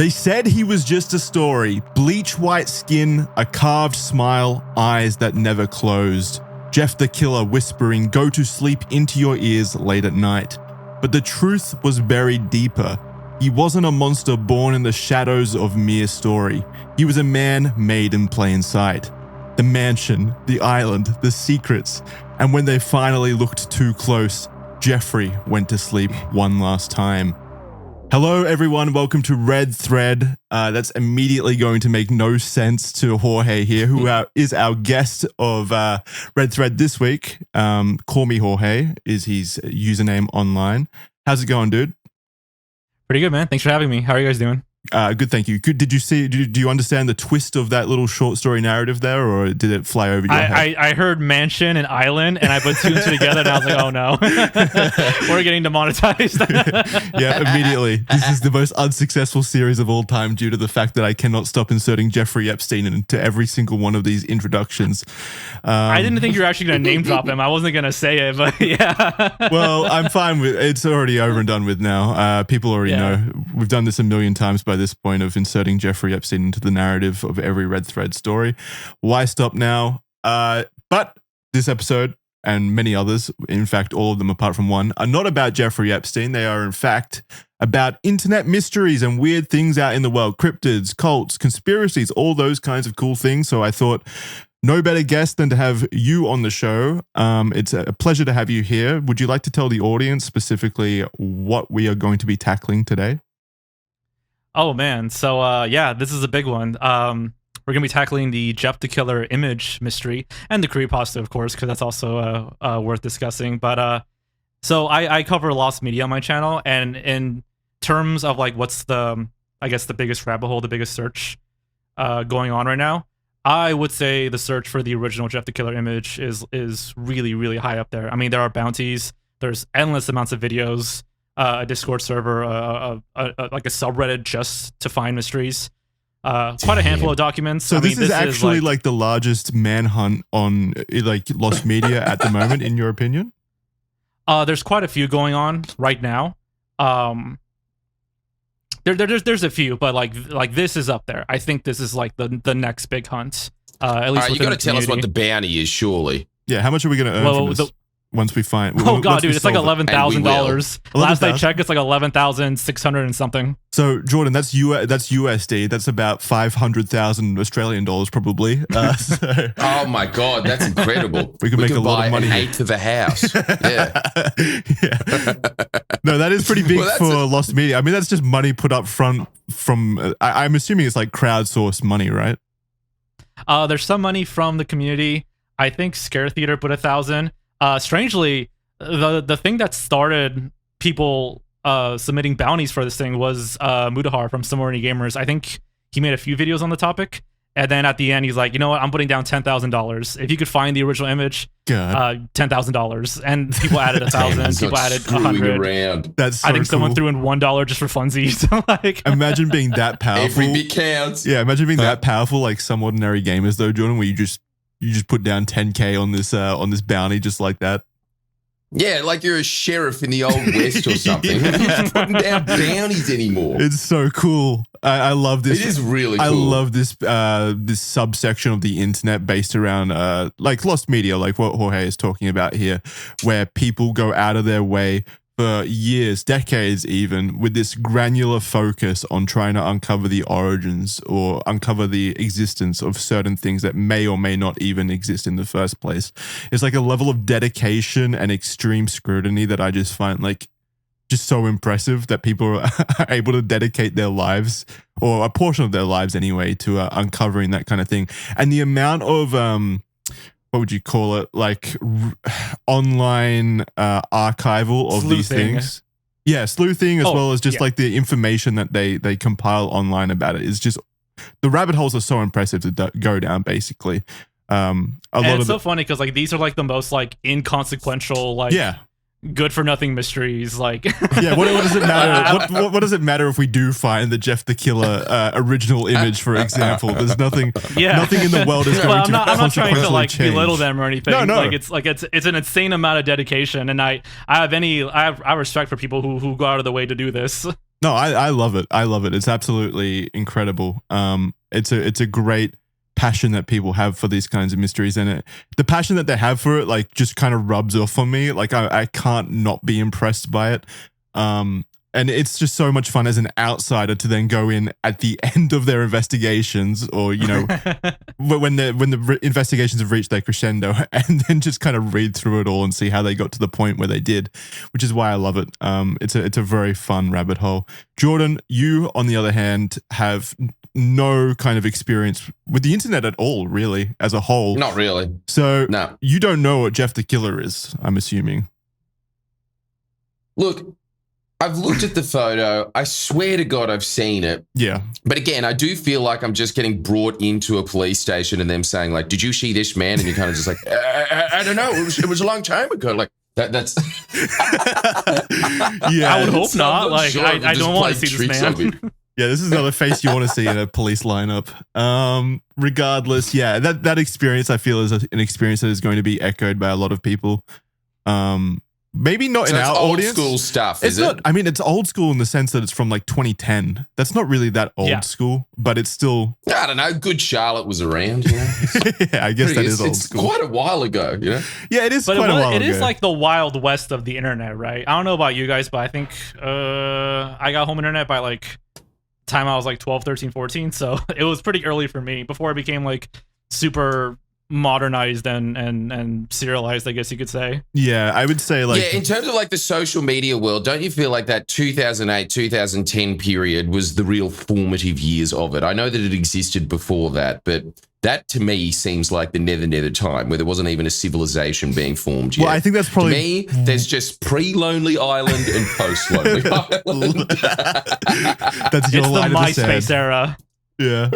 They said he was just a story. Bleach white skin, a carved smile, eyes that never closed. Jeff the Killer whispering, go to sleep into your ears late at night. But the truth was buried deeper. He wasn't a monster born in the shadows of mere story. He was a man made in plain sight. The mansion, the island, the secrets. And when they finally looked too close, Jeffrey went to sleep one last time. Hello, everyone. Welcome to Red Thread. That's immediately going to make no sense to Jorge here, who is our guest of Red Thread this week. Call me Jorge is his username online. How's it going, dude? Pretty good, man. Thanks for having me. How are you guys doing? Good, thank you. Good. Did you see? Do you understand the twist of that little short story narrative there, or did it fly over your head? I heard mansion and island, and I put two and two together, and I was like, oh no, we're getting demonetized. Yeah, immediately. This is the most unsuccessful series of all time due to the fact that I cannot stop inserting Jeffrey Epstein into every single one of these introductions. I didn't think you were actually going to name drop him. I wasn't going to say it, but yeah. Well, I'm fine with it's already over and done with now. People already know. We've done this a million times by this point of inserting Jeffrey Epstein into the narrative of every Red Thread story. Why stop now? But this episode and many others, in fact, all of them apart from one, are not about Jeffrey Epstein. They are, in fact, about internet mysteries and weird things out in the world. Cryptids, cults, conspiracies, all those kinds of cool things. So I thought no better guest than to have you on the show. It's a pleasure to have you here. Would you like to tell the audience specifically what we are going to be tackling today? Oh man, so yeah, this is a big one. We're gonna be tackling the Jeff the Killer image mystery and the Creepypasta, of course, because that's also worth discussing. But so I cover lost media on my channel, and in terms of like what's the biggest rabbit hole, the biggest search going on right now, I would say the search for the original Jeff the Killer image is really, really high up there. I mean, there are bounties, there's endless amounts of videos. A Discord server, like a subreddit just to find mysteries. Quite a handful of documents. So this is actually like the largest manhunt on like lost media at the moment, in your opinion? There's quite a few going on right now. There's a few, but like this is up there. I think this is like the next big hunt. At least you got to tell us what the bounty is, surely. Yeah, how much are we going to earn from this? Once we find, oh god, dude, it's like $11,000. Last I checked, it's like 11,600 and something. So Jordan, that's USD. That's about 500,000 Australian dollars, probably. Oh my god, that's incredible. We can make a lot of money. An eighth of a house. Yeah. No, that is pretty big for lost media. I mean, that's just money put up front from. I'm assuming it's like crowdsourced money, right? There's some money from the community. I think Scare Theater put 1,000. Strangely, the thing that started people submitting bounties for this thing was Mudahar from Somorny Gamers. I think he made a few videos on the topic, and then at the end he's like, you know what, I'm putting down $10,000. If you could find the original image, $10,000. And people added 1,000. People added 100. That's so I think cool. someone threw in $1 just for funsies. Like, imagine being that powerful. Every bit counts. Yeah, imagine being that powerful, like Some Ordinary Gamers, though, Jordan, where you just put down 10K on this bounty just like that. Yeah, like you're a sheriff in the Old West or something. Who's putting down bounties anymore? It's so cool. I love this. It is really cool. I love this this subsection of the internet based around like lost media, like what Jorge is talking about here, where people go out of their way for years, decades even, with this granular focus on trying to uncover the origins or uncover the existence of certain things that may or may not even exist in the first place. It's like a level of dedication and extreme scrutiny that I just find like just so impressive, that people are able to dedicate their lives, or a portion of their lives anyway, to uncovering that kind of thing. And the amount of what would you call it? Like online archival of these things. Yeah, sleuthing as well as just like the information that they compile online about it is just, the rabbit holes are so impressive to go down, basically. It's so funny because like these are like the most like inconsequential, like good for nothing mysteries. Like what does it matter? What does it matter if we do find the Jeff the Killer original image, for example? There's nothing in the world is going to I'm not trying to like change. belittle them or anything. No. Like it's an insane amount of dedication, and I have respect for people who go out of the way to do this. No, I love it. I love it. It's absolutely incredible. It's a great passion that people have for these kinds of mysteries, and the passion that they have for it, like, just kind of rubs off on me. Like, I can't not be impressed by it. And it's just so much fun as an outsider to then go in at the end of their investigations, or, you know, when the investigations have reached their crescendo, and then just kind of read through it all and see how they got to the point where they did, which is why I love it. It's a very fun rabbit hole. Jordan, you, on the other hand, have no kind of experience with the internet at all, really, as a whole. Not really. So No. you don't know what Jeff the Killer is, I'm assuming. Look, I've looked at the photo. I swear to God, I've seen it. Yeah. But again, I do feel like I'm just getting brought into a police station and them saying, like, did you see this man? And you're kind of just like, I don't know. It was a long time ago. Like, that's. Yeah. I would hope not. Like, sure. I don't want to see this man. Yeah, this is another face you want to see in a police lineup. Regardless, yeah, that experience, I feel, is an experience that is going to be echoed by a lot of people. Maybe not So in it's our old audience. school stuff, It's is not. it? I mean, it's old school in the sense that it's from like 2010. That's not really that old school, but it's still. I don't know. Good Charlotte was around. You know? Yeah, I guess that is old It's school. quite a while ago. You know? Yeah, it is But quite a while it ago. is like the Wild West of the internet, right? I don't know about you guys, but I think I got home internet by like time I was like 12, 13, 14. So it was pretty early for me before it became like super modernized and serialized, I guess you could say. Yeah, I would say like. Yeah, in terms of like the social media world, don't you feel like that 2008, 2010 period was the real formative years of it? I know that it existed before that, but that to me seems like the nether time where there wasn't even a civilization being formed yet. Well, I think that's probably. To me, there's just pre-Lonely Island and post-Lonely Island. That's your It's the line of the MySpace sand. era. Yeah.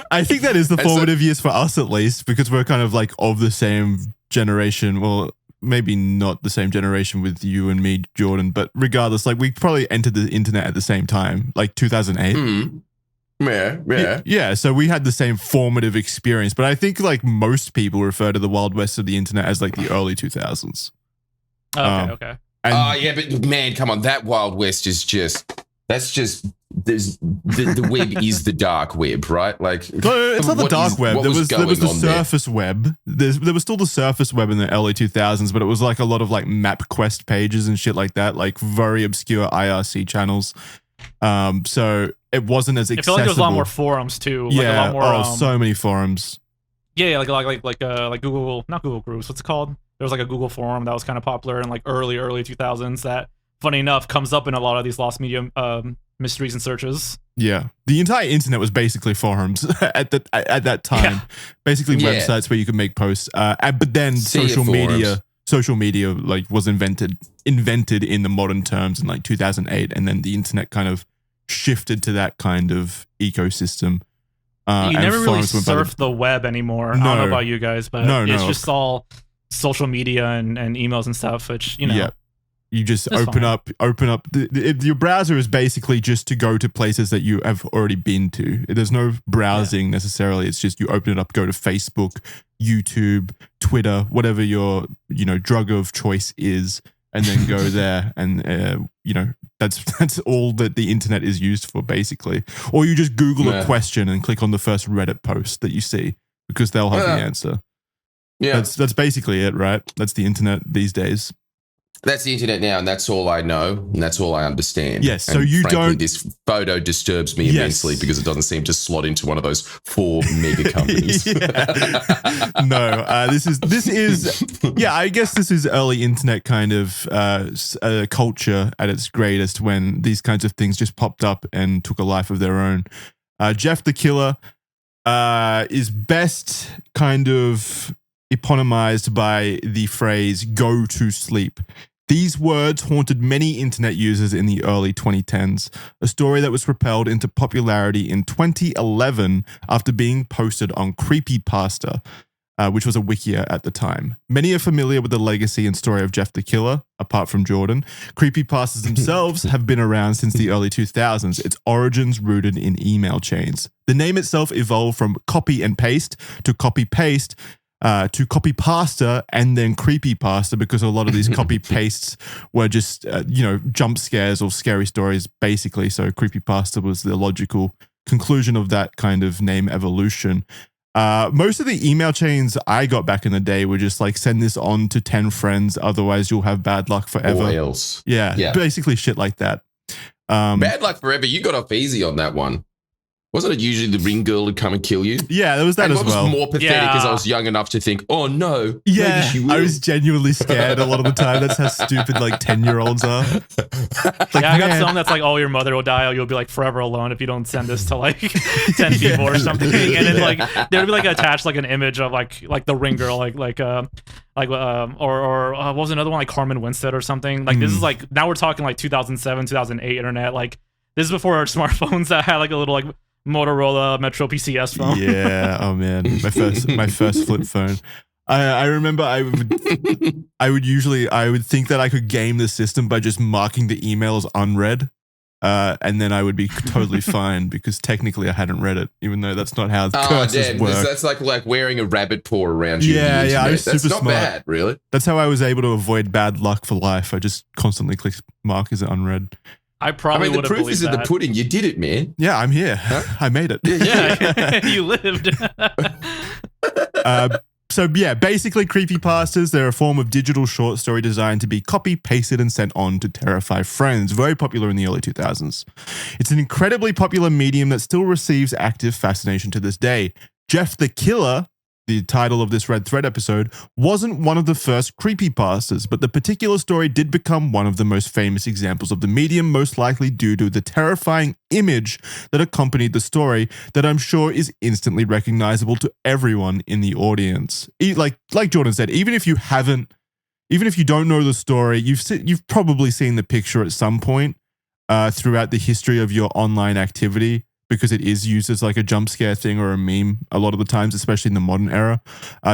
I think that is the formative years for us, at least, because we're kind of like of the same generation. Well, maybe not the same generation with you and me, Jordan, but regardless, like we probably entered the internet at the same time, like 2008. Mm. Yeah. Yeah, so we had the same formative experience, but I think like most people refer to the Wild West of the internet as like the early 2000s. Okay. And Oh, yeah, but man, come on. That Wild West is just, that's just, the web is the dark web, right? Like, no, it's not the dark web. There was the surface web. There was still the surface web in the early 2000s, but it was like a lot of like MapQuest pages and shit like that, like very obscure IRC channels. So it wasn't as accessible. I feel like there was a lot more forums too. Like Yeah, a lot more, so many forums. Yeah, like Google, not Google Groups. What's it called? There was like a Google forum that was kind of popular in like early 2000s. That, funny enough, comes up in a lot of these lost media mysteries and searches. Yeah, the entire internet was basically forums at that time. Yeah. Basically, websites where you could make posts. But then social media like was invented in the modern terms in like 2008, and then the internet kind of shifted to that kind of ecosystem. You never really surf the web anymore. I don't know about you guys, but it's just all social media and emails and stuff, which, you know. Yeah. You just open up. Your browser is basically just to go to places that you have already been to. There's no browsing necessarily. It's just you open it up, go to Facebook, YouTube, Twitter, whatever your drug of choice is, and then go there. And that's all that the internet is used for, basically. Or you just Google a question and click on the first Reddit post that you see, because they'll have the answer. Yeah, that's basically it, right? That's the internet these days. That's the internet now, and that's all I know, and that's all I understand. Yes, so and you frankly, don't. This photo disturbs me immensely because it doesn't seem to slot into one of those 4 mega companies. No, this is. Yeah, I guess this is early internet kind of culture at its greatest, when these kinds of things just popped up and took a life of their own. Jeff the Killer is best kind of eponymized by the phrase "go to sleep." These words haunted many internet users in the early 2010s, a story that was propelled into popularity in 2011 after being posted on Creepypasta, which was a wikia at the time. Many are familiar with the legacy and story of Jeff the Killer, apart from Jordan. Creepypastas themselves have been around since the early 2000s, its origins rooted in email chains. The name itself evolved from copy and paste to copy-paste, to Copypasta and then Creepypasta, because a lot of these copy pastes were just, jump scares or scary stories, basically. So Creepypasta was the logical conclusion of that kind of name evolution. Most of the email chains I got back in the day were just like, send this on to 10 friends, otherwise you'll have bad luck forever. Or else. Yeah, basically shit like that. Bad luck forever. You got off easy on that one. Wasn't it usually the ring girl would come and kill you? Yeah, there was that as well. It was more pathetic because I was young enough to think, oh no. Yeah, I was genuinely scared a lot of the time. That's how stupid like 10-year-olds are. Like, I got some that's like, oh, your mother will die, or you'll be like forever alone if you don't send this to like 10 people or something. And then like there would be like attached like an image of like the ring girl, or what was another one, like Carmen Winstead or something. Like this is like, now we're talking like 2007, 2008 internet. Like this is before our smartphones that had like a little like Motorola Metro PCS phone. Yeah. Oh man, my first flip phone. I remember I would think that I could game the system by just marking the emails unread, and then I would be totally fine because technically I hadn't read it, even though that's not how curses work. That's like wearing a rabbit paw around you. Yeah. I was that's super not smart. bad, really. That's how I was able to avoid bad luck for life. I just constantly click mark as unread. I probably the proof is in the pudding. You did it, man. Yeah, I'm here. Huh? I made it. Yeah, you lived. So yeah, basically creepypastas, they're a form of digital short story designed to be copy, pasted, and sent on to terrify friends. Very popular in the early 2000s. It's an incredibly popular medium that still receives active fascination to this day. Jeff the Killer, the title of this Red Thread episode, wasn't one of the first creepypastas, but the particular story did become one of the most famous examples of the medium, most likely due to the terrifying image that accompanied the story that I'm sure is instantly recognizable to everyone in the audience. Like Jordan said, even if you don't know the story, you've probably seen the picture at some point throughout the history of your online activity, because it is used as like a jump scare thing or a meme a lot of the times, especially in the modern era.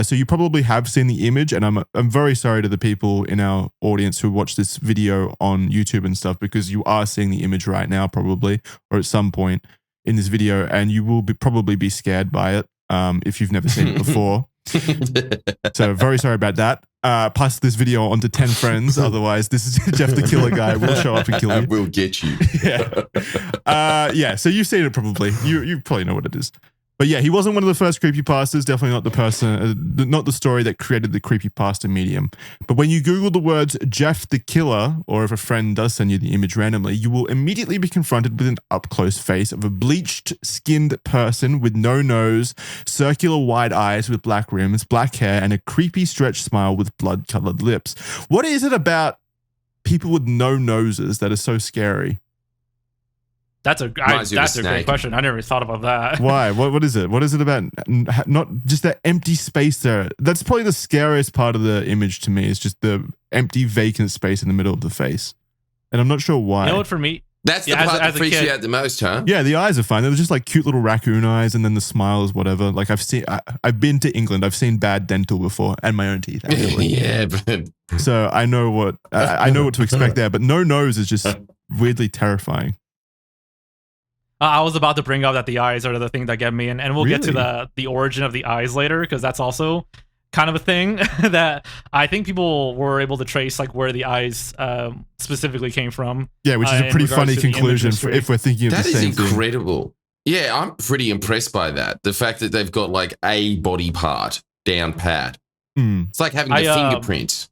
So you probably have seen the image, and I'm very sorry to the people in our audience who watch this video on YouTube and stuff, because you are seeing the image right now probably, or at some point in this video, and you will probably be scared by it if you've never seen it before. So very sorry about that. Pass this video on to 10 friends. Otherwise, this is Jeff the Killer guy will show up and kill you. We'll get you. Yeah. So you've seen it probably. You probably know what it is. But yeah, he wasn't one of the first creepypastas. Definitely not the person, not the story that created the creepypasta medium. But when you Google the words Jeff the Killer, or if a friend does send you the image randomly, you will immediately be confronted with an up-close face of a bleached-skinned person with no nose, circular wide eyes with black rims, black hair, and a creepy stretched smile with blood-colored lips. What is it about people with no noses that is so scary? That's a great question. I never thought about that. Why? What is it? What is it about not just that empty space there? That's probably the scariest part of the image to me, is just the empty vacant space in the middle of the face. And I'm not sure why. You know what, for me? That's the part that freaks you out the most, huh? Yeah, the eyes are fine. They're just like cute little raccoon eyes, and then the smile is whatever. Like I've been to England. I've seen bad dental before, and my own teeth, actually. Yeah, but so I know what to expect there. But no nose is just weirdly terrifying. I was about to bring up that the eyes are the thing that get me, and we'll get to the origin of the eyes later, because that's also kind of a thing that I think people were able to trace, like where the eyes specifically came from. Yeah, which is a pretty funny conclusion if we're thinking of the same thing. That is incredible. Yeah, I'm pretty impressed by that. The fact that they've got like a body part down pat. It's like having the fingerprints.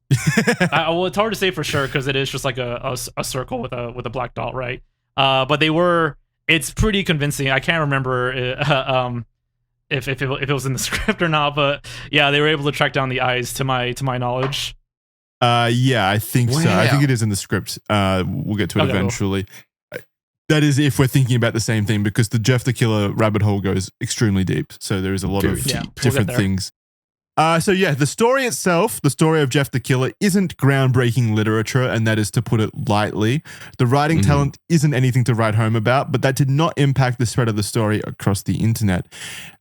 Well, it's hard to say for sure, because it is just like a circle with a black dot, right? But they were. It's pretty convincing. I can't remember if it was in the script or not, but yeah, they were able to track down the eyes to my knowledge. Yeah, I think so. I think it is in the script. We'll get to it eventually. Cool. That is if we're thinking about the same thing, because the Jeff the Killer rabbit hole goes extremely deep. So there is a lot of different things. So yeah, the story itself, the story of Jeff the Killer, isn't groundbreaking literature, and that is to put it lightly. The writing talent isn't anything to write home about, but that did not impact the spread of the story across the internet.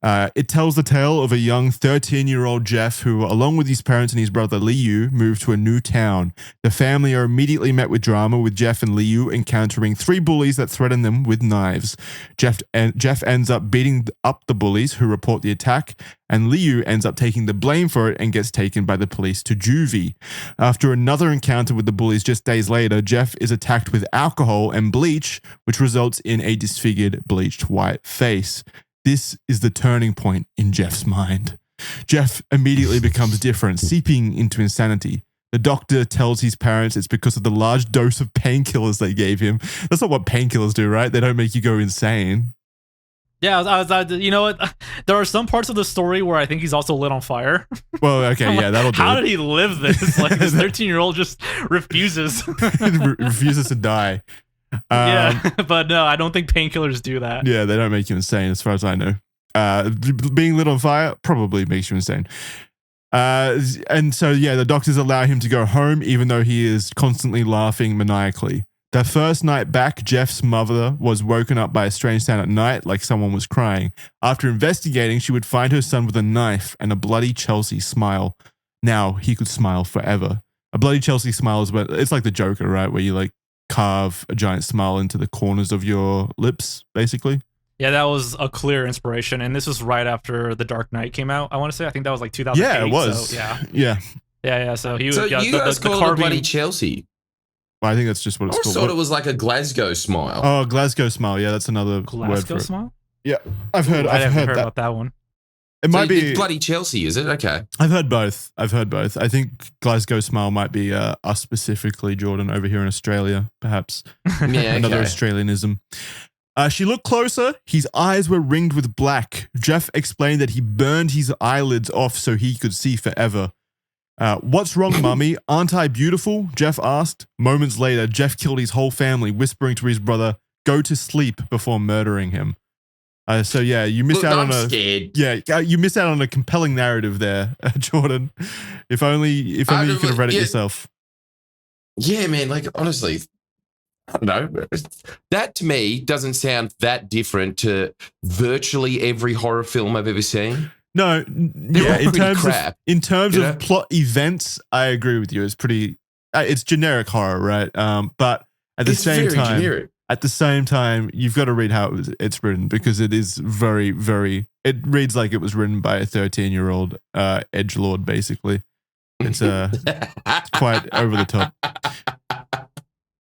It tells the tale of a young 13-year-old Jeff who, along with his parents and his brother Liu, moved to a new town. The family are immediately met with drama, with Jeff and Liu encountering 3 bullies that threaten them with knives. Jeff ends up beating up the bullies, who report the attack, and Liu ends up taking the blame for it and gets taken by the police to juvie. After another encounter with the bullies just days later, Jeff is attacked with alcohol and bleach, which results in a disfigured, bleached white face. This is the turning point in Jeff's mind. Jeff immediately becomes different, seeping into insanity. The doctor tells his parents it's because of the large dose of painkillers they gave him. That's not what painkillers do, right? They don't make you go insane. Yeah, you know what? There are some parts of the story where I think he's also lit on fire. Well, okay, yeah, that'll do. How did he live this? Like, this 13-year-old just refuses. Refuses to die. Yeah, but no, I don't think painkillers do that. Yeah, they don't make you insane, as far as I know. Being lit on fire probably makes you insane. And so, yeah, the doctors allow him to go home, even though he is constantly laughing maniacally. The first night back, Jeff's mother was woken up by a strange sound at night, like someone was crying. After investigating, she would find her son with a knife and a bloody Chelsea smile. Now he could smile forever. A bloody Chelsea smile is it's like the Joker, right? Where you like carve a giant smile into the corners of your lips, basically. Yeah, that was a clear inspiration, and this was right after The Dark Knight came out. I want to say, I think that was like 2008. Yeah, it was. So, yeah. So he was. So you guys called it bloody Chelsea. Well, I think that's just what it's called. I thought it was like a Glasgow smile. Oh, Glasgow smile. Yeah, that's another Glasgow word for it. smile. Yeah, I've heard. I haven't heard heard that. about that one. It might be bloody Chelsea, is it? Okay. I've heard both. I think Glasgow smile might be us specifically, Jordan, over here in Australia, perhaps. Yeah, Another Australianism. She looked closer. His eyes were ringed with black. Jeff explained that he burned his eyelids off so he could see forever. What's wrong, Mummy? Aren't I beautiful? Jeff asked. Moments later, Jeff killed his whole family, whispering to his brother, "Go to sleep," before murdering him. So yeah, you missed out on scared. you missed out on a compelling narrative there, Jordan. If only you could have read it yourself. Yeah, man. Like honestly, I don't know. That to me doesn't sound that different to virtually every horror film I've ever seen. No, They're all pretty crap. In terms of plot events, I agree with you. It's pretty. It's generic horror, right? But at the same time, generic. At the same time, you've got to read how it's written because it is very, very. It reads like it was written by a 13-year-old edgelord. Basically, it's quite over the top.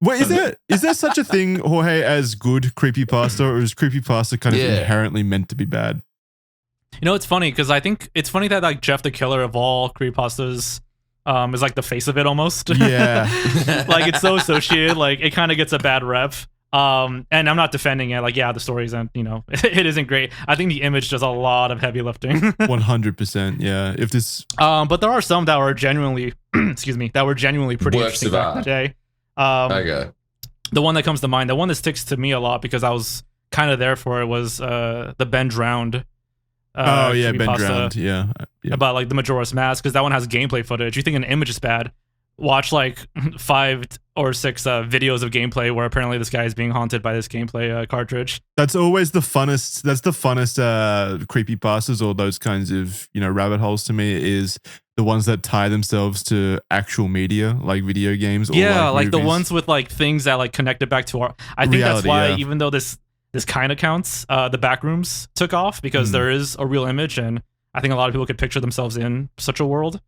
What is there such a thing, Jorge, as good creepypasta, or is creepypasta kind of inherently meant to be bad? You know, it's funny because I think it's funny that like Jeff the Killer of all creepypastas is like the face of it almost. Yeah, like it's so associated. Like it kind of gets a bad rep. And I'm not defending it. Like, yeah, the story isn't, it isn't great. I think the image does a lot of heavy lifting. 100%. Yeah. If this, but there are some that were genuinely, pretty works interesting of back in art. the day. Okay. The one that comes to mind, the one that sticks to me a lot because I was kind of there for it was the Ben Drowned. Ben Drowned. Yeah. About like the Majora's Mask, because that one has gameplay footage. You think an image is bad? Watch like 5 or 6 videos of gameplay where apparently this guy is being haunted by this gameplay cartridge. That's always the funnest. That's the funnest creepypastas or those kinds of rabbit holes to me is the ones that tie themselves to actual media like video games. Or like the movies. ones with like things that like connect it back to our. I think reality, that's why even though this kind of counts, the Backrooms took off because there is a real image, and I think a lot of people could picture themselves in such a world.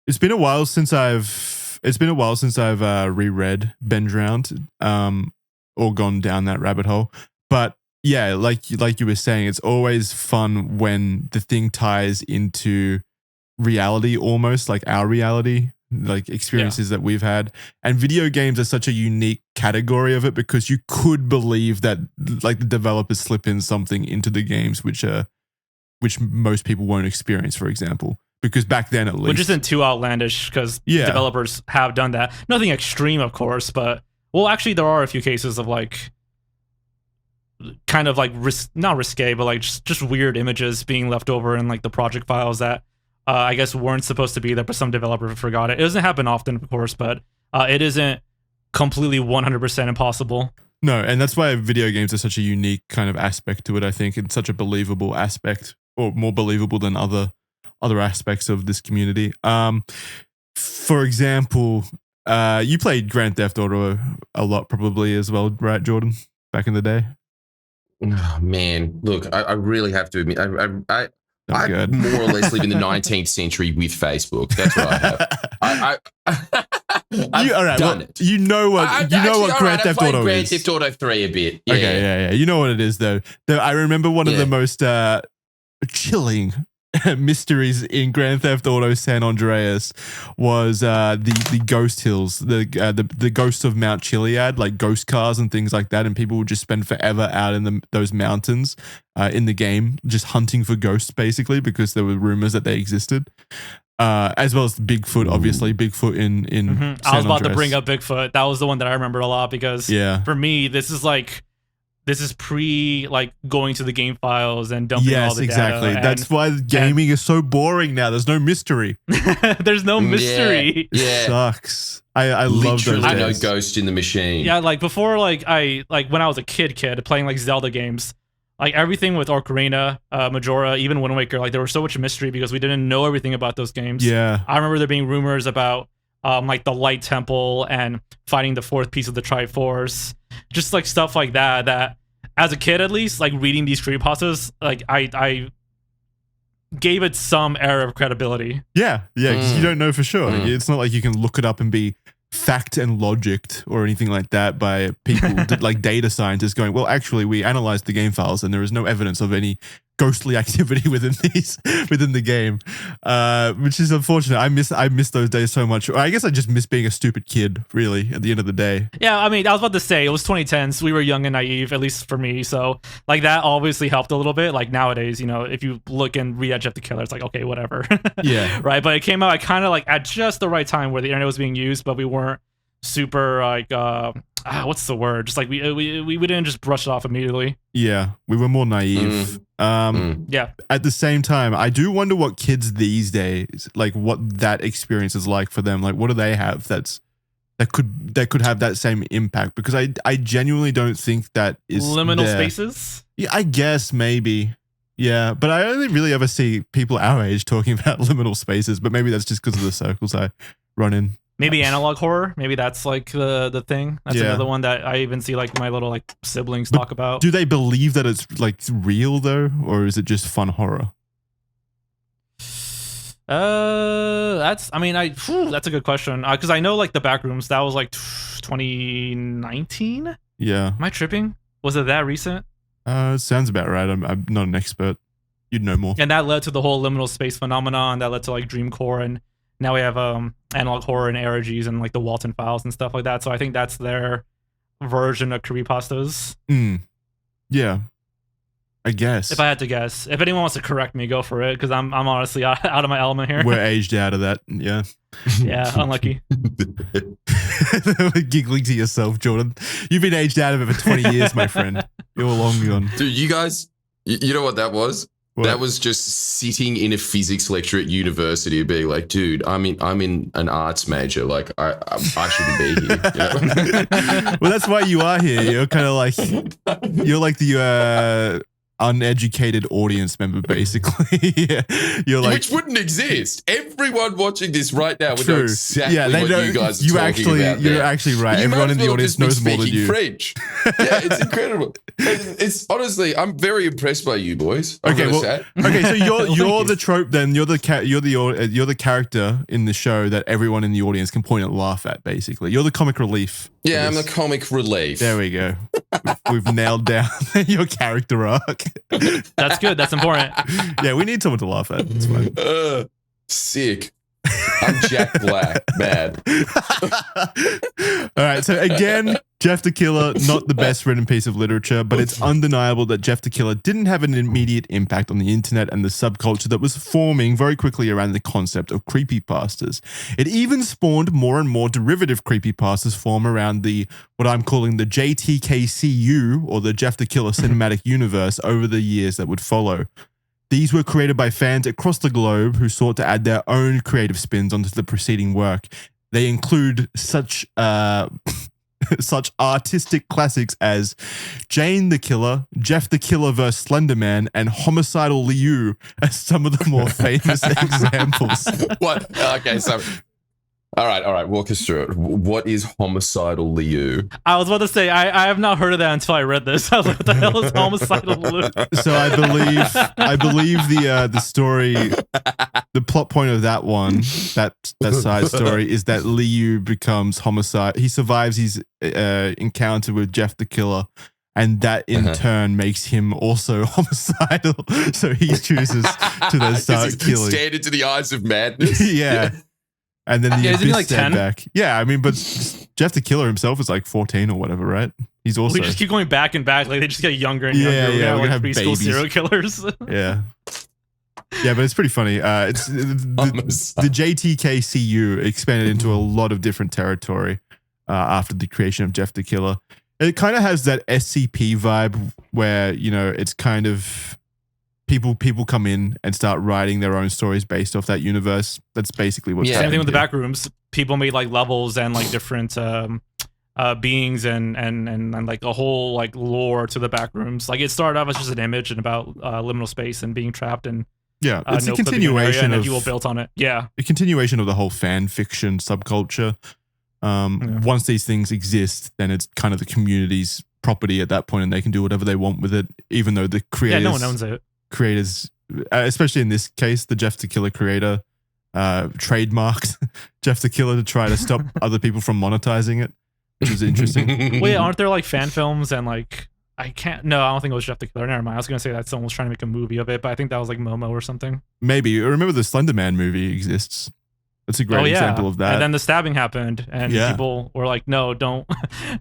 It's been a while since I've reread Ben Drowned, or gone down that rabbit hole. But yeah, like you were saying, it's always fun when the thing ties into reality, almost like our reality, like experiences that we've had. And video games are such a unique category of it because you could believe that like the developers slip in something into the games which most people won't experience, for example. Because back then, at least, which isn't too outlandish, because developers have done that. Nothing extreme, of course, but actually, there are a few cases of like, kind of like not risque, but like just weird images being left over in like the project files that I guess weren't supposed to be there, but some developer forgot it. It doesn't happen often, of course, but it isn't completely 100% impossible. No, and that's why video games are such a unique kind of aspect to it. I think it's such a believable aspect, or more believable than other aspects of this community. For example, you played Grand Theft Auto a lot probably as well, right, Jordan, back in the day? Oh, man, look, I really have to admit, I good. more or less live in the 19th century with Facebook. That's what I have. I've done it. You know what Grand Theft Auto is. Grand Theft Auto 3 a bit. Yeah, okay, yeah. You know what it is, though. I remember one of the most chilling mysteries in Grand Theft Auto San Andreas was the ghost hills, the ghosts of Mount Chiliad, like ghost cars and things like that, and people would just spend forever out in those mountains in the game, just hunting for ghosts, basically, because there were rumors that they existed. As well as Bigfoot, obviously. Bigfoot in San I was about Andreas. to bring up Bigfoot. That was the one that I remember a lot because for me, this is pre like going to the game files and dumping all the exactly. data. That's why gaming is so boring now. There's no mystery. There's no mystery. Yeah. Sucks. I love those Literally days. no ghost in the machine. Yeah, like before, like when I was a kid playing like Zelda games, like everything with Ocarina, Majora, even Wind Waker, like there was so much mystery because we didn't know everything about those games. Yeah. I remember there being rumors about like the Light Temple and fighting the fourth piece of the Triforce, just like stuff like that as a kid, at least, like reading these creepypastas, like I gave it some air of credibility. Yeah, because you don't know for sure. It's not like you can look it up and be fact and logicked or anything like that by people like data scientists going, well, actually, we analyzed the game files and there is no evidence of any ghostly activity within the game, which is unfortunate. I miss those days so much. I guess I just miss being a stupid kid, really, at the end of the day. Yeah, I mean, I was about to say it was 2010s. We were young and naive, at least for me. So like that obviously helped a little bit. Like nowadays, if you look and read Jeff the Killer, it's like, okay, whatever. Yeah. Right. But it came out kind of like at just the right time where the internet was being used, but we weren't super like what's the word? Just like we didn't just brush it off immediately. Yeah, we were more naive. Yeah. At the same time, I do wonder what kids these days, like what that experience is like for them. Like, what do they have that could have that same impact? Because I genuinely don't think that is liminal there. Spaces. Yeah, I guess maybe. Yeah, but I only really ever see people our age talking about liminal spaces. But maybe that's just because of the circles I run in. Maybe analog horror. Maybe that's like the thing. That's another one that I even see like my little like siblings talk about. Do they believe that it's like real though, or is it just fun horror? That's a good question. Because I know like the Backrooms, that was like 2019. Yeah. Am I tripping? Was it that recent? Sounds about right. I'm not an expert. You'd know more. And that led to the whole liminal space phenomenon. That led to like Dreamcore, and now we have analog horror and ARGs and like the Walton Files and stuff like that. So I think that's their version of creepypastas. Yeah, I guess. If I had to guess, if anyone wants to correct me, go for it, because I'm honestly out of my element here. We're aged out of that. Yeah. Yeah, unlucky. Giggling to yourself, Jordan. You've been aged out of it for 20 years, my friend. You're long gone. Dude, you guys, you know what that was? What? That was just sitting in a physics lecture at university, being like, "Dude, I'm in an arts major. Like, I shouldn't be here." Well, that's why you are here. You're kind of like the uneducated audience member, basically. Yeah. You're like, which wouldn't exist. Everyone watching this right now would know exactly they what know, you guys are talking about. You're actually right. You Everyone in the audience just be knows more than speaking you. French. Yeah, it's incredible. It's honestly, I'm very impressed by you boys. Okay, so you're the trope then. You're the character in the show that everyone in the audience can point and laugh at. Basically, you're the comic relief. Yeah, I'm the comic relief. There we go. We've nailed down your character arc. That's good. That's important. Yeah, we need someone to laugh at. It's fine. Sick. I'm Jack Black. Mad. All right. So again, Jeff the Killer, not the best written piece of literature, but it's undeniable that Jeff the Killer didn't have an immediate impact on the internet and the subculture that was forming very quickly around the concept of creepypastas. It even spawned more and more derivative creepypastas form around what I'm calling the JTKCU, or the Jeff the Killer cinematic universe, over the years that would follow. These were created by fans across the globe who sought to add their own creative spins onto the preceding work. They include such artistic classics as Jane the Killer, Jeff the Killer vs. Slenderman, and Homicidal Liu as some of the more famous examples. What? Okay, so All right. Walk us through it. What is homicidal Liu? I was about to say I have not heard of that until I read this. I was like, what the hell is homicidal Liu? So I believe the story, the plot point of that one, that side story is that Liu becomes homicide. He survives his encounter with Jeff the Killer, and that in turn makes him also homicidal. So he chooses to then start killing. Stand into the eyes of madness. Yeah. And then the isn't he abyss like stand 10? back. Yeah, I mean, but Jeff the Killer himself is like 14 or whatever, right? He's also We just keep going back and back. Like they just get younger and Yeah, younger. yeah, we're We're gonna like have preschool babies. serial killers. yeah. Yeah, but it's pretty funny. It's the JTKCU expanded into a lot of different territory after the creation of Jeff the Killer. It kind of has that SCP vibe where, you know, it's kind of people come in and start writing their own stories based off that universe. That's basically what's Yeah. Same thing happening with the here. back rooms. People made like levels and like different beings and like a whole like lore to the back rooms. Like it started off as just an image and about liminal space and being trapped in Yeah, it's a no clipping area, continuation and then of people built on it. Yeah. a continuation of the whole fan fiction subculture. Once these things exist, then it's kind of the community's property at that point, and they can do whatever they want with it, even though the creators, Yeah, no one owns it. creators, especially in this case, the Jeff the Killer creator trademarked Jeff the Killer to try to stop other people from monetizing it, which is interesting. Wait, aren't there like fan films and like I don't think it was Jeff the Killer. Never mind. I was gonna say that someone was trying to make a movie of it, but I think that was like Momo or something. Maybe. Remember the Slender Man movie exists. That's a great example of that. And then the stabbing happened, and Yeah. people were like, "No, don't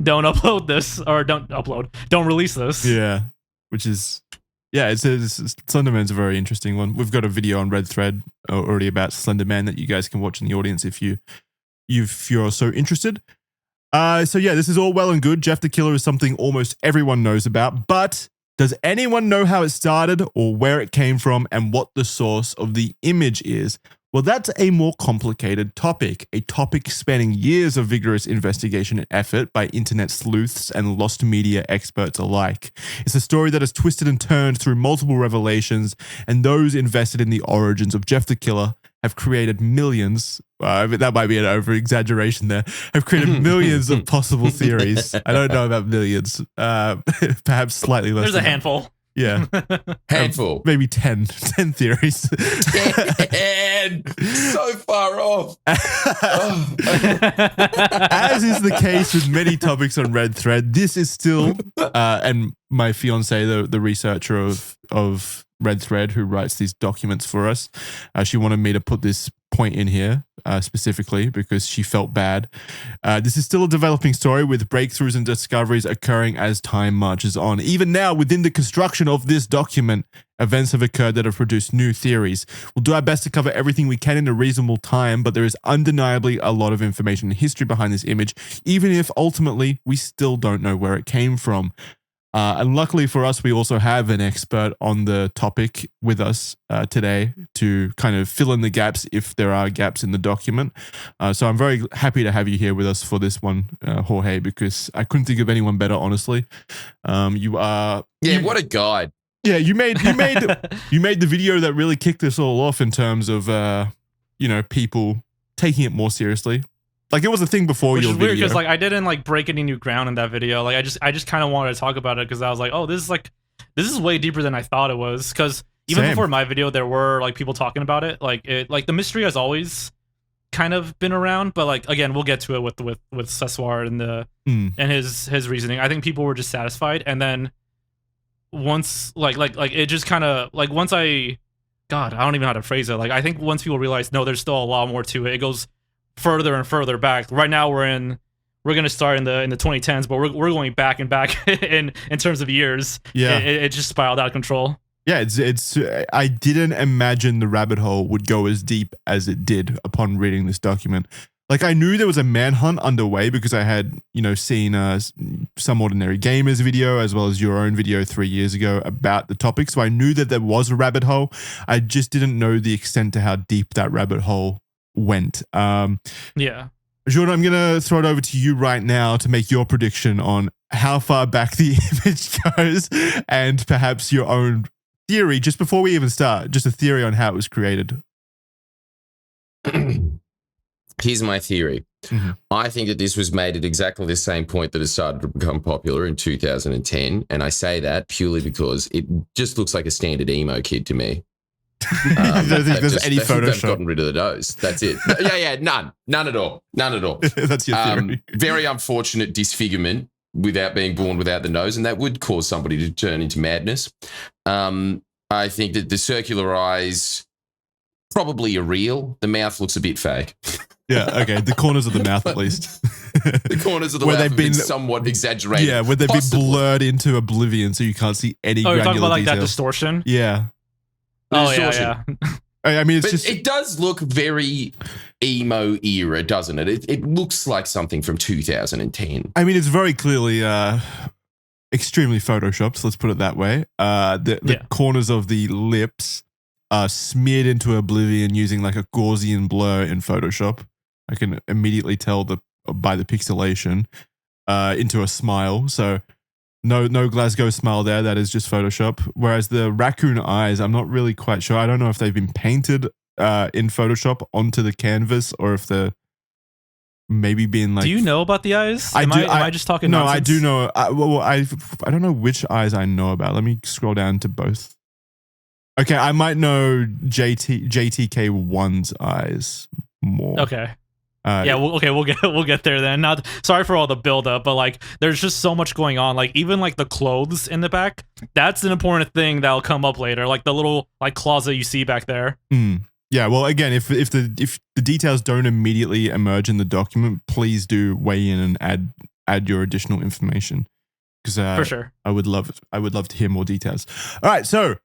upload this, or don't release this." Yeah, which is it's Slenderman's a very interesting one. We've got a video on Red Thread already about Slenderman that you guys can watch in the audience if you're so interested. So yeah, this is all well and good. Jeff the Killer is something almost everyone knows about, but does anyone know how it started or where it came from and what the source of the image is? Well, that's a more complicated topic, a topic spanning years of vigorous investigation and effort by internet sleuths and lost media experts alike. It's a story that has twisted and turned through multiple revelations, and those invested in the origins of Jeff the Killer have created millions, that might be an over-exaggeration there, have created millions of possible theories. I don't know about millions, perhaps slightly less. There's a than that. handful. Yeah. Handful. Maybe 10 theories. 10. So far off. As is the case with many topics on Red Thread, this is still, and my fiance, the researcher of Red Thread, who writes these documents for us, she wanted me to put this point in here specifically because she felt bad. This is still a developing story with breakthroughs and discoveries occurring as time marches on. Even now, within the construction of this document, events have occurred that have produced new theories. We'll do our best to cover everything we can in a reasonable time, but there is undeniably a lot of information and history behind this image, even if ultimately we still don't know where it came from. And luckily for us, we also have an expert on the topic with us today to kind of fill in the gaps if there are gaps in the document. So I'm very happy to have you here with us for this one, Jorge, because I couldn't think of anyone better, honestly. You are... Yeah, what a guide. Yeah, you made the video that really kicked this all off in terms of, people taking it more seriously. Like it was a thing before Which your is weird video. because like I didn't like break any new ground in that video. Like I just kind of wanted to talk about it because I was like, oh, this is way deeper than I thought it was. Because even Same. before my video, there were like people talking about it. Like the mystery has always kind of been around, but like again, we'll get to it with Sessoir and and his reasoning. I think people were just satisfied, and then once like it just kind of like once I don't even know how to phrase it. Like I think once people realize no, there's still a lot more to it. It goes further and further back. Right now we're gonna start in the 2010s, but we're going back and back in terms of years. Yeah, it just spiraled out of control. Yeah, it's. I didn't imagine the rabbit hole would go as deep as it did upon reading this document. Like I knew there was a manhunt underway because I had seen Some Ordinary Gamers video as well as your own video 3 years ago about the topic, so I knew that there was a rabbit hole. I just didn't know the extent to how deep that rabbit hole went. Yeah. Jordan, I'm going to throw it over to you right now to make your prediction on how far back the image goes and perhaps your own theory, just before we even start, just a theory on how it was created. Here's my theory. Mm-hmm. I think that this was made at exactly the same point that it started to become popular in 2010. And I say that purely because it just looks like a standard emo kid to me. I don't think there's any they've Photoshop. gotten rid of the nose. That's it. Yeah, none at all. None at all. That's your theory. Very unfortunate disfigurement without being born without the nose, and that would cause somebody to turn into madness. I think that the circular eyes probably are real. The mouth looks a bit fake. Yeah, okay. The corners of the mouth, at least. The corners of the mouth have been somewhat exaggerated. Yeah, where they've been blurred into oblivion, so you can't see any granular you're talking about like details. that distortion? Yeah. Oh, yeah. I mean, but it does look very emo era, doesn't it? It looks like something from 2010. I mean, it's very clearly extremely photoshopped, let's put it that way. The corners of the lips are smeared into oblivion using like a Gaussian blur in Photoshop. I can immediately tell by the pixelation into a smile. So no Glasgow smile there. That is just Photoshop. Whereas the raccoon eyes, I'm not really quite sure. I don't know if they've been painted in Photoshop onto the canvas or if they're maybe being like. Do you know about the eyes? Am I just talking nonsense? No, I do know. I don't know which eyes I know about. Let me scroll down to both. Okay, I might know JTK1's eyes more. Okay. We'll get there then. Not sorry for all the build up, but like there's just so much going on. Like even like the clothes in the back, that's an important thing that'll come up later. Like the little like closet you see back there. Yeah. Well, again, if the details don't immediately emerge in the document, please do weigh in and add your additional information because for sure I would love to hear more details. All right, so.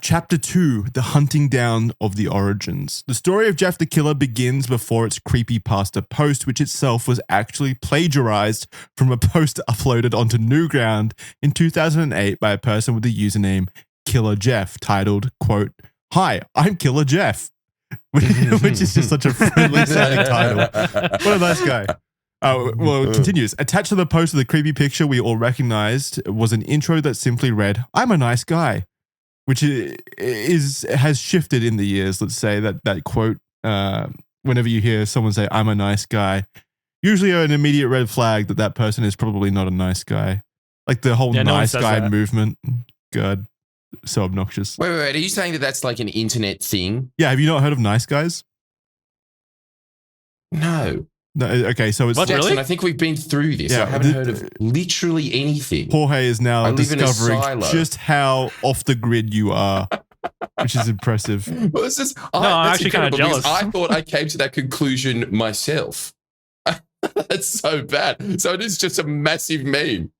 Chapter 2, The Hunting Down of the Origins. The story of Jeff the Killer begins before its Creepypasta post, which itself was actually plagiarized from a post uploaded onto Newground in 2008 by a person with the username Killer Jeff, titled, quote, "Hi, I'm Killer Jeff," which is just such a friendly sounding title. What a nice guy. Well, it continues. Attached to the post of the creepy picture we all recognized was an intro that simply read, "I'm a nice guy," which has shifted in the years. Let's say that quote, whenever you hear someone say, "I'm a nice guy," usually an immediate red flag that person is probably not a nice guy. Like the whole nice guy movement. God, so obnoxious. Wait. Are you saying that that's like an internet thing? Yeah. Have you not heard of nice guys? No. No, okay, so it's Jackson, really? I think we've been through this. I haven't heard of literally anything. Jorge is now discovering just how off the grid you are, which is impressive. Well, I'm actually kind of jealous. I thought I came to that conclusion myself. That's so bad. So it is just a massive meme.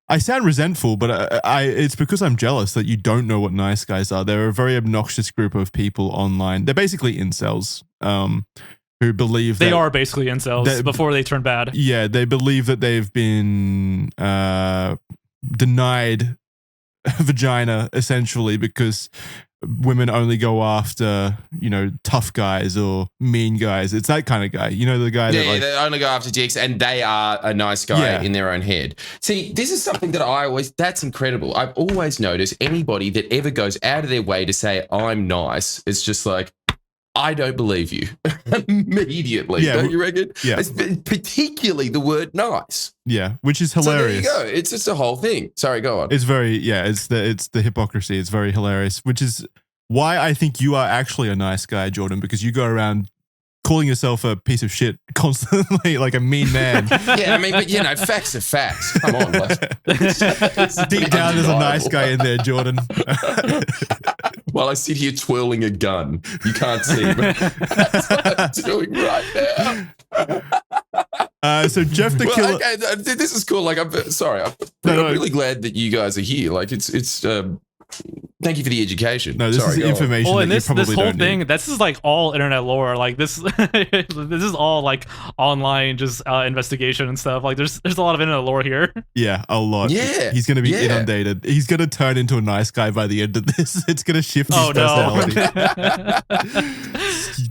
I sound resentful, but it's because I'm jealous that you don't know what nice guys are. They're a very obnoxious group of people online. They're basically incels. Who believe they are basically incels before they turn bad. Yeah, they believe that they've been denied vagina essentially because women only go after, tough guys or mean guys. It's that kind of guy. You know, the guy that they only go after dicks and they are a nice guy in their own head. See, this is something that that's incredible. I've always noticed anybody that ever goes out of their way to say, "I'm nice," it's just like, I don't believe you immediately. Don't you reckon? Yeah. Particularly the word nice. Yeah, which is hilarious. So there you go. It's just a whole thing. Sorry, go on. It's very, it's the hypocrisy. It's very hilarious, which is why I think you are actually a nice guy, Jordan, because you go around calling yourself a piece of shit constantly, like a mean man. Yeah, I mean, but facts are facts. Come on. Deep down, there's a nice guy in there, Jordan. While I sit here twirling a gun, you can't see, but that's what I'm doing right now. So Jeff the Killer. Okay, this is cool. Like, I'm really glad that you guys are here. Like, it's. Thank you for the education. No, this is information. Well, and this whole thing, this is like all internet lore. Like this is all like online just investigation and stuff. Like there's a lot of internet lore here. Yeah, a lot. Yeah, he's gonna be inundated. He's gonna turn into a nice guy by the end of this. It's gonna shift his personality.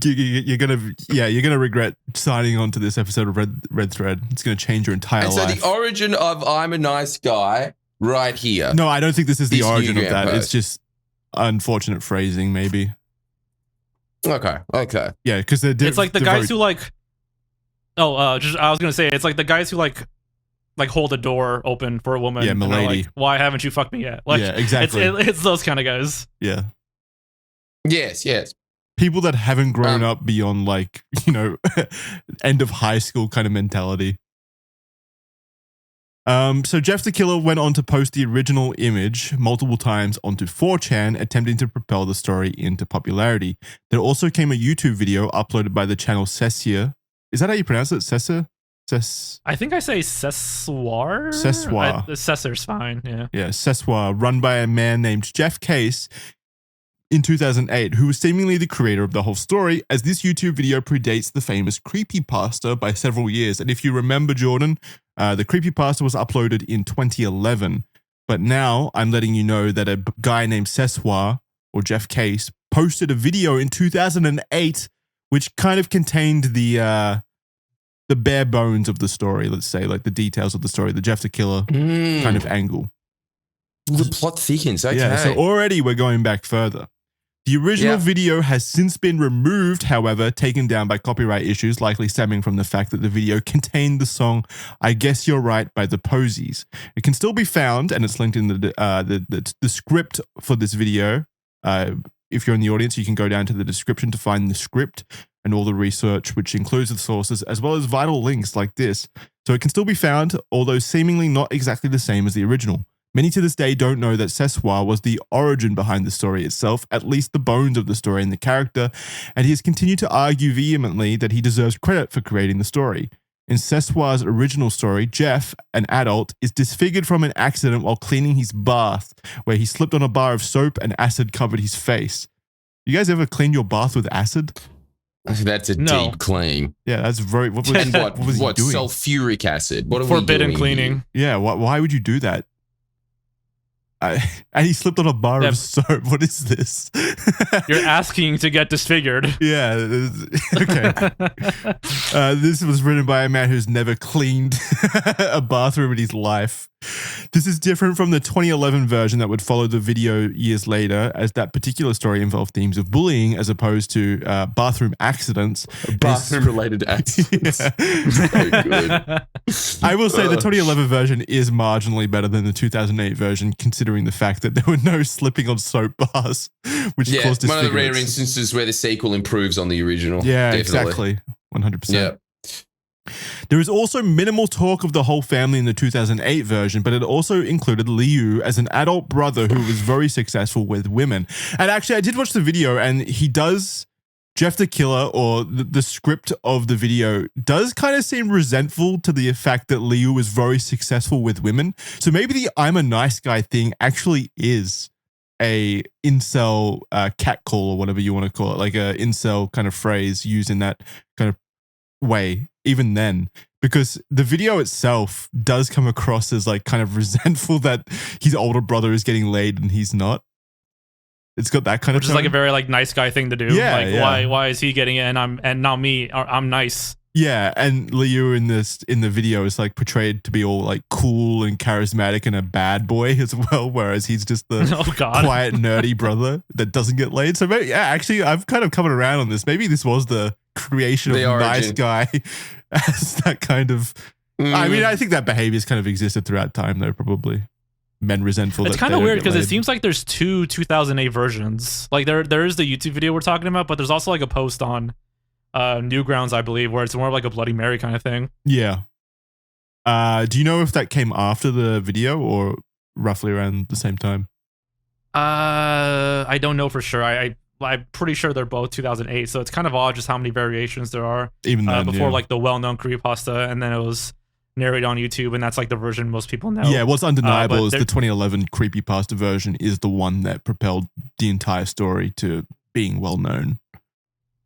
You're gonna regret signing on to this episode of Red Thread. It's gonna change your entire life. So the origin of "I'm a nice guy" right here. No, I don't think this is the origin of that. Post. It's just unfortunate phrasing, maybe. Okay. Yeah, because it's like the guys who like Just I was gonna say it's like the guys who like hold a door open for a woman. Yeah, and are milady. like, why haven't you fucked me yet? Like, Yeah, exactly. It's those kind of guys. Yeah. Yes, yes. People that haven't grown up beyond like, end of high school kind of mentality. So Jeff the Killer went on to post the original image multiple times onto 4chan, attempting to propel the story into popularity. There also came a YouTube video uploaded by the channel Cessia. Is that how you pronounce it? Cessia? I think I say Sessoir. Sessoir. Cessor's fine, yeah. Yeah, Sessoir, run by a man named Jeff Case in 2008, who was seemingly the creator of the whole story, as this YouTube video predates the famous Creepypasta by several years. And if you remember, Jordan, the Creepypasta was uploaded in 2011. But now I'm letting you know that a guy named Sessoir, or Jeff Case, posted a video in 2008, which kind of contained the bare bones of the story, let's say, like the details of the story, the Jeff the Killer kind of angle. The plot thickens. Okay. Yeah, so already we're going back further. The original video has since been removed, however, taken down by copyright issues, likely stemming from the fact that the video contained the song I Guess You're Right by the Posies. It can still be found, and it's linked in the script for this video. If you're in the audience, you can go down to the description to find the script and all the research, which includes the sources, as well as vital links like this. So it can still be found, although seemingly not exactly the same as the original. Many to this day don't know that Sessoir was the origin behind the story itself, at least the bones of the story and the character, and he has continued to argue vehemently that he deserves credit for creating the story. In Sessoir's original story, Jeff, an adult, is disfigured from an accident while cleaning his bath, where he slipped on a bar of soap and acid covered his face. You guys ever cleaned your bath with acid? That's a deep clean. Yeah, that's very... What was he doing? Sulfuric acid? What are Forbidden we doing cleaning. Here? Yeah, why would you do that? And he slipped on a bar of soap. What is this? You're asking to get disfigured. Yeah. Okay. This was written by a man who's never cleaned a bathroom in his life. This is different from the 2011 version that would follow the video years later, as that particular story involved themes of bullying as opposed to bathroom accidents. Bathroom-related accidents. So good. I will say the 2011 version is marginally better than the 2008 version, considering the fact that there were no slipping on soap bars, which caused disfigurements. One of the rare instances where the sequel improves on the original. Yeah, definitely. exactly. 100%. Yeah. There is also minimal talk of the whole family in the 2008 version, but it also included Liu as an adult brother who was very successful with women. And actually, I did watch the video, and he does, Jeff the Killer, or the script of the video, does kind of seem resentful to the fact that Liu was very successful with women. So maybe the I'm a nice guy thing actually is a incel catcall, or whatever you want to call it, like a incel kind of phrase used in that kind of way, even then, because the video itself does come across as like kind of resentful that his older brother is getting laid and he's not. It's got that kind of Which is like a very like nice guy thing to do. Yeah, like why is he getting it and not me? I'm nice. Yeah, and Liu in the video is like portrayed to be all like cool and charismatic and a bad boy as well, whereas he's just the quiet nerdy brother that doesn't get laid. So maybe, yeah, actually I've kind of come around on this. Maybe this was the creation of nice guy as that kind of I mean, I think that behavior's kind of existed throughout time though, probably. Men resentful. It's kind of weird because it seems like there's two 2008 versions. Like there is the YouTube video we're talking about, but there's also like a post on Newgrounds, I believe, where it's more like a Bloody Mary kind of thing. Yeah. Do you know if that came after the video or roughly around the same time? I don't know for sure. I'm pretty sure they're both 2008, so it's kind of odd just how many variations there are. Even then, before like the well-known Creepypasta, and then it was narrated on YouTube, and that's like the version most people know. Yeah, what's undeniable is the 2011 Creepypasta version is the one that propelled the entire story to being well known.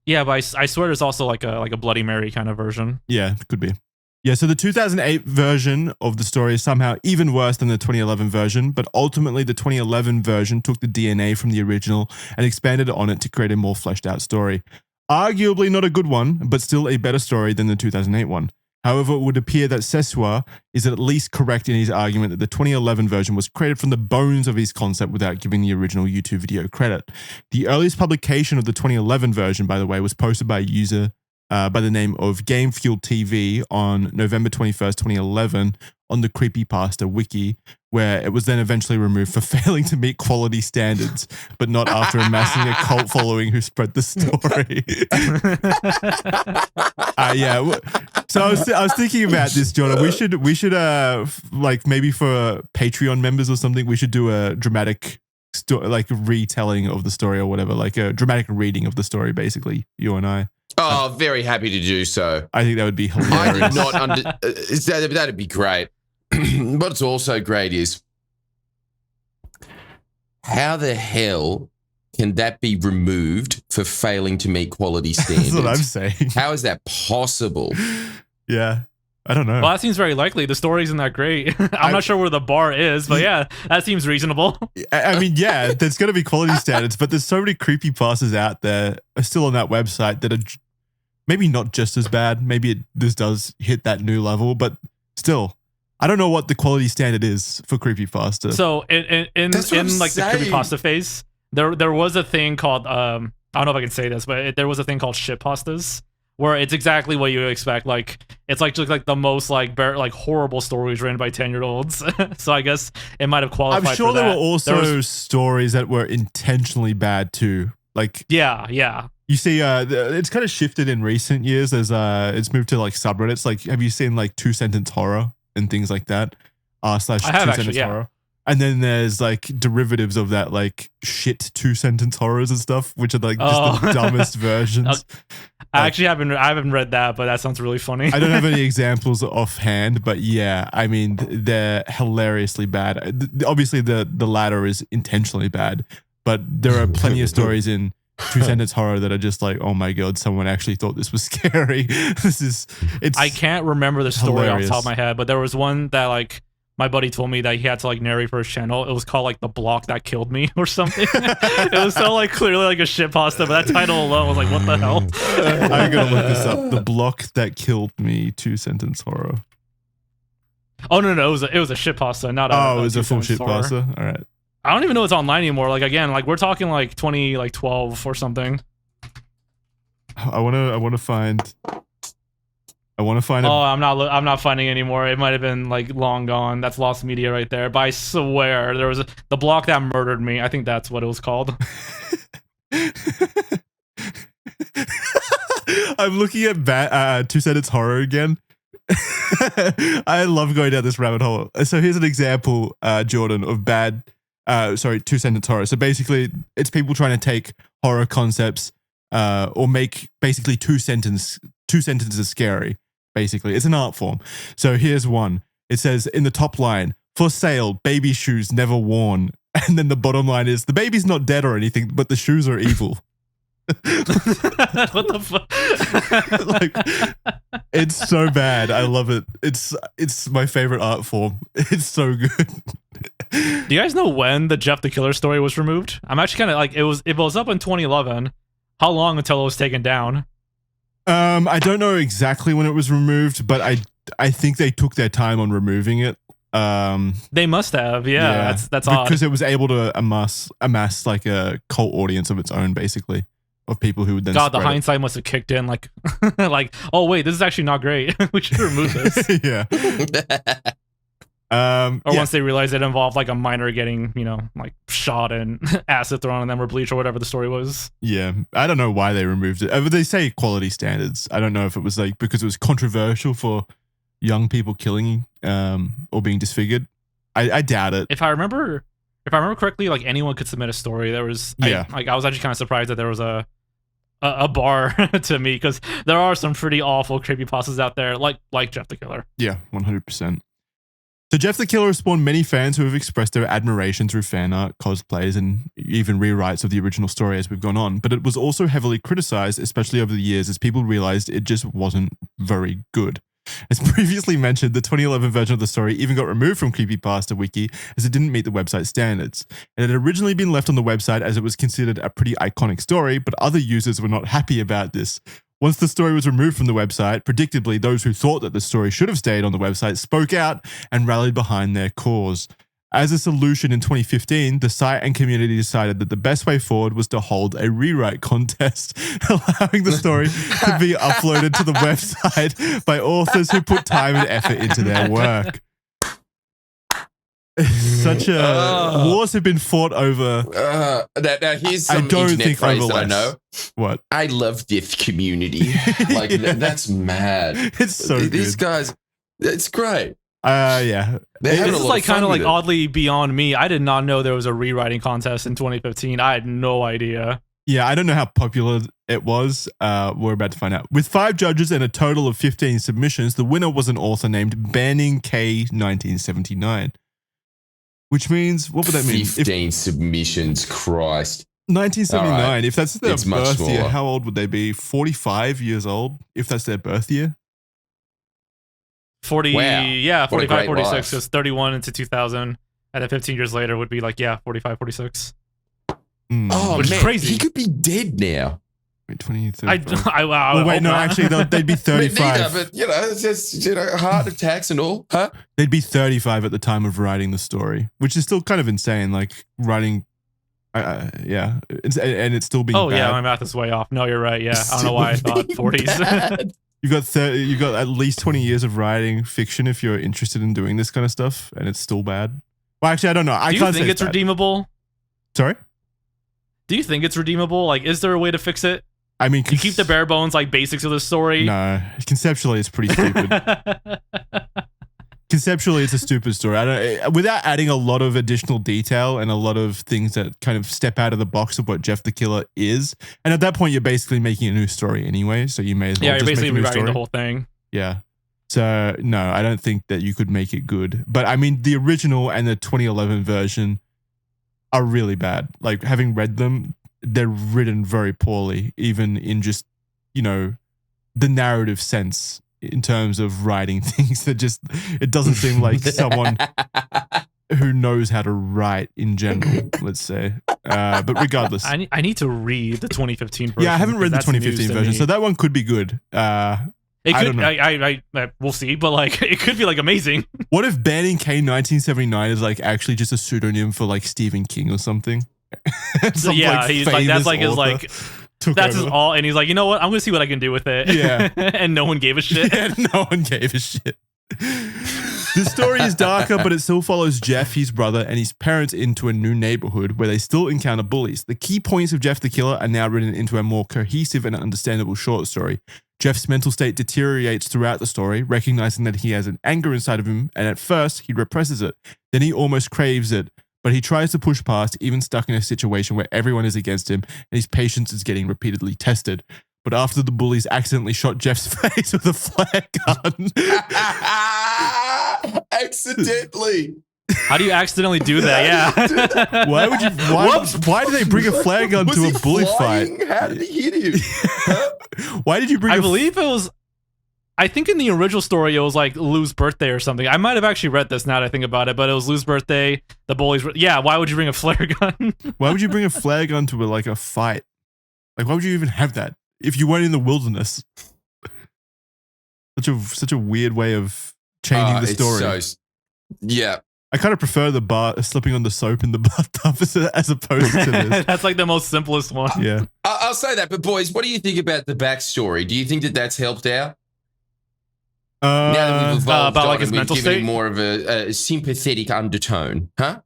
Yeah, but I swear there's also like a Bloody Mary kind of version. Yeah, it could be. Yeah, so the 2008 version of the story is somehow even worse than the 2011 version, but ultimately the 2011 version took the DNA from the original and expanded on it to create a more fleshed out story. Arguably not a good one, but still a better story than the 2008 one. However, it would appear that Sessoir is at least correct in his argument that the 2011 version was created from the bones of his concept without giving the original YouTube video credit. The earliest publication of the 2011 version, by the way, was posted by a user by the name of Game Fuel TV on November 21st, 2011 on the Creepypasta wiki, where it was then eventually removed for failing to meet quality standards, but not after amassing a cult following who spread the story. So I was thinking about this, Jordan. We should like maybe for Patreon members or something, we should do a dramatic like retelling of the story or whatever, like a dramatic reading of the story, basically, you and I. Oh, very happy to do so. I think that would be hilarious. I did not that'd be great. What's also great is how the hell can that be removed for failing to meet quality standards? That's what I'm saying. How is that possible? Yeah, I don't know. Well, that seems very likely. The story isn't that great. I'm not sure where the bar is, but yeah, that seems reasonable. I mean, yeah, there's going to be quality standards, but there's so many creepypastas out there still on that website that are maybe not just as bad. Maybe this does hit that new level, but still, I don't know what the quality standard is for creepypasta. So in like the creepypasta phase, there was a thing called I don't know if I can say this, but there was a thing called shitpastas, where it's exactly what you would expect. Like it's like just like the most like horrible stories written by 10-year-olds. So I guess it might have qualified. I'm sure for that. there were also stories that were intentionally bad too. Like yeah. You see, it's kind of shifted in recent years. There's it's moved to like subreddits. Like, have you seen like 2-sentence horror and things like that? // I have 2-sentence actually, yeah. horror. And then there's like derivatives of that, like shit 2-sentence horrors and stuff, which are like just the dumbest versions. I actually haven't read that, but that sounds really funny. I don't have any examples offhand, but yeah, I mean, they're hilariously bad. Obviously, the latter is intentionally bad, but there are plenty of stories in 2-sentence horror that are just like, oh my god, someone actually thought this was scary. I can't remember the story hilarious. off the top of my head, but there was one that like my buddy told me that he had to like narrate for his channel. It was called like The Block That Killed Me or something. It was so like clearly like a shitpasta, but that title alone was like, what the hell? I gotta look this up. The Block That Killed Me 2-sentence horror. Oh no, it was a shitpasta, not a. Oh, it was a full 2-sentence horror. shitpasta. All right. I don't even know it's online anymore. Like again, like we're talking like 2012 or something. I wanna find. Oh, I'm not finding anymore. It might have been like long gone. That's lost media right there. But I swear there was The Block That Murdered Me. I think that's what it was called. I'm looking at 2-sentence horror again. I love going down this rabbit hole. So here's an example, Jordan, of bad. 2-sentence horror. So basically, it's people trying to take horror concepts or make basically two sentences scary. Basically, it's an art form. So here's one. It says in the top line, "For sale, baby shoes never worn," and then the bottom line is, "The baby's not dead or anything, but the shoes are evil." What the fuck? Like, it's so bad. I love it. It's my favorite art form. It's so good. Do you guys know when the Jeff the Killer story was removed? I'm actually kind of like, it was up in 2011. How long until it was taken down? I don't know exactly when it was removed, but I think they took their time on removing it. They must have, yeah. That's odd, because it was able to amass like a cult audience of its own, basically, of people who would then. God, the hindsight must have kicked in, like, like, oh wait, this is actually not great. We should remove this. Yeah. Once they realized it involved like a minor getting, like shot and acid thrown on them or bleach or whatever the story was. Yeah, I don't know why they removed it. They say quality standards. I don't know if it was like because it was controversial for young people killing or being disfigured. I doubt it. If I remember correctly, like anyone could submit a story. There was, I was actually kind of surprised that there was a bar to me, because there are some pretty awful creepypastas out there, like Jeff the Killer. Yeah, 100%. So Jeff the Killer has spawned many fans who have expressed their admiration through fan art, cosplays, and even rewrites of the original story as we've gone on. But it was also heavily criticized, especially over the years, as people realized it just wasn't very good. As previously mentioned, the 2011 version of the story even got removed from Creepypasta Wiki as it didn't meet the website standards. It had originally been left on the website as it was considered a pretty iconic story, but other users were not happy about this. Once the story was removed from the website, predictably, those who thought that the story should have stayed on the website spoke out and rallied behind their cause. As a solution in 2015, the site and community decided that the best way forward was to hold a rewrite contest, allowing the story to be uploaded to the website by authors who put time and effort into their work. Wars have been fought over. Now here's some internet phrase that I know. What? I love this community. Like that's mad. It's so these good. guys. It's great. Yeah. This is like kind of like oddly beyond me. I did not know there was a rewriting contest in 2015. I had no idea. Yeah, I don't know how popular it was. We're about to find out. With 5 judges and a total of 15 submissions, the winner was an author named Banning K 1979. Which means, what would that mean? 15 submissions, Christ. 1979, right. If that's their birth year, more. how old would they be? 45 years old, if that's their birth year? 40, wow. Yeah, 45, 46, life. because 31 into 2000, and then 15 years later would be like, 45, 46. Oh, which man, is crazy. He could be dead now. Wait, 20, wait, no, actually, they'd be 35. Neither, but, it's just, heart attacks and all. Huh? They'd be 35 at the time of writing the story, which is still kind of insane, like writing... and it's still being bad. Yeah, my math is way off. No, you're right. Yeah, I don't know why I thought 40s. You've got at least 20 years of writing fiction if you're interested in doing this kind of stuff, and it's still bad. Well, actually, I don't know. Do you think it's redeemable? Sorry? Do you think it's redeemable? Like, is there a way to fix it? I mean, you keep the bare bones, like, basics of the story? No. Conceptually, it's pretty stupid. Conceptually, it's a stupid story. Without adding a lot of additional detail and a lot of things that kind of step out of the box of what Jeff the Killer is. And at that point, you're basically making a new story anyway, so you may as well you're just basically make a new rewriting story. the whole thing. Yeah. So, no, I don't think that you could make it good. But, I mean, the original and the 2011 version are really bad. Like, having read them, they're written very poorly, even in just, the narrative sense. In terms of writing things that it doesn't seem like someone who knows how to write in general, let's say. But regardless. I need to read the 2015 version. Yeah, I haven't read the 2015 version, so that one could be good. It could, we'll see, but like it could be like amazing. What if Banning K 1979 is like actually just a pseudonym for like Stephen King or something? So, yeah, he's like, that's like his like... That's his all, and he's like, you know what? I'm gonna see what I can do with it. Yeah, and no one gave a shit. Yeah, no one gave a shit. The story is darker, but it still follows Jeff, his brother, and his parents into a new neighborhood where they still encounter bullies. The key points of Jeff the Killer are now written into a more cohesive and understandable short story. Jeff's mental state deteriorates throughout the story, recognizing that he has an anger inside of him, and at first he represses it. Then he almost craves it. But he tries to push past, even stuck in a situation where everyone is against him and his patience is getting repeatedly tested. But after the bullies accidentally shot Jeff's face with a flare gun. Accidentally. How do you accidentally do that? Yeah. Why did they bring a flare gun to a bully fight? How did he hit him? Why did you bring I believe it was... I think in the original story, it was like Lou's birthday or something. I might have actually read this now that I think about it, but it was Lou's birthday. The bullies were... Yeah, why would you bring a flare gun? Why would you bring a flare gun to a fight? Like, why would you even have that if you weren't in the wilderness? Such a weird way of changing the story. Yeah. I kind of prefer the slipping on the soap in the bathtub as opposed to this. That's like the most simplest one. Yeah. I'll say that, but boys, what do you think about the backstory? Do you think that that's helped out? Now that we've evolved about like his we've mental given state? him more of a sympathetic undertone, huh?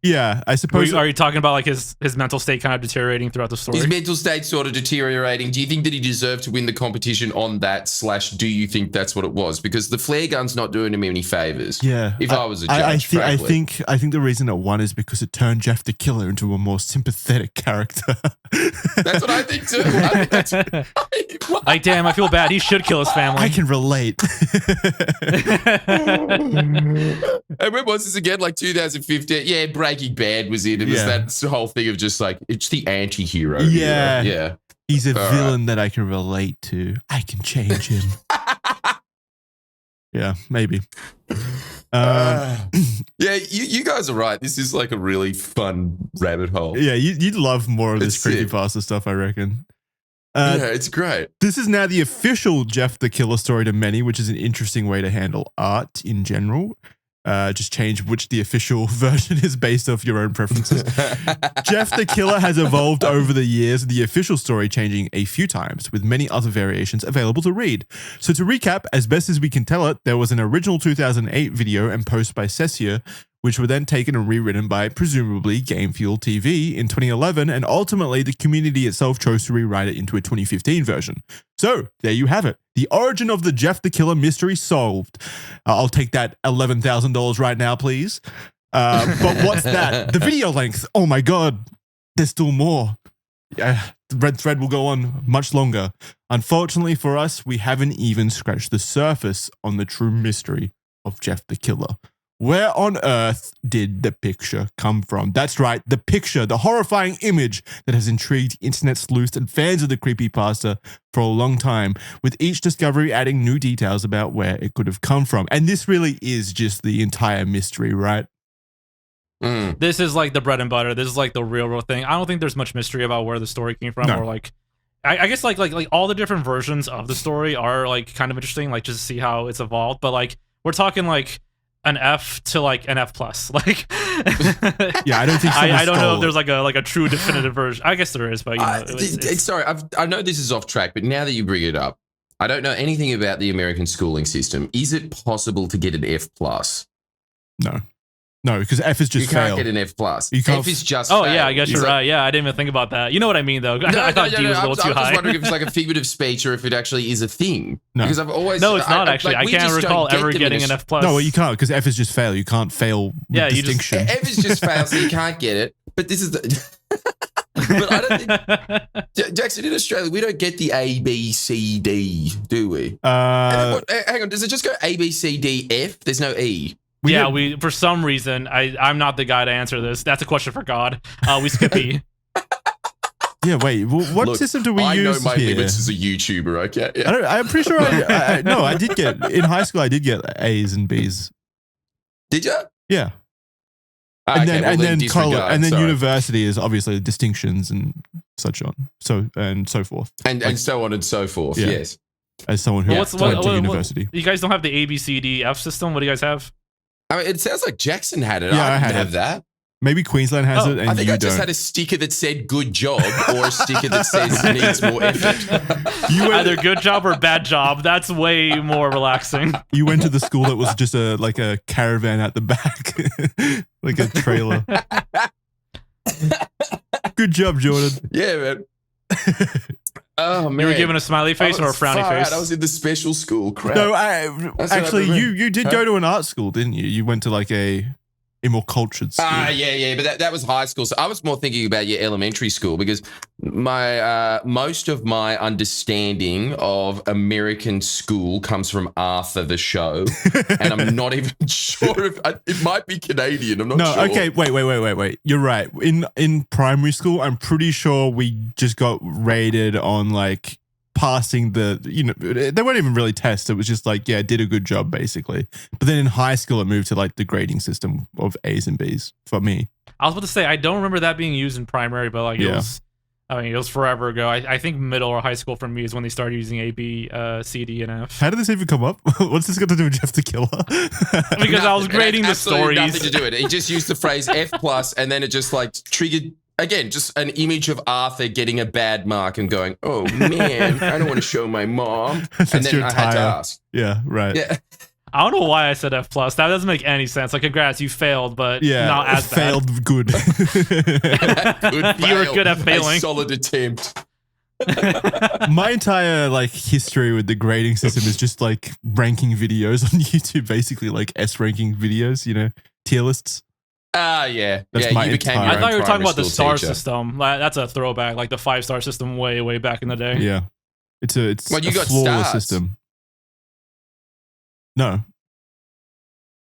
Yeah, I suppose. Are you talking about like his mental state kind of deteriorating throughout the story? His mental state sort of deteriorating. Do you think that he deserved to win the competition on that? / do you think that's what it was? Because the flare gun's not doing him any favors. Yeah, if I was a judge, I think the reason it won is because it turned Jeff the Killer into a more sympathetic character. That's what I think too. I think that's like, damn, I feel bad. He should kill his family. I can relate. And when was this again? Like 2015? Yeah, Breaking Bad was in. It was that whole thing of just like, it's the anti-hero. Yeah. Yeah. He's a villain that I can relate to. I can change him. Yeah, maybe. Yeah, you guys are right. This is like a really fun rabbit hole. Yeah, you'd love more of this That's creepypasta stuff, I reckon. Yeah, it's great. This is now the official Jeff the Killer story to many, which is an interesting way to handle art in general. Just change which the official version is based off your own preferences. Jeff the Killer has evolved over the years, the official story changing a few times, with many other variations available to read. So to recap, as best as we can tell it, there was an original 2008 video and post by Cessier, which were then taken and rewritten by, presumably, Game Fuel TV in 2011, and ultimately the community itself chose to rewrite it into a 2015 version. So, there you have it. The origin of the Jeff the Killer mystery solved. I'll take that $11,000 right now, please. But what's that? The video length. Oh my god. There's still more. The red thread will go on much longer. Unfortunately for us, we haven't even scratched the surface on the true mystery of Jeff the Killer. Where on earth did the picture come from? That's right, the picture, the horrifying image that has intrigued internet sleuths and fans of the creepypasta for a long time, with each discovery adding new details about where it could have come from. And this really is just the entire mystery, right? This is like the bread and butter. This is like the real thing. I don't think there's much mystery about where the story came from, or like, I guess like all the different versions of the story are like kind of interesting, like just to see how it's evolved. But like we're talking like an F to like an F plus, like yeah, I don't think I don't know if there's like a true definitive version. I guess there is, but you know, it's sorry, I know this is off track, but now that you bring it up, I don't know anything about the American schooling system. Is it possible to get an F plus? No, because F is just you can't fail. Get an F plus. F is just. Oh fail. yeah, I guess you're right. Yeah, I didn't even think about that. You know what I mean, though. I thought D was a little too high. I was just wondering if it's like a figurative speech or if it actually is a thing. No. Because I've always it's not actually. Like, I can't recall ever getting an F plus. No, well, you can't because F is just fail. You can't fail with distinction. F is just fail, so you can't get it. But this is the. But I don't think Jackson, in Australia, we don't get the A, B, C, D, do we? Hang on, does it just go A, B, C, D, F? There's no E. We for some reason I'm not the guy to answer this. That's a question for God. We skip E. Yeah, wait. What system do we use here? I know my limits as a YouTuber. Okay, yeah. I'm pretty sure. I did get in high school. I did get A's and B's. Did you? Yeah. And then university is obviously distinctions and such on, so forth, and so on and so forth. Yeah. Yes. As someone who went to university, you guys don't have the A B C D F system. What do you guys have? I mean, it sounds like Jackson had it. Yeah, I didn't have that. Maybe Queensland has it, and I think I just don't. had a sticker that said "good job" or a sticker that says "needs more effort." Either good job or bad job. That's way more relaxing. You went to the school that was just a caravan at the back, like a trailer. Good job, Jordan. Yeah, man. Oh man! You were given a smiley face or a frowny face? I was in the special school. Crap. No, actually, you did go to an art school, didn't you? You went to like a more cultured school. Yeah, but that was high school. So I was more thinking about your elementary school because my most of my understanding of American school comes from Arthur the show, and I'm not even sure if it might be Canadian. I'm not sure. Okay, wait. You're right. In primary school, I'm pretty sure we just got rated on like passing they weren't even really tests. It was just like, yeah, did a good job basically. But then in high school, it moved to like the grading system of A's and B's for me. I was about to say, I don't remember that being used in primary, but like it was forever ago. I think middle or high school for me is when they started using A, B, C, D, and F. How did this even come up? What's this got to do with Jeff the Killer? Because I was grading the stories. Nothing to do with it. He just used the phrase F plus, and then it just like triggered. Again, just an image of Arthur getting a bad mark and going, "Oh man, I don't want to show my mom." And then I had to ask. Yeah, right. Yeah. I don't know why I said F plus. That doesn't make any sense. Like, congrats, you failed, but not as bad. Failed good. You were good at failing. A solid attempt. My entire like history with the grading system is just like ranking videos on YouTube, basically like S ranking videos, tier lists. Yeah. That's you became I thought you were talking about the star teacher. system. That's a throwback, like the 5-star system way back in the day. Yeah. It's a got flawless stars. system. No.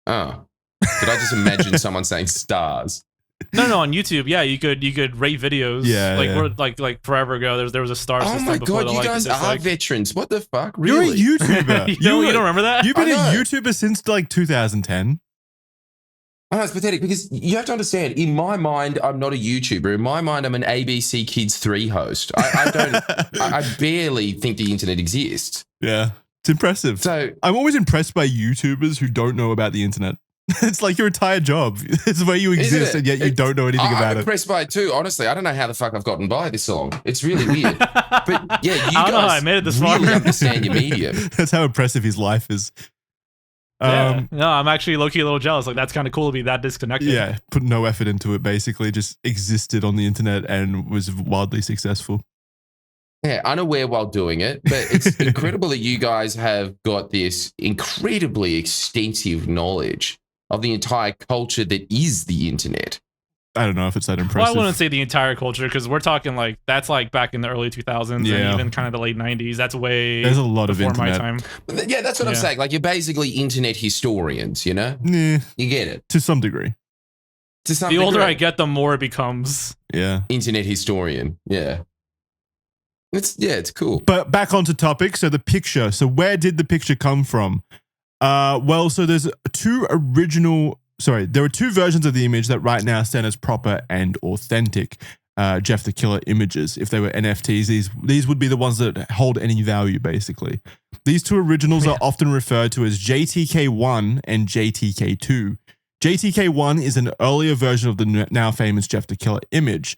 Oh. Did I just imagine someone saying stars? No, on YouTube, yeah, you could rate videos. Yeah, We're like forever ago. There was a star system. Oh my before god, you guys are veterans. What the fuck? Really? You're a YouTuber. you don't remember that? You've been a YouTuber since like 2010. Oh, it's pathetic because you have to understand, in my mind, I'm not a YouTuber. In my mind, I'm an ABC Kids 3 host. I barely think the internet exists. Yeah, it's impressive. So I'm always impressed by YouTubers who don't know about the internet. It's like your entire job. It's where you exist, and yet you don't know anything about I'm it. impressed by it too. Honestly, I don't know how the fuck I've gotten by this long. It's really weird. But yeah, you I don't know how guys I made it this far. really understand your medium. That's how impressive his life is. Yeah. No, I'm actually low-key a little jealous. Like, that's kind of cool to be that disconnected. Yeah, put no effort into it, basically. Just existed on the internet and was wildly successful. Yeah, unaware while doing it, but it's incredible that you guys have got this incredibly extensive knowledge of the entire culture that is the internet. I don't know if it's that Well, impressive. I wouldn't say the entire culture, because we're talking like that's like back in the early 2000s and even kind of the late 90s. That's way There's a lot of before internet. my time. Yeah, that's what I'm saying. Like, you're basically internet historians, you know? Nah, You get it. to some degree. To some The older degree. I get, the more it becomes. Yeah. Internet historian. Yeah. It's cool. But back onto topic. So the picture. So where did the picture come from? Well, so there are two versions of the image that right now stand as proper and authentic Jeff the Killer images. If they were NFTs, these would be the ones that hold any value, basically. These two originals are often referred to as JTK1 and JTK2. JTK1 is an earlier version of the now famous Jeff the Killer image.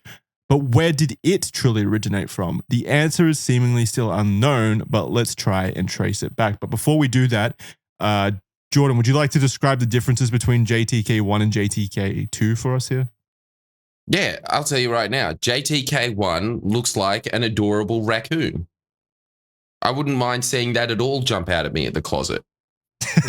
But where did it truly originate from? The answer is seemingly still unknown, but let's try and trace it back. But before we do that, Jordan, would you like to describe the differences between JTK1 and JTK2 for us here? Yeah, I'll tell you right now. JTK1 looks like an adorable raccoon. I wouldn't mind seeing that at all jump out at me at the closet.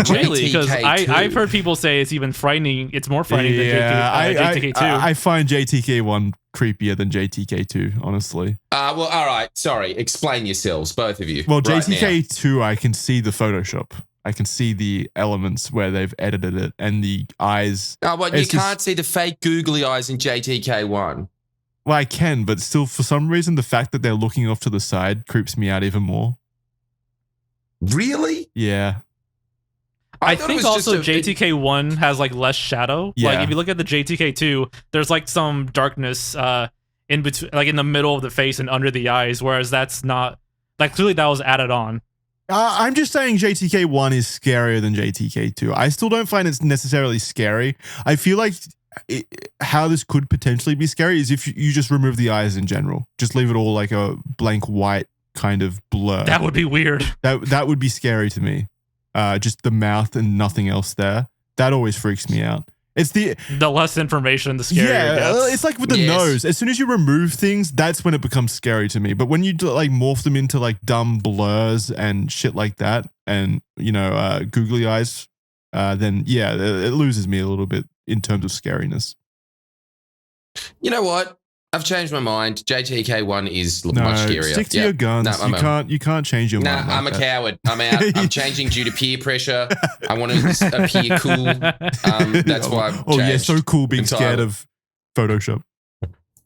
Really? Because JTK2. I've heard people say it's even frightening. It's more frightening than JTK2. I find JTK1 creepier than JTK2, honestly. Well, all right. Sorry. Explain yourselves, both of you. Well, right JTK2, I can see the Photoshop. I can see the elements where they've edited it and the eyes. now. But you can't see the fake googly eyes in JTK1. Well, I can, but still, for some reason, the fact that they're looking off to the side creeps me out even more. Really? Yeah. I think also JTK1 has like less shadow. Yeah. Like if you look at the JTK2, there's like some darkness in between, like in the middle of the face and under the eyes, whereas that's not like clearly that was added on. I'm just saying JTK1 is scarier than JTK2. I still don't find it's necessarily scary. I feel like how this could potentially be scary is if you just remove the eyes in general. Just leave it all like a blank white kind of blur. That would be weird. That would be scary to me. Just the mouth and nothing else there. That always freaks me out. It's the less information, the scarier it gets. It's like with the nose. As soon as you remove things, that's when it becomes scary to me. But when you like morph them into like dumb blurs and shit like that, and googly eyes, then yeah, it loses me a little bit in terms of scariness. You know what? I've changed my mind. JTK1 is much scarier. Stick to your guns. You can't change your mind. I'm a coward. I'm out. I'm changing due to peer pressure. I want to appear cool. That's why I've changed. Oh yeah, so cool being scared of Photoshop.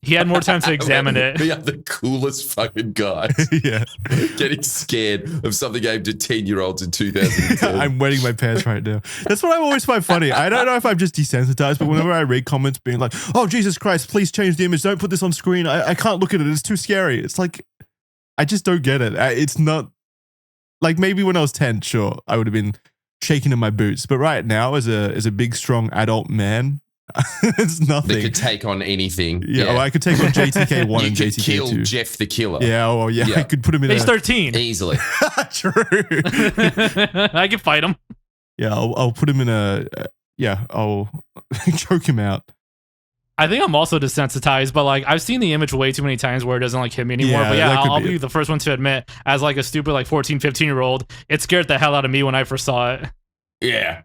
He had more time to examine it. We are the coolest fucking guys. Yeah. Getting scared of something aimed at 10-year-olds in 2010. I'm wetting my pants right now. That's what I always find funny. I don't know if I'm just desensitized, but whenever I read comments being like, oh, Jesus Christ, please change the image. Don't put this on screen. I can't look at it. It's too scary. It's like, I just don't get it. It's not, like maybe when I was 10, sure, I would have been shaking in my boots. But right now, as a big, strong adult man, it's nothing. They could take on anything. Yeah, well, I could take on JTK1 and JTK2. You could kill Jeff the Killer. Yeah, I could put him in. He's 13 easily. True. I can fight him. Yeah, I'll put him in I'll choke him out. I think I'm also desensitized, but like I've seen the image way too many times where it doesn't like hit me anymore. Yeah, but yeah, that could I'll be be it. the first one to admit, as like a stupid like 14, 15-year-old, it scared the hell out of me when I first saw it. Yeah.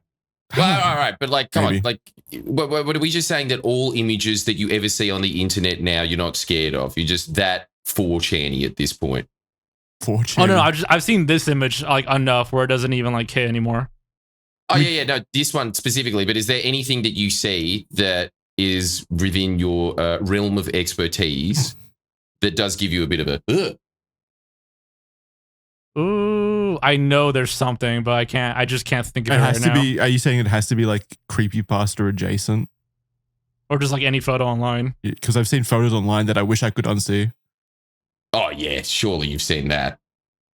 Well, all right, but like, come Maybe. on, like, what are we just saying that all images that you ever see on the internet now you're not scared of? You're just that 4chan-y at this point. 4chan. Oh no, I've seen this image like enough where it doesn't even like hit anymore. Oh yeah, no, this one specifically. But is there anything that you see that is within your realm of expertise that does give you a bit of a? Ugh? Ooh, I know there's something, but I just can't think of it It has right to now. be. Are you saying it has to be like creepypasta adjacent? Or just like any photo online. Because I've seen photos online that I wish I could unsee. Oh yeah, surely you've seen that.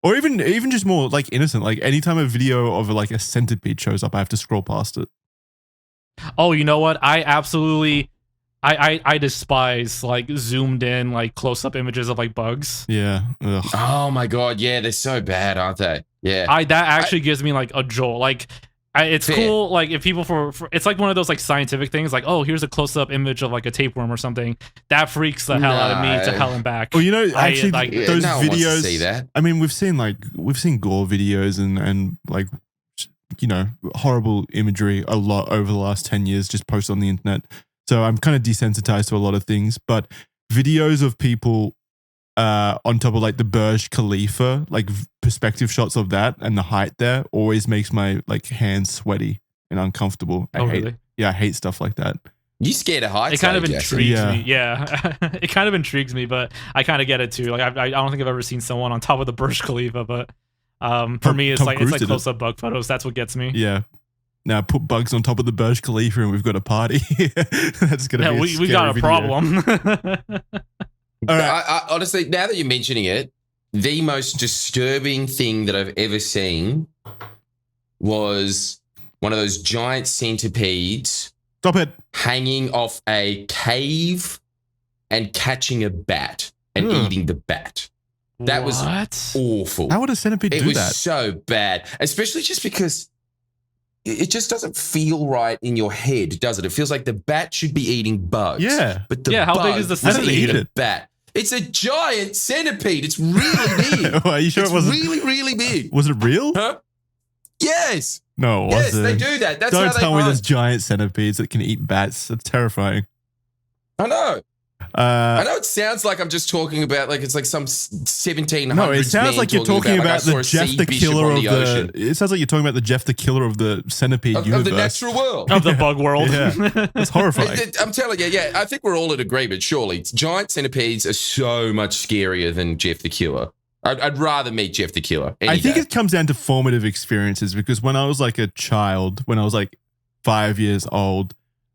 Or even just more like innocent. Like anytime a video of like a centipede shows up, I have to scroll past it. Oh, you know what? I absolutely, I despise like zoomed in like close up images of like bugs. Yeah. Ugh. Oh my god, yeah, they're so bad, aren't they? Yeah. That actually gives me like a jolt. Like, it's Fair. cool. Like if people for it's like one of those like scientific things. Like, oh, here's a close up image of like a tapeworm or something. That freaks the hell out of me to hell and back. Well, you know, actually, like, those no one wants to videos. see that. I mean, we've seen gore videos and like, you know, horrible imagery a lot over the last 10 years just posted on the internet. So I'm kind of desensitized to a lot of things, but videos of people on top of like the Burj Khalifa, like perspective shots of that and the height there always makes my like hands sweaty and uncomfortable. I hate stuff like that. You scared of heights? It kind of Jackson? intrigues me. Yeah, it kind of intrigues me, but I kind of get it too. Like I don't think I've ever seen someone on top of the Burj Khalifa, but for me, it's like close up bug photos. That's what gets me. Yeah. Now put bugs on top of the Burj Khalifa and we've got a party. That's gonna be. We got a video. problem. All right. I honestly, now that you're mentioning it, the most disturbing thing that I've ever seen was one of those giant centipedes. Stop it. Hanging off a cave and catching a bat and eating the bat. That was awful. How would a centipede do that? It was so bad, especially just because it just doesn't feel right in your head, does it? It feels like the bat should be eating bugs. Yeah. But the how big is the centipede? Eating a bat. It's a giant centipede. It's really big. Are you sure it wasn't really, really big? Was it real? Huh? Yes. No, it yes, wasn't. they do that. That's Don't how they tell me hunt. there's giant centipedes that can eat bats. That's terrifying. I know. I know it sounds like I'm just talking about like it's like some 1700s. No, it sounds like you're talking about the Jeff the Killer of the. ocean. It sounds like you're talking about the Jeff the Killer of the centipede universe. Of the natural world. Of the bug world. Yeah. It's horrifying. I'm telling you, yeah, I think we're all in agreement, surely. Giant centipedes are so much scarier than Jeff the Killer. I'd rather meet Jeff the Killer. I think it comes down to formative experiences because when I was like a child, when I was like 5 years old,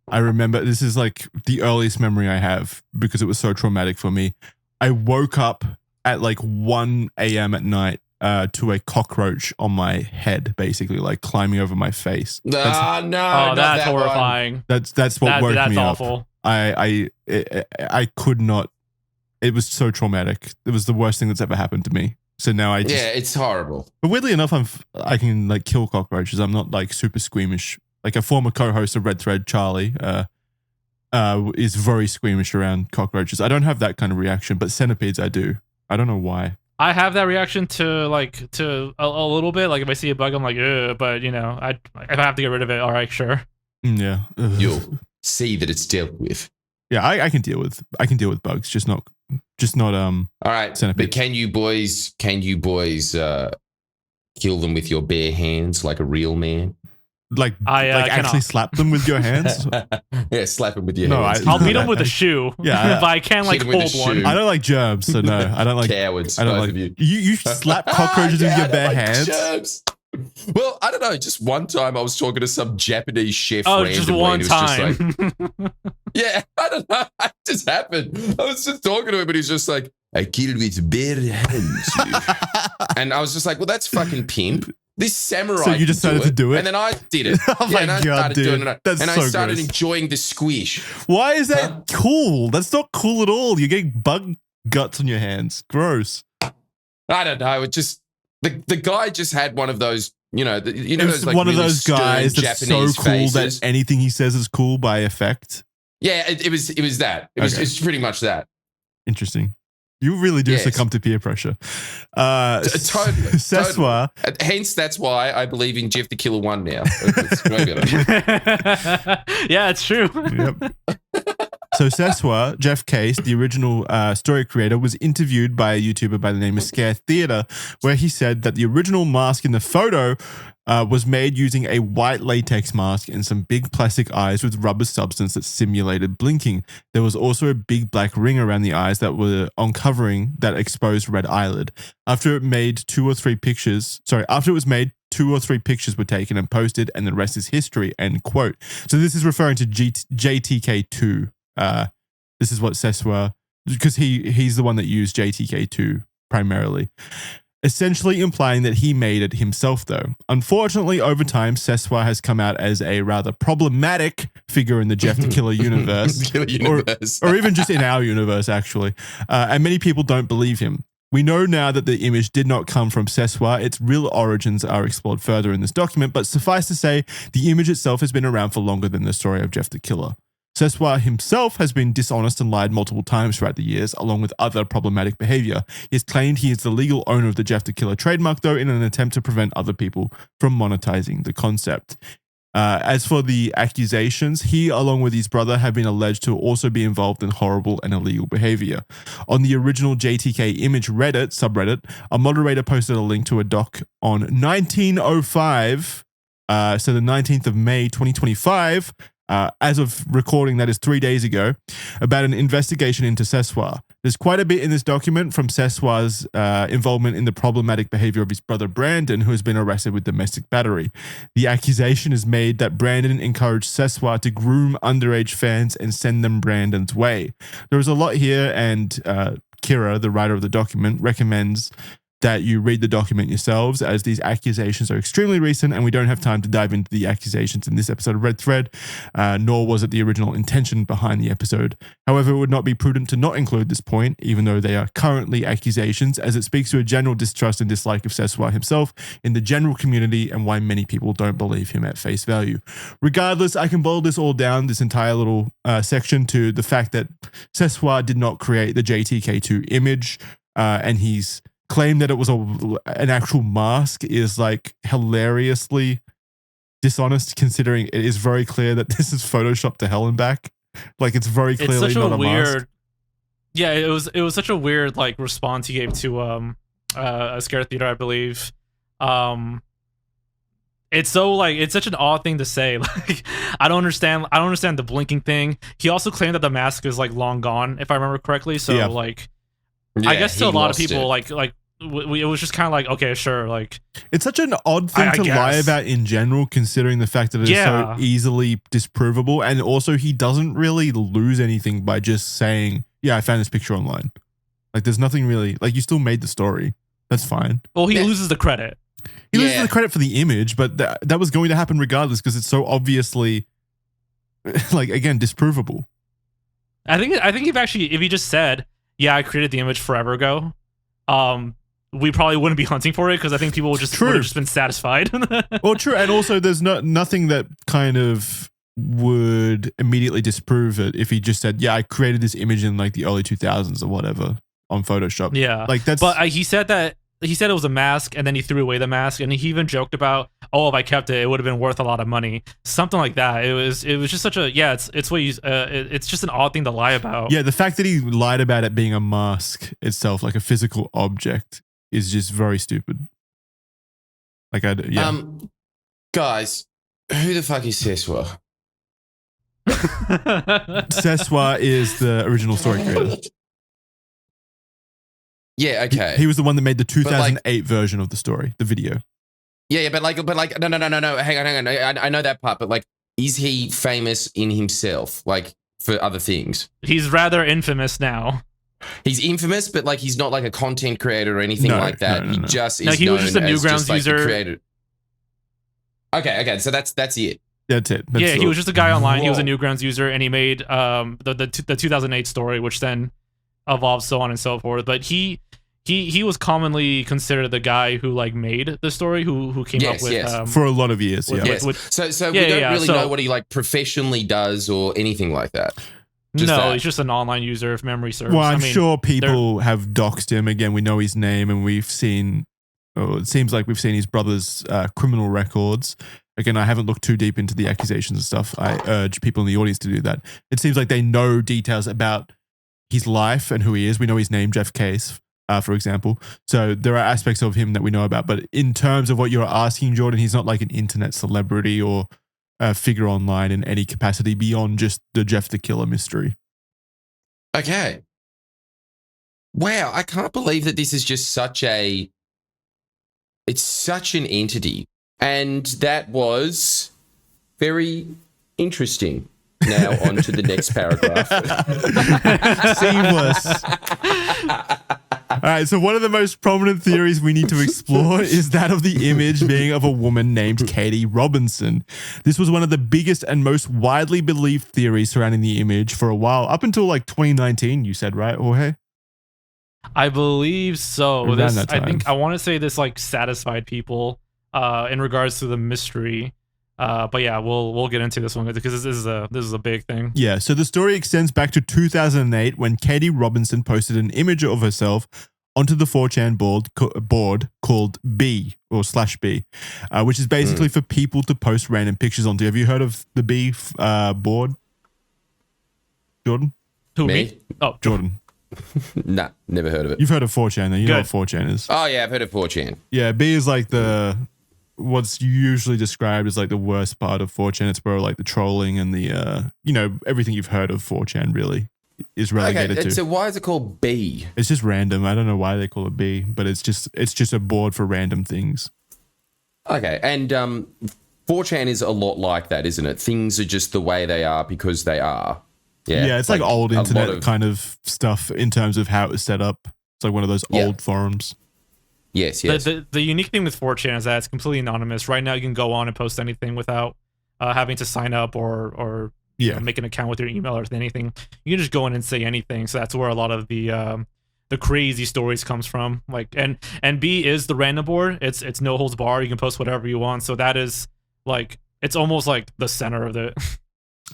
I remember this is like the earliest memory I have because it was so traumatic for me. I woke up at like 1 a.m. at night to a cockroach on my head, basically like climbing over my face. That's horrifying. That's what woke that's me awful. up. I could not. It was so traumatic. It was the worst thing that's ever happened to me. So now I just, yeah, it's horrible. But weirdly enough, I can like kill cockroaches. I'm not like super squeamish. Like a former co-host of Red Thread, Charlie, is very squeamish around cockroaches. I don't have that kind of reaction, but centipedes I do. I don't know why. I have that reaction to a little bit. Like if I see a bug, I'm like, ugh, but you know, if I have to get rid of it, all right, sure. Yeah. You'll see that it's dealt with. Yeah, I can deal with bugs, just not all right. centipedes. But can you boys kill them with your bare hands like a real man? Like actually slap them with your hands? Yeah, slap them with your hands. I'll beat them with a shoe. Yeah, but I can't like hold one. I don't like germs, so no, I don't like cowards. I don't both like of you. You slap cockroaches with your bare hands. Germs. Well, I don't know. Just one time I was talking to some Japanese chef. Oh, just one time. Just like, yeah, I don't know. It just happened. I was just talking to him, and he's just like, I killed with bare hands. And I was just like, well, that's fucking pimp. This samurai. So you decided to do it? And then I did it. Oh my God, dude. That's and so I started gross. enjoying the squish. Why is that cool? That's not cool at all. You're getting bug guts on your hands. Gross. I don't know. It just the guy just had one of those, It's those like one of really those guys stern that's Japanese so cool faces. that anything he says is cool by effect. Yeah, it was that. It's pretty much that. Interesting. You really do succumb to peer pressure. Totally. Seswa. Totally. Hence, that's why I believe in Jeff the Killer 1 now. Yeah, it's true. Yep. So Seswa, Jeff Case, the original story creator, was interviewed by a YouTuber by the name of Scare Theater, where he said that the original mask in the photo was made using a white latex mask and some big plastic eyes with rubber substance that simulated blinking. There was also a big black ring around the eyes that were uncovering that exposed red eyelid. After it was made, 2 or 3 pictures were taken and posted, and the rest is history, end quote. So this is referring to JTK2. This is what Seswa, because he's the one that used JTK2 primarily. essentially implying that he made it himself, though. Unfortunately, over time, Seswa has come out as a rather problematic figure in the Jeff the Killer universe, or even just in our universe, actually. And many people don't believe him. We know now that the image did not come from Seswa. Its real origins are explored further in this document, but suffice to say, the image itself has been around for longer than the story of Jeff the Killer. Seswa himself has been dishonest and lied multiple times throughout the years, along with other problematic behavior. He has claimed he is the legal owner of the Jeff the Killer trademark, though, in an attempt to prevent other people from monetizing the concept. As for the accusations, he, along with his brother, have been alleged to also be involved in horrible and illegal behavior. On the original JTK image Reddit subreddit, a moderator posted a link to a doc on 1905, so the 19th of May, 2025, as of recording, that is 3 days ago, about an investigation into Seswa. There's quite a bit in this document from Seswa's involvement in the problematic behavior of his brother Brandon, who has been arrested with domestic battery. The accusation is made that Brandon encouraged Seswa to groom underage fans and send them Brandon's way. There is a lot here, and Kira, the writer of the document, recommends that you read the document yourselves, as these accusations are extremely recent and we don't have time to dive into the accusations in this episode of Red Thread, nor was it the original intention behind the episode. However, it would not be prudent to not include this point, even though they are currently accusations, as it speaks to a general distrust and dislike of Seswa himself in the general community and why many people don't believe him at face value. Regardless, I can boil this all down, this entire little section, to the fact that Seswa did not create the JTK2 image, and he's claim that it was an actual mask is like hilariously dishonest, considering it is very clear that this is photoshopped to hell and back. Like, it's very clearly not a mask. Yeah, it was such a weird like response he gave to a Scare Theater, I believe. It's so like, it's such an odd thing to say. Like, I don't understand the blinking thing. He also claimed that the mask is like long gone, if I remember correctly. So yeah. Like, yeah, I guess to a lot of people, it was just kind of like, okay, sure. Like, it's such an odd thing to lie about in general, considering the fact that it is so easily disprovable. And also, he doesn't really lose anything by just saying, yeah, I found this picture online. Like, there's nothing really, like, you still made the story. That's fine. Well, he loses the credit. He loses the credit for the image, but that was going to happen regardless, because it's so obviously, like, again, disprovable. I think if he just said, yeah, I created the image forever ago, we probably wouldn't be hunting for it, because I think people would have just been satisfied. Well, true. And also, there's nothing that kind of would immediately disprove it if he just said, yeah, I created this image in like the early 2000s or whatever on Photoshop. Yeah. Like, that's. But he said it was a mask, and then he threw away the mask, and he even joked about, oh, if I kept it would have been worth a lot of money, something like that. It was just such a it's what it's just an odd thing to lie about. Yeah, the fact that he lied about it being a mask itself, like a physical object, is just very stupid. Like, guys, who the fuck is Seswa? Seswa is the original story creator. Yeah, okay. He was the one that made the 2008 version of the story, the video. Yeah, but no. Hang on. I know that part, but like, is he famous in himself, like, for other things? He's rather infamous now. He's infamous, but like, he's not like a content creator or anything like that. No. He just is known he was just a Newgrounds user. Creator. Okay, so that's it. That's it. He was just a guy online. Whoa. He was a Newgrounds user, and he made the 2008 story, which then evolved, so on and so forth. But he was commonly considered the guy who like made the story, who came up with for a lot of years. So we don't really know what he like professionally does or anything like that. He's just an online user, if memory serves. Well, I'm sure people have doxed him. Again, we know his name, and we've seen, it seems like we've seen his brother's criminal records. Again, I haven't looked too deep into the accusations and stuff. I urge people in the audience to do that. It seems like they know details about his life and who he is. We know his name, Jeff Case, for example. So there are aspects of him that we know about. But in terms of what you're asking, Jordan, he's not like an internet celebrity or a figure online in any capacity beyond just the Jeff the Killer mystery. Okay. Wow, I can't believe that this is just it's such an entity. And that was very interesting. Now on to the next paragraph. Seamless. All right, so one of the most prominent theories we need to explore is that of the image being of a woman named Katie Robinson. This was one of the biggest and most widely believed theories surrounding the image for a while, up until like 2019, you said, right, Jorge? I believe so. Around This, that I time. think I want to say this like satisfied people in regards to the mystery. But yeah, we'll get into this one because this is a big thing. Yeah, so the story extends back to 2008 when Katie Robinson posted an image of herself onto the 4chan board called B or /B, which is basically for people to post random pictures onto. Have you heard of the B board, Jordan? Who, Me? Oh, Jordan. Nah, never heard of it. You've heard of 4chan, though. You know what Good. 4chan is. Oh yeah, I've heard of 4chan. Yeah, B is like what's usually described as like the worst part of 4chan. It's where like the trolling and the everything you've heard of 4chan really is relegated to. So why is it called B? It's just random. I don't know why they call it B, but it's just a board for random things. Okay, and 4chan is a lot like that, isn't it? Things are just the way they are because they are. Yeah, it's like old a lot internet kind of stuff in terms of how it was set up. It's like one of those old forums. Yes. The unique thing with 4chan is that it's completely anonymous. Right now, you can go on and post anything without having to sign up or make an account with your email or anything. You can just go in and say anything. So that's where a lot of the crazy stories comes from. Like and B is the random board. It's no holds bar. You can post whatever you want. So that is like it's almost like the center of it.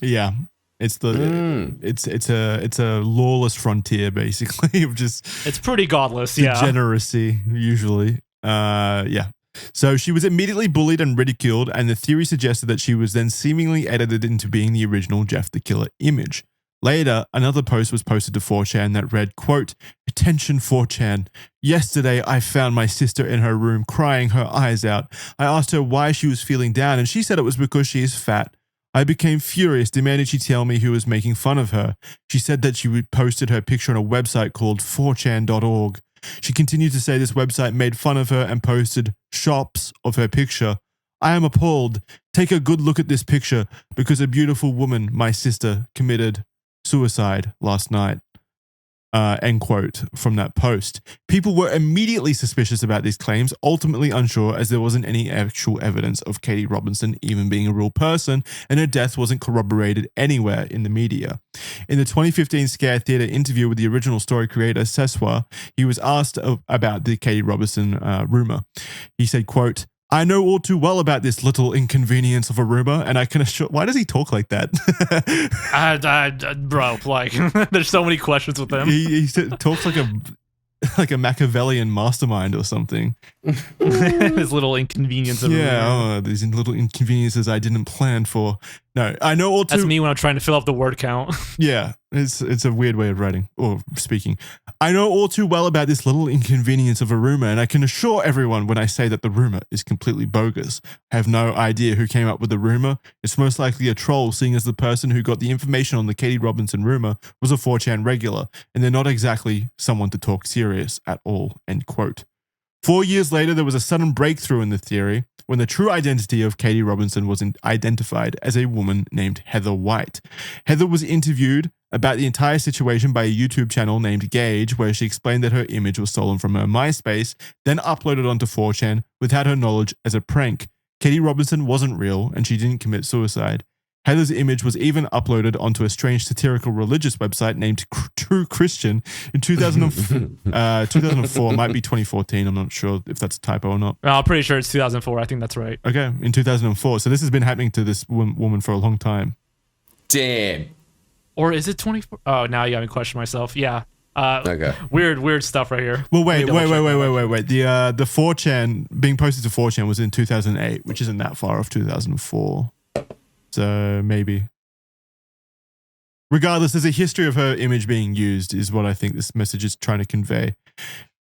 Yeah. It's it's a lawless frontier basically of just it's pretty godless, yeah. Degeneracy usually. So she was immediately bullied and ridiculed, and the theory suggested that she was then seemingly edited into being the original Jeff the Killer image. Later, another post was posted to 4chan that read, quote, "Attention 4chan. Yesterday, I found my sister in her room crying her eyes out. I asked her why she was feeling down, and she said it was because she is fat. I became furious, demanded she tell me who was making fun of her. She said that she posted her picture on a website called 4chan.org. She continued to say this website made fun of her and posted shops of her picture. I am appalled. Take a good look at this picture because a beautiful woman, my sister, committed suicide last night." End quote from that post. People were immediately suspicious about these claims, ultimately unsure as there wasn't any actual evidence of Katie Robinson even being a real person, and her death wasn't corroborated anywhere in the media. In the 2015 Scare Theater interview with the original story creator, Seswa, he was asked about the Katie Robinson rumor. He said, quote, "I know all too well about this little inconvenience of a rumor, and I can assure..." Why does he talk like that? Bro, like, there's so many questions with him. He talks like a Machiavellian mastermind or something. His little inconvenience. These little inconveniences I didn't plan for. No, I know all too... That's me when I'm trying to fill up the word count. Yeah, it's a weird way of writing or speaking. "I know all too well about this little inconvenience of a rumor, and I can assure everyone when I say that the rumor is completely bogus. I have no idea who came up with the rumor. It's most likely a troll, seeing as the person who got the information on the Katie Robinson rumor was a 4chan regular, and they're not exactly someone to talk serious at all." End quote. 4 years later, there was a sudden breakthrough in the theory when the true identity of Katie Robinson was identified as a woman named Heather White. Heather was interviewed about the entire situation by a YouTube channel named Gage, where she explained that her image was stolen from her MySpace, then uploaded onto 4chan without her knowledge as a prank. Katie Robinson wasn't real, and she didn't commit suicide. Heather's image was even uploaded onto a strange satirical religious website named True Christian in 2004, might be 2014. I'm not sure if that's a typo or not. I'm pretty sure it's 2004. I think that's right. Okay, in 2004. So this has been happening to this woman for a long time. Damn. Or is it 24? Oh, now you got me question myself. Yeah. Okay. Weird stuff right here. Well, wait. The 4chan being posted to 4chan was in 2008, which isn't that far off 2004. So maybe. Regardless, there's a history of her image being used, is what I think this message is trying to convey.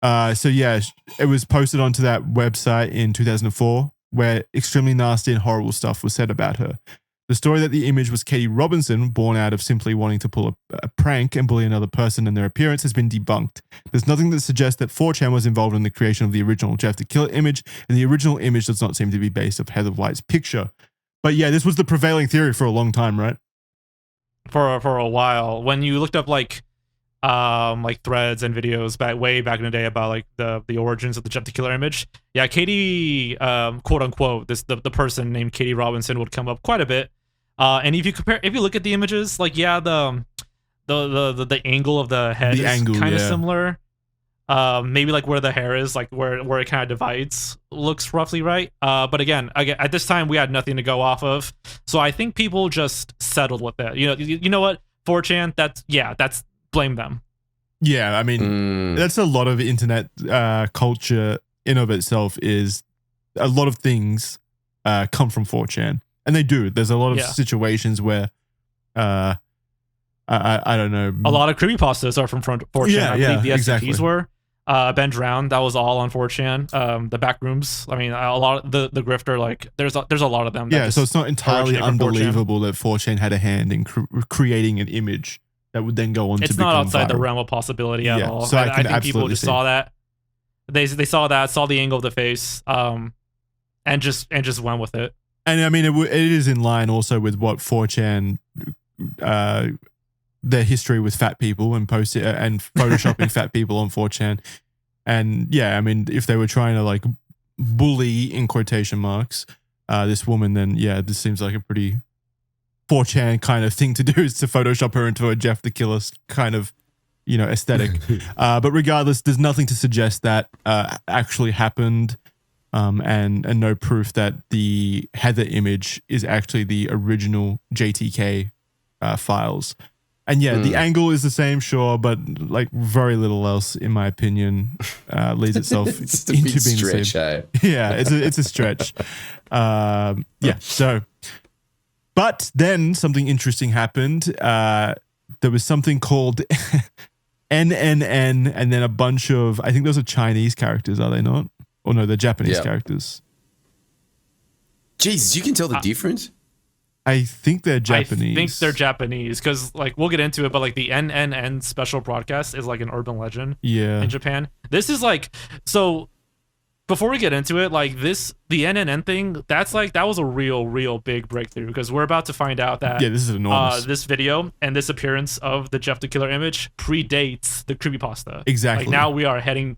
It was posted onto that website in 2004, where extremely nasty and horrible stuff was said about her. The story that the image was Katie Robinson, born out of simply wanting to pull a prank and bully another person and their appearance, has been debunked. There's nothing that suggests that 4chan was involved in the creation of the original Jeff the Killer image, and the original image does not seem to be based off Heather White's picture. But yeah, this was the prevailing theory for a long time, right? For a while. When you looked up like like threads and videos way back in the day about like the origins of the Jeff the Killer image. Yeah, Katie, quote unquote, the person named Katie Robinson would come up quite a bit. And if you look at the images, like the angle of the head is kind of similar. Maybe like where the hair is, like where it kind of divides, looks roughly right. But again, at this time we had nothing to go off of, so I think people just settled with it. You know what, 4chan, that's blame them. Yeah, I mean, that's a lot of internet culture in of itself. Is a lot of things come from 4chan, and they do. There's a lot of situations where I don't know. A lot of creepypastas are from 4chan. Yeah, I believe the SCPs exactly. were. Ben Drowned, that was all on 4chan. The back rooms, I mean, a lot of the grifter, like there's a lot of them. Yeah, so it's not entirely unbelievable that 4chan had a hand in creating an image that would then go on to become It's not outside viral. the realm of possibility at all. So I think people just saw that. They saw the angle of the face, and just went with it. And I mean, it is in line also with what 4chan, their history with fat people and photoshopping fat people on 4chan. And yeah, I mean, if they were trying to like bully in quotation marks this woman, then yeah, this seems like a pretty 4chan kind of thing to do, is to Photoshop her into a Jeff the Killer kind of, aesthetic. But regardless, there's nothing to suggest that actually happened, and no proof that the Heather image is actually the original JTK files. And yeah, the angle is the same, sure, but like very little else, in my opinion, leads itself it's into big being stretch, the same. Yeah, it's a stretch. Yeah, so. But then something interesting happened. There was something called NNN, and then a bunch of, I think those are Chinese characters, are they not? Or no, they're Japanese characters. Jesus, you can tell the difference? I think they're Japanese. I think they're Japanese, because like we'll get into it, but like the NNN special broadcast is like an urban legend in Japan. This is like, so before we get into it, like the NNN thing, that was a real big breakthrough, because we're about to find out that this is enormous. This video and this appearance of the Jeff the Killer image predates the creepypasta. Exactly. Like now we are heading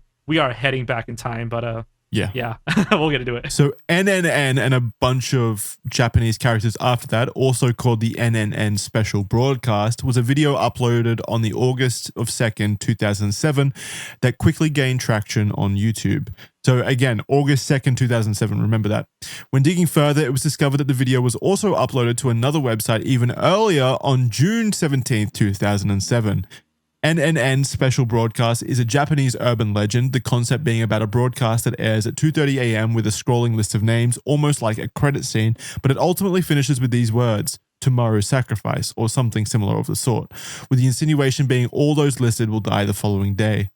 back in time, but yeah, we'll get into it. So NNN and a bunch of Japanese characters after that, also called the NNN Special Broadcast, was a video uploaded on the August 2nd, 2007 that quickly gained traction on YouTube. So again, August 2nd, 2007, remember that. When digging further, it was discovered that the video was also uploaded to another website even earlier on June 17th, 2007. NNN Special Broadcast is a Japanese urban legend, the concept being about a broadcast that airs at 2:30 a.m. with a scrolling list of names, almost like a credit scene, but it ultimately finishes with these words, "Tomorrow's sacrifice," or something similar of the sort, with the insinuation being all those listed will die the following day.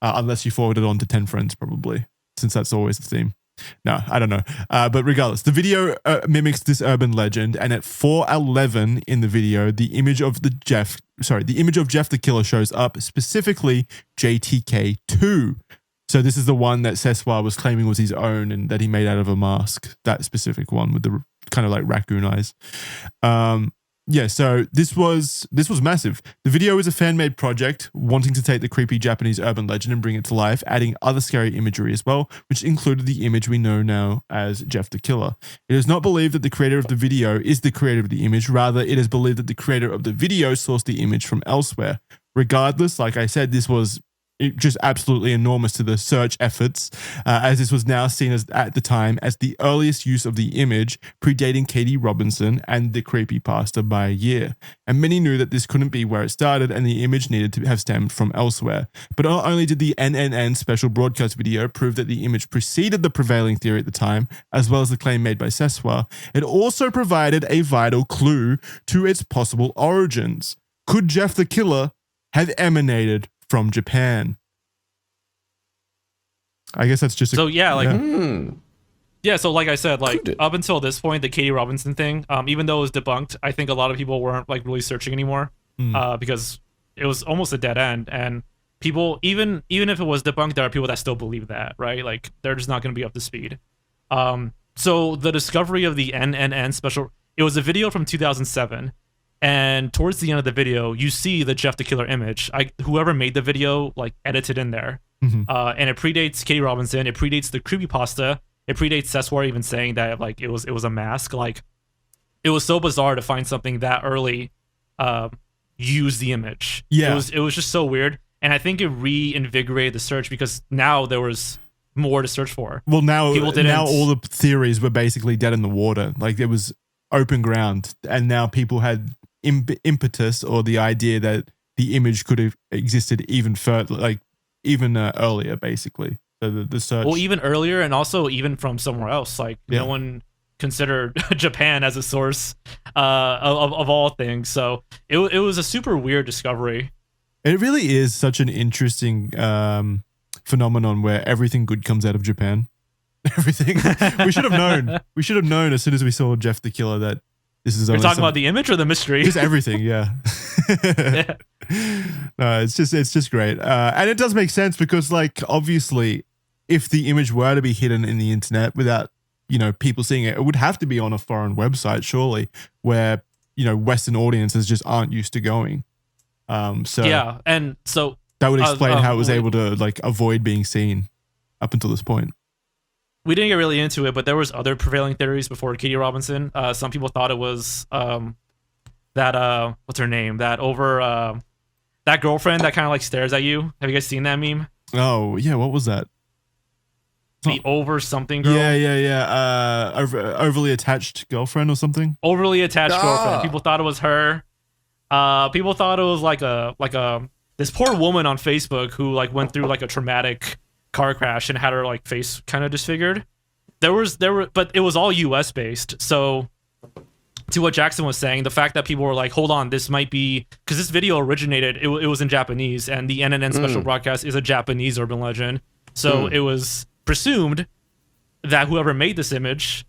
Unless you forward it on to 10 friends, probably, since that's always the theme. No, I don't know. But regardless, the video mimics this urban legend, and at 4:11 in the video, the image of Jeff the Killer shows up, specifically JTK2. So this is the one that Seswa was claiming was his own and that he made out of a mask. That specific one with the kind of like raccoon eyes. Yeah, so this was massive. The video is a fan-made project wanting to take the creepy Japanese urban legend and bring it to life, adding other scary imagery as well, which included the image we know now as Jeff the Killer. It is not believed that the creator of the video is the creator of the image. Rather, it is believed that the creator of the video sourced the image from elsewhere. Regardless, like I said, this was just absolutely enormous to the search efforts, as this was now seen as, at the time, as the earliest use of the image, predating Katie Robinson and the Creepypasta by a year. And many knew that this couldn't be where it started, and the image needed to have stemmed from elsewhere. But not only did the NNN special broadcast video prove that the image preceded the prevailing theory at the time, as well as the claim made by Seswa, it also provided a vital clue to its possible origins. Could Jeff the Killer have emanated from Japan? I guess that's just so like I said, like up until this point, the Katie Robinson thing, even though it was debunked, I think a lot of people weren't like really searching anymore, because it was almost a dead end, and people, even if it was debunked, there are people that still believe that, right? Like they're just not going to be up to speed. So the discovery of the NNN special, it was a video from 2007. And towards the end of the video, you see the Jeff the Killer image. Whoever made the video like edited in there, and it predates Katie Robinson. It predates the creepypasta. It predates Seswar even saying that like it was a mask. Like it was so bizarre to find something that early use the image. Yeah, it was just so weird. And I think it reinvigorated the search because now there was more to search for. Well, now all the theories were basically dead in the water. Like it was open ground, and now people had impetus or the idea that the image could have existed even further, like even earlier, basically. So the search. Well, even earlier, and also even from somewhere else. Like no one considered Japan as a source of all things. So it was a super weird discovery. It really is such an interesting phenomenon where everything good comes out of Japan. Everything. We should have known. We should have known as soon as we saw Jeff the Killer that this is. You're talking about the image or the mystery? Just everything, yeah. No, it's just great, and it does make sense because, like, obviously, if the image were to be hidden in the internet without people seeing it, it would have to be on a foreign website, surely, where Western audiences just aren't used to going. So yeah, and so that would explain how it was able to like avoid being seen up until this point. We didn't get really into it, but there was other prevailing theories before Katie Robinson. Some people thought it was that what's her name? That that girlfriend that kind of like stares at you. Have you guys seen that meme? Oh yeah, what was that? The over something girl. Yeah. Overly attached girlfriend or something. Overly attached girlfriend. People thought it was her. People thought it was like a this poor woman on Facebook who like went through like a traumatic car crash and had her like face kind of disfigured. But it was all US based. So to what Jackson was saying, the fact that people were like, hold on, this might be because this video originated, it was in Japanese, and the NNN special broadcast is a Japanese urban legend. So it was presumed that whoever made this image,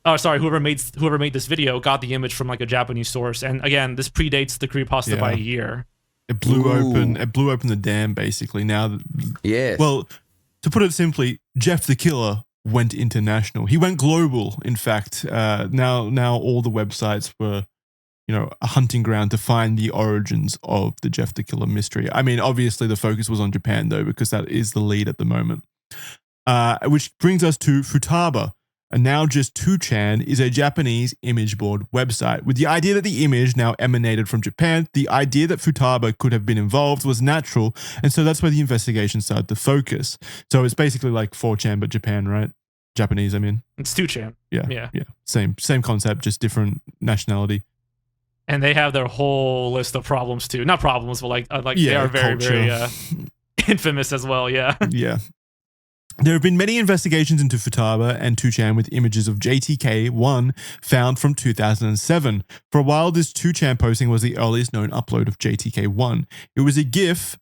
whoever made this video got the image from like a Japanese source. And again, this predates the creepypasta by a year. It blew open the dam basically. Now, well, to put it simply, Jeff the Killer went international. He went global. In fact, now all the websites were, a hunting ground to find the origins of the Jeff the Killer mystery. I mean, obviously the focus was on Japan though, because that is the lead at the moment. Which brings us to Futaba. And now just 2chan is a Japanese image board website. With the idea that the image now emanated from Japan, the idea that Futaba could have been involved was natural, and so that's where the investigation started to focus. So it's basically like 4chan, but Japan, right? Japanese, I mean. It's 2chan. Yeah. Same concept, just different nationality. And they have their whole list of problems too. Not problems, but like they are very, very infamous as well, yeah. Yeah. There have been many investigations into Futaba and 2chan with images of JTK1 found from 2007. For a while, this 2chan posting was the earliest known upload of JTK1. It was a GIF,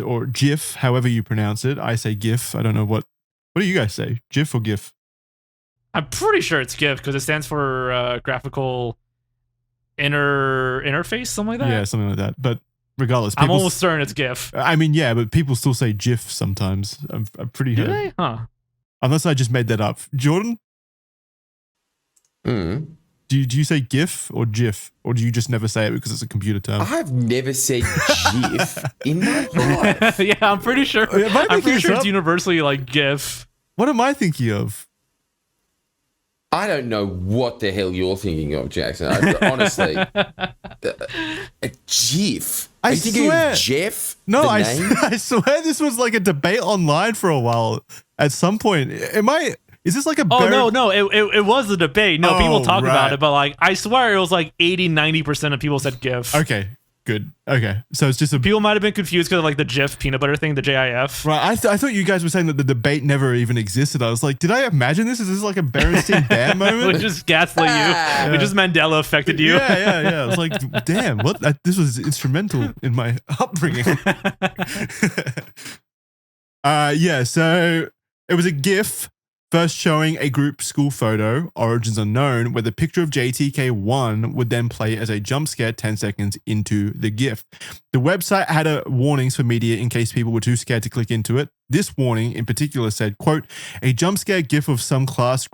or GIF, however you pronounce it. I say GIF. I don't know what do you guys say? GIF or GIF? I'm pretty sure it's GIF because it stands for graphical interface, something like that. Yeah, something like that. But regardless, I'm almost certain it's GIF. I mean, yeah, but people still say GIF sometimes. I'm pretty. Do they? Huh. Unless I just made that up. Jordan? Do you say GIF or GIF, or do you just never say it because it's a computer term? I've never said GIF in my life. Yeah, I'm pretty sure. I'm pretty sure it's universally like GIF. What am I thinking of? I don't know what the hell you're thinking of, Jackson. Honestly, a GIF. I swear, of Jeff. No, I swear this was like a debate online for a while. At some point, is this like a? Oh no, it was a debate. No, people talk about it, but like I swear it was like 80-90% of people said GIF. Okay. Good. Okay. So it's just people might have been confused because of like the Jif peanut butter thing, the JIF. Right. I thought you guys were saying that the debate never even existed. I was like, did I imagine this? Is this like a Berenstein Bear moment? We just gaslit you. Yeah. We just Mandela affected you. Yeah. I was like, damn, what? This was instrumental in my upbringing. So it was a GIF. First showing a group school photo, origins unknown, where the picture of JTK1 would then play as a jump scare 10 seconds into the GIF. The website had warnings for media in case people were too scared to click into it. This warning in particular said, quote, a jump scare GIF of some class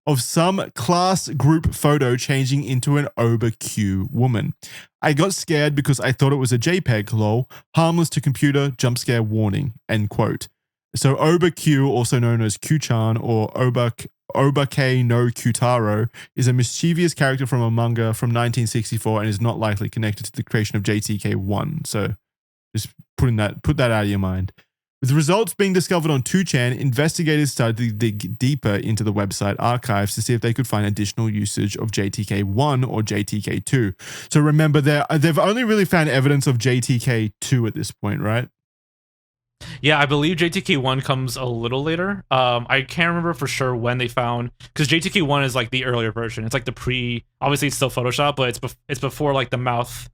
of some class group photo changing into an Ober-Q woman. I got scared because I thought it was a JPEG, lol. Harmless to computer, jump scare warning, end quote. So Ober-Q, also known as Q-chan or Obake no Kyutaro, is a mischievous character from a manga from 1964 and is not likely connected to the creation of JTK1. So just put that out of your mind. With the results being discovered on 2chan, investigators started to dig deeper into the website archives to see if they could find additional usage of JTK1 or JTK2. So remember, they've only really found evidence of JTK2 at this point, right? Yeah, I believe JTK1 comes a little later. I can't remember for sure when they found, because JTK1 is like the earlier version. It's like the obviously it's still Photoshop, but it's before like the mouth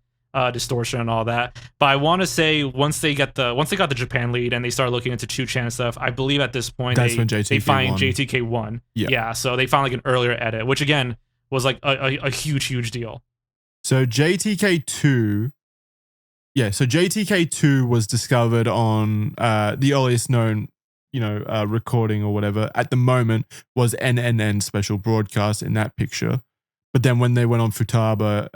distortion and all that. But I want to say once they got the Japan lead and they started looking into 2chan stuff, I believe at this point they find JTK1. Yeah, so they found like an earlier edit, which again was like a huge deal. So JTK2 was discovered on the earliest known, recording or whatever at the moment was NNN special broadcast in that picture. But then when they went on Futaba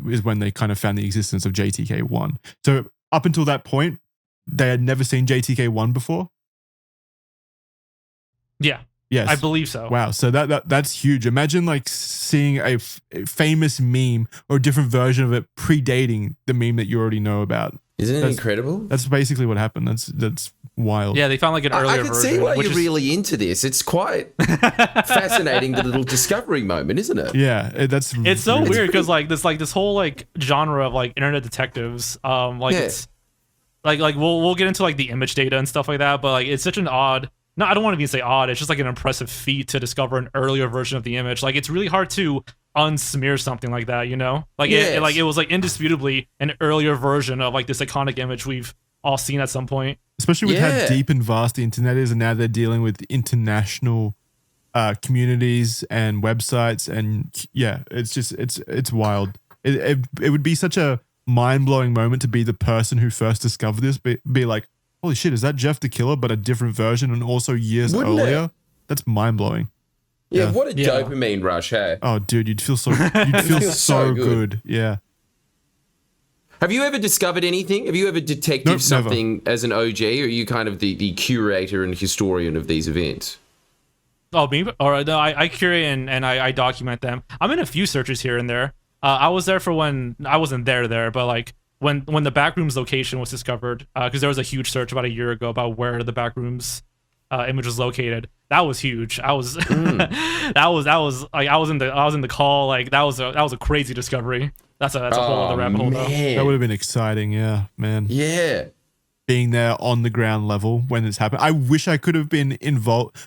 is when they kind of found the existence of JTK1. So up until that point, they had never seen JTK1 before? Yeah. Yes. I believe so. Wow. So that's huge. Imagine like seeing a famous meme or a different version of it predating the meme that you already know about. Isn't it incredible? That's basically what happened. That's wild. Yeah, they found like an earlier version. I can see why you're really into this. It's quite fascinating, the little discovery moment, isn't it? Yeah, it's so weird because this whole like genre of like internet detectives, it's like we'll get into like the image data and stuff like that, but like it's such an odd. No, I don't want to even say odd. It's just like an impressive feat to discover an earlier version of the image. Like it's really hard to unsmear something like that, Like it was like indisputably an earlier version of like this iconic image we've all seen at some point. Especially with how deep and vast the internet is, and now they're dealing with international communities and websites, and it's wild. It would be such a mind-blowing moment to be the person who first discovered this, be like, holy shit, is that Jeff the Killer, but a different version and also years earlier? That's mind-blowing. Yeah, what a dopamine rush, hey? Oh, dude, you'd feel so so good. Yeah. Have you ever discovered anything? Have you ever detected something as an OG, or are you kind of the curator and historian of these events? Oh, me? Or no, I curate and I document them. I'm in a few searches here and there. I was there for when I wasn't there, but like when the Backrooms location was discovered, because there was a huge search about a year ago about where the Backrooms image was located. That was huge. I was that was like I was in the call. Like that was a crazy discovery. That's a whole other rabbit hole. Though. That would have been exciting. Yeah, man. Yeah. Being there on the ground level when it's happened. I wish I could have been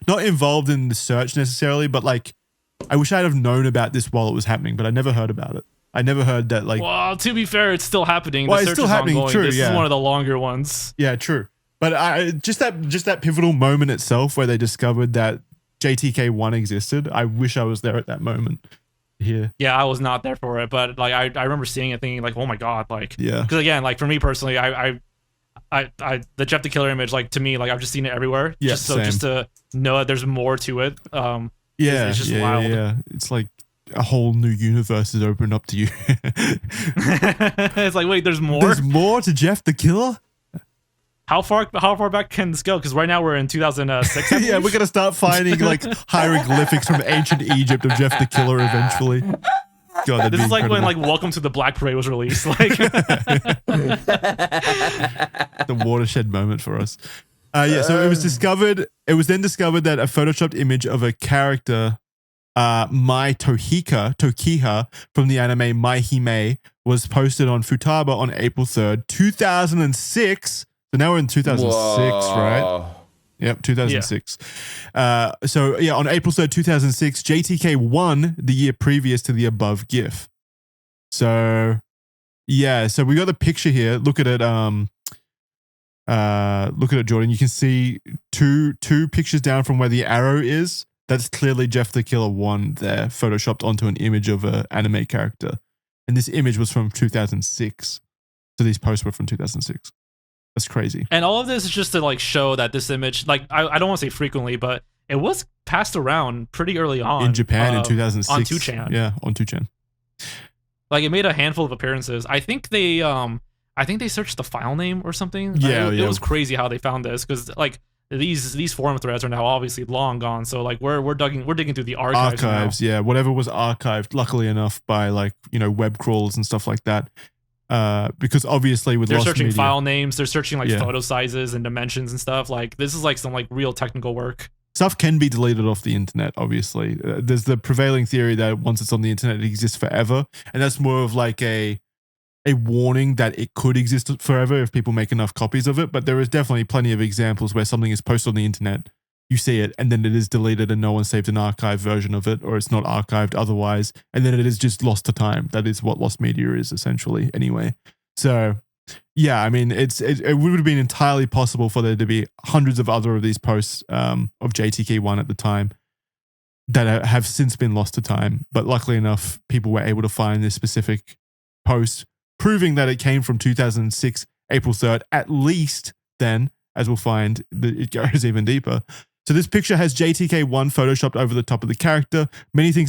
not involved in the search necessarily, but like I wish I'd have known about this while it was happening, but I never heard about it. I never heard that like. Well, to be fair, it's still happening. Well, the it's search still is happening. Ongoing. True. This is one of the longer ones. Yeah, true. But just that pivotal moment itself where they discovered that JTK1 existed. I wish I was there at that moment. Yeah. Yeah, I was not there for it, but like I remember seeing it, thinking like, oh my god, like yeah. Because again, like for me personally, I the Jeff the Killer image, like to me, like I've just seen it everywhere. Yeah, just to know that there's more to it. It's just wild. Yeah. It's like a whole new universe is opened up to you. It's like, wait, there's more. There's more to Jeff the Killer. How far back can this go? Because right now we're in 2006. Yeah, we're gonna start finding like hieroglyphics from ancient Egypt of Jeff the Killer eventually. God, this is like when like Welcome to the Black Parade was released. Like the watershed moment for us. So it was discovered. It was then discovered that a photoshopped image of a character, Mai Tokiha from the anime My Hime, was posted on Futaba on April 3rd, 2006. So now we're in 2006, right? Yep, 2006. On April 3rd, 2006, JTK won the year previous to the above GIF. So, yeah, so we got the picture here. Look at it. Look at it, Jordan. You can see two pictures down from where the arrow is. That's clearly Jeff the Killer 1 there, photoshopped onto an image of an anime character. And this image was from 2006. So these posts were from 2006. That's crazy. And all of this is just to like show that this image, like I don't want to say frequently, but it was passed around pretty early on in Japan in 2006 on 2chan. Yeah, on 2chan. Like it made a handful of appearances. I think they searched the file name or something. Yeah, it was crazy how they found this, because like these forum threads are now obviously long gone. So like we're digging through the archives now. Yeah, whatever was archived, luckily enough, by like web crawlers and stuff like that. Because obviously with they're lost searching media, file names, they're searching like photo sizes and dimensions and stuff. Like this is like some like real technical work. stuff can be deleted off the internet. Obviously, there's the prevailing theory that once it's on the internet, it exists forever, and that's more of like a warning that it could exist forever if people make enough copies of it. But there is definitely plenty of examples where something is posted on the internet, you see it, and then it is deleted and no one saved an archived version of it, or it's not archived otherwise, and then it is just lost to time. That is what lost media is essentially anyway. So yeah, I mean, it would have been entirely possible for there to be hundreds of other of these posts of JTK1 at the time that have since been lost to time. But luckily enough, people were able to find this specific post, proving that it came from 2006, April 3rd, at least then, as we'll find, it goes even deeper. So this picture has JTK1 photoshopped over the top of the character. Many think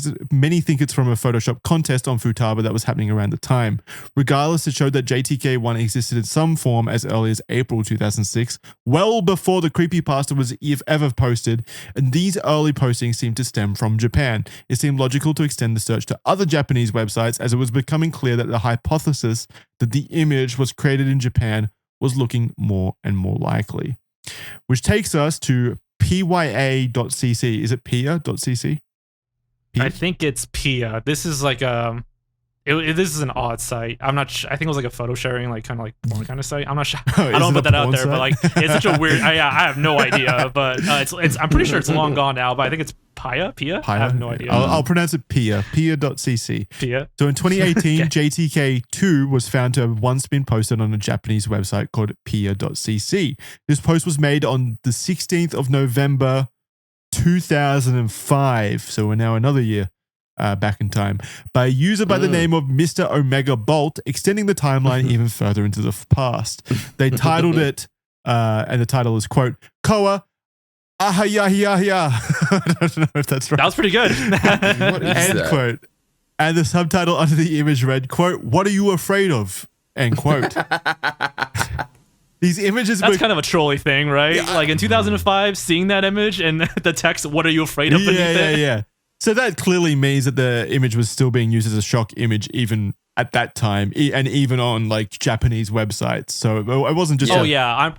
it's from a Photoshop contest on Futaba that was happening around the time. Regardless, it showed that JTK1 existed in some form as early as April 2006, well before the Creepypasta was ever posted, and these early postings seemed to stem from Japan. It seemed logical to extend the search to other Japanese websites, as it was becoming clear that the hypothesis that the image was created in Japan was looking more and more likely. Which takes us to pya.cc. Is it pia.cc? I think it's Pia. This is like this is an odd site. I'm not I think it was like a photo sharing, like kind of like porn kind of site. I'm not sure. I don't put that out there, but like it's such a weird. I have no idea, but it's I'm pretty sure it's long gone now. But I think it's Pia. I have no idea. I'll pronounce it Pia. Pia.cc. Pia. So in 2018, Okay. JTK2 was found to have once been posted on a Japanese website called Pia.cc. This post was made on the 16th of November 2005. So we're now another year back in time, by a user by the name of Mr. Omega Bolt, extending the timeline even further into the past. They titled it, and the title is, quote, Koa Ahayahiyahya. I don't know if that's right. That was pretty good. What is End that? quote. And the subtitle under the image read, quote, what are you afraid of? End quote. These images That's were kind of a trolly thing, right? Yeah. Like in 2005, seeing that image and the text, "What are you afraid of?" beneath it. yeah. So that clearly means that the image was still being used as a shock image even at that time, and even on like Japanese websites. So it wasn't just. Oh yeah,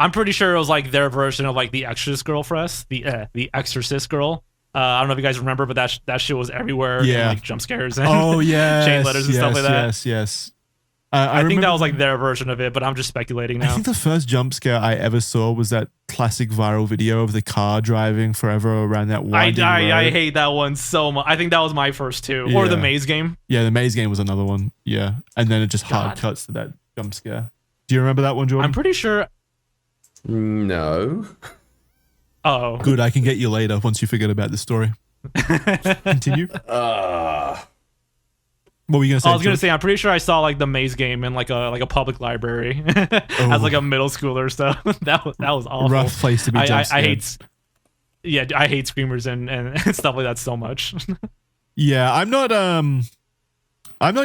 I'm pretty sure it was like their version of like the Exorcist girl for us, the Exorcist girl. I don't know if you guys remember, but that shit was everywhere. Yeah. And, like jump scares and Oh yeah. chain letters and stuff like that. Yes. I think remember- that was like their version of it, but I'm just speculating I now. think the first jump scare I ever saw was that classic viral video of the car driving forever around that winding road. I hate that one so much. I think that was my first two, or the Yeah. maze game. Yeah, the maze game was another one. Yeah, and then it just hard God. cuts to that jump scare. Do you remember that one, Jordan? I'm pretty sure. No. Oh, Good, I can get you later once you forget about the story. Continue. What were you gonna say? I was gonna Jordan? say I'm pretty sure I saw like the maze game in like a public library as like a middle schooler. So that was awful. Rough place to be. I hate screamers and stuff like that so much. Yeah, I'm not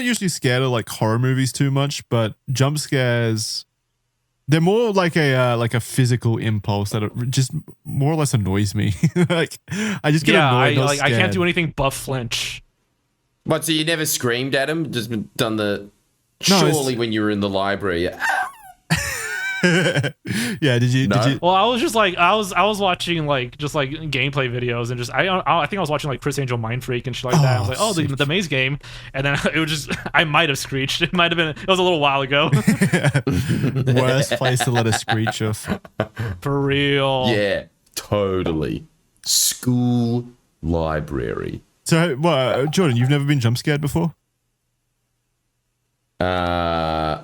usually scared of like horror movies too much, but jump scares, they're more like a physical impulse that it just more or less annoys me. Like I just get annoyed. not I can't scared. do anything but flinch. What, so you never screamed at him? Just done the... No, Surely when you were in the library. Yeah, did you? Well, I was just like I was watching like just like gameplay videos and just I think I was watching like Chris Angel Mind Freak and shit like that. I was like, oh, the maze game, and then it was just I might have screeched. It might have been. It was a little while ago. Worst place to let a screech off. For real. Yeah, totally. School library. So, Jordan, you've never been jump scared before? No,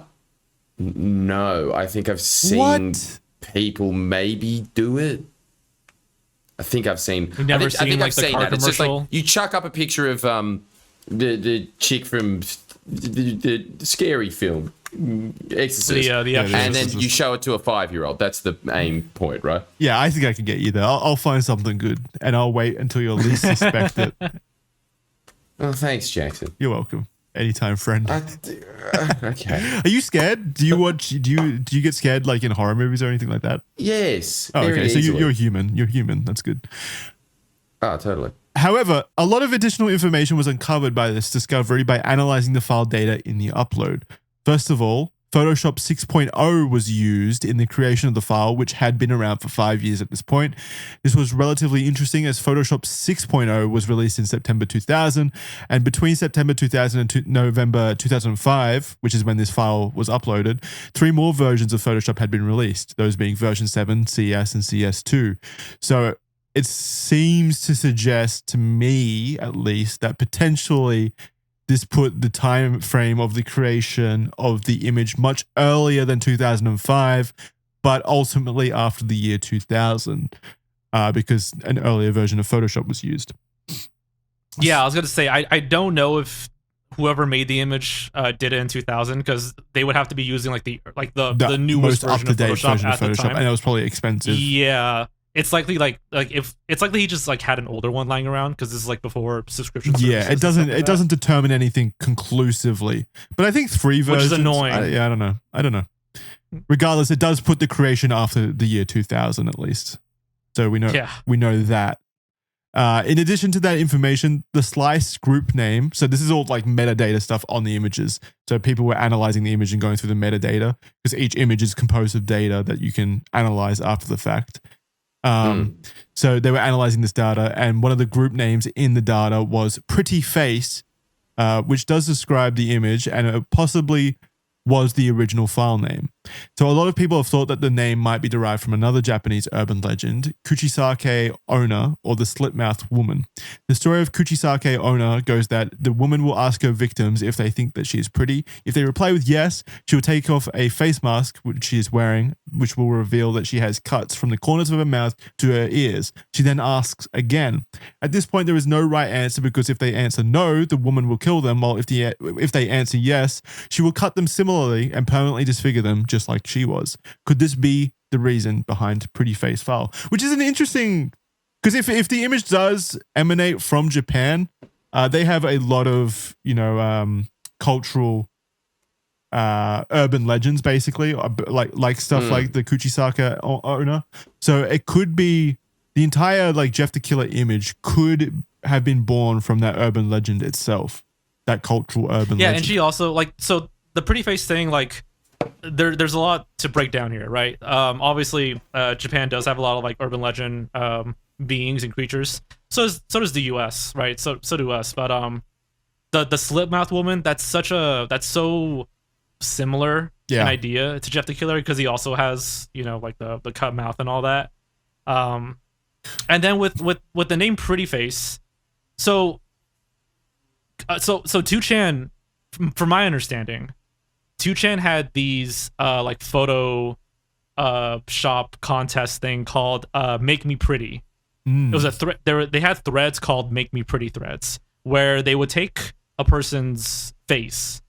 I think I've seen What? people maybe do it. I think I've seen. You've never I seen, think like, I've the seen car that. It's just like commercial? you chuck up a picture of the chick from the scary film, Exorcist. The and then you show it to a 5-year-old. That's the aim point, right? Yeah, I think I can get you there. I'll find something good, and I'll wait until you least suspect it. Oh, thanks, Jackson. You're welcome. Anytime, friend. Okay. Are you scared? Do you get scared like in horror movies or anything like that? Yes. Oh, okay. So easily. you're human. You're human. That's good. Oh, totally. However, a lot of additional information was uncovered by this discovery by analyzing the file data in the upload. First of all, Photoshop 6.0 was used in the creation of the file, which had been around for 5 years at this point. This was relatively interesting as Photoshop 6.0 was released in September 2000, and between September 2000 and November 2005, which is when this file was uploaded, 3 more versions of Photoshop had been released, those being version 7, CS, and CS2. So it seems to suggest to me, at least, that potentially this put the time frame of the creation of the image much earlier than 2005, but ultimately after the year 2000, because an earlier version of Photoshop was used. Yeah, I was going to say, I don't know if whoever made the image did it in 2000, because they would have to be using the newest most up-to-date version of Photoshop, and it was probably expensive. Yeah. It's likely he just had an older one lying around, because this is before subscription. Yeah, it doesn't determine anything conclusively, but I think 3 versions. Which is annoying. I don't know. Regardless, it does put the creation after the year 2000 at least, so we know that. In addition to that information, the slice group name. So this is all metadata stuff on the images. So people were analyzing the image and going through the metadata, because each image is composed of data that you can analyze after the fact. So they were analyzing this data, and one of the group names in the data was Pretty Face, which does describe the image, and it possibly was the original file name. So a lot of people have thought that the name might be derived from another Japanese urban legend, Kuchisake Onna, or the slit-mouthed woman. The story of Kuchisake Onna goes that the woman will ask her victims if they think that she is pretty. If they reply with yes, she will take off a face mask which she is wearing, which will reveal that she has cuts from the corners of her mouth to her ears. She then asks again. At this point, there is no right answer, because if they answer no, the woman will kill them, while if they answer yes, she will cut them similarly and permanently disfigure them, just like she was. Could this be the reason behind Pretty Face file? Which is an interesting, because if the image does emanate from Japan, they have a lot of cultural urban legends, basically, like stuff like the Kuchisake Onna. So it could be the entire Jeff the Killer image could have been born from that urban legend itself, that cultural urban legend. Yeah, and she also so the Pretty Face thing, there's a lot to break down here, right? Obviously, Japan does have a lot of urban legend beings and creatures. So does the U.S., right? So do us. But the slit mouth woman, that's so similar an idea to Jeff the Killer, because he also has the cut mouth and all that. And then with the name Pretty Face, so 2chan, from my understanding, 2chan had these photo shop contest thing called Make Me Pretty. It was a thread. They had threads called Make Me Pretty threads, where they would take a person's face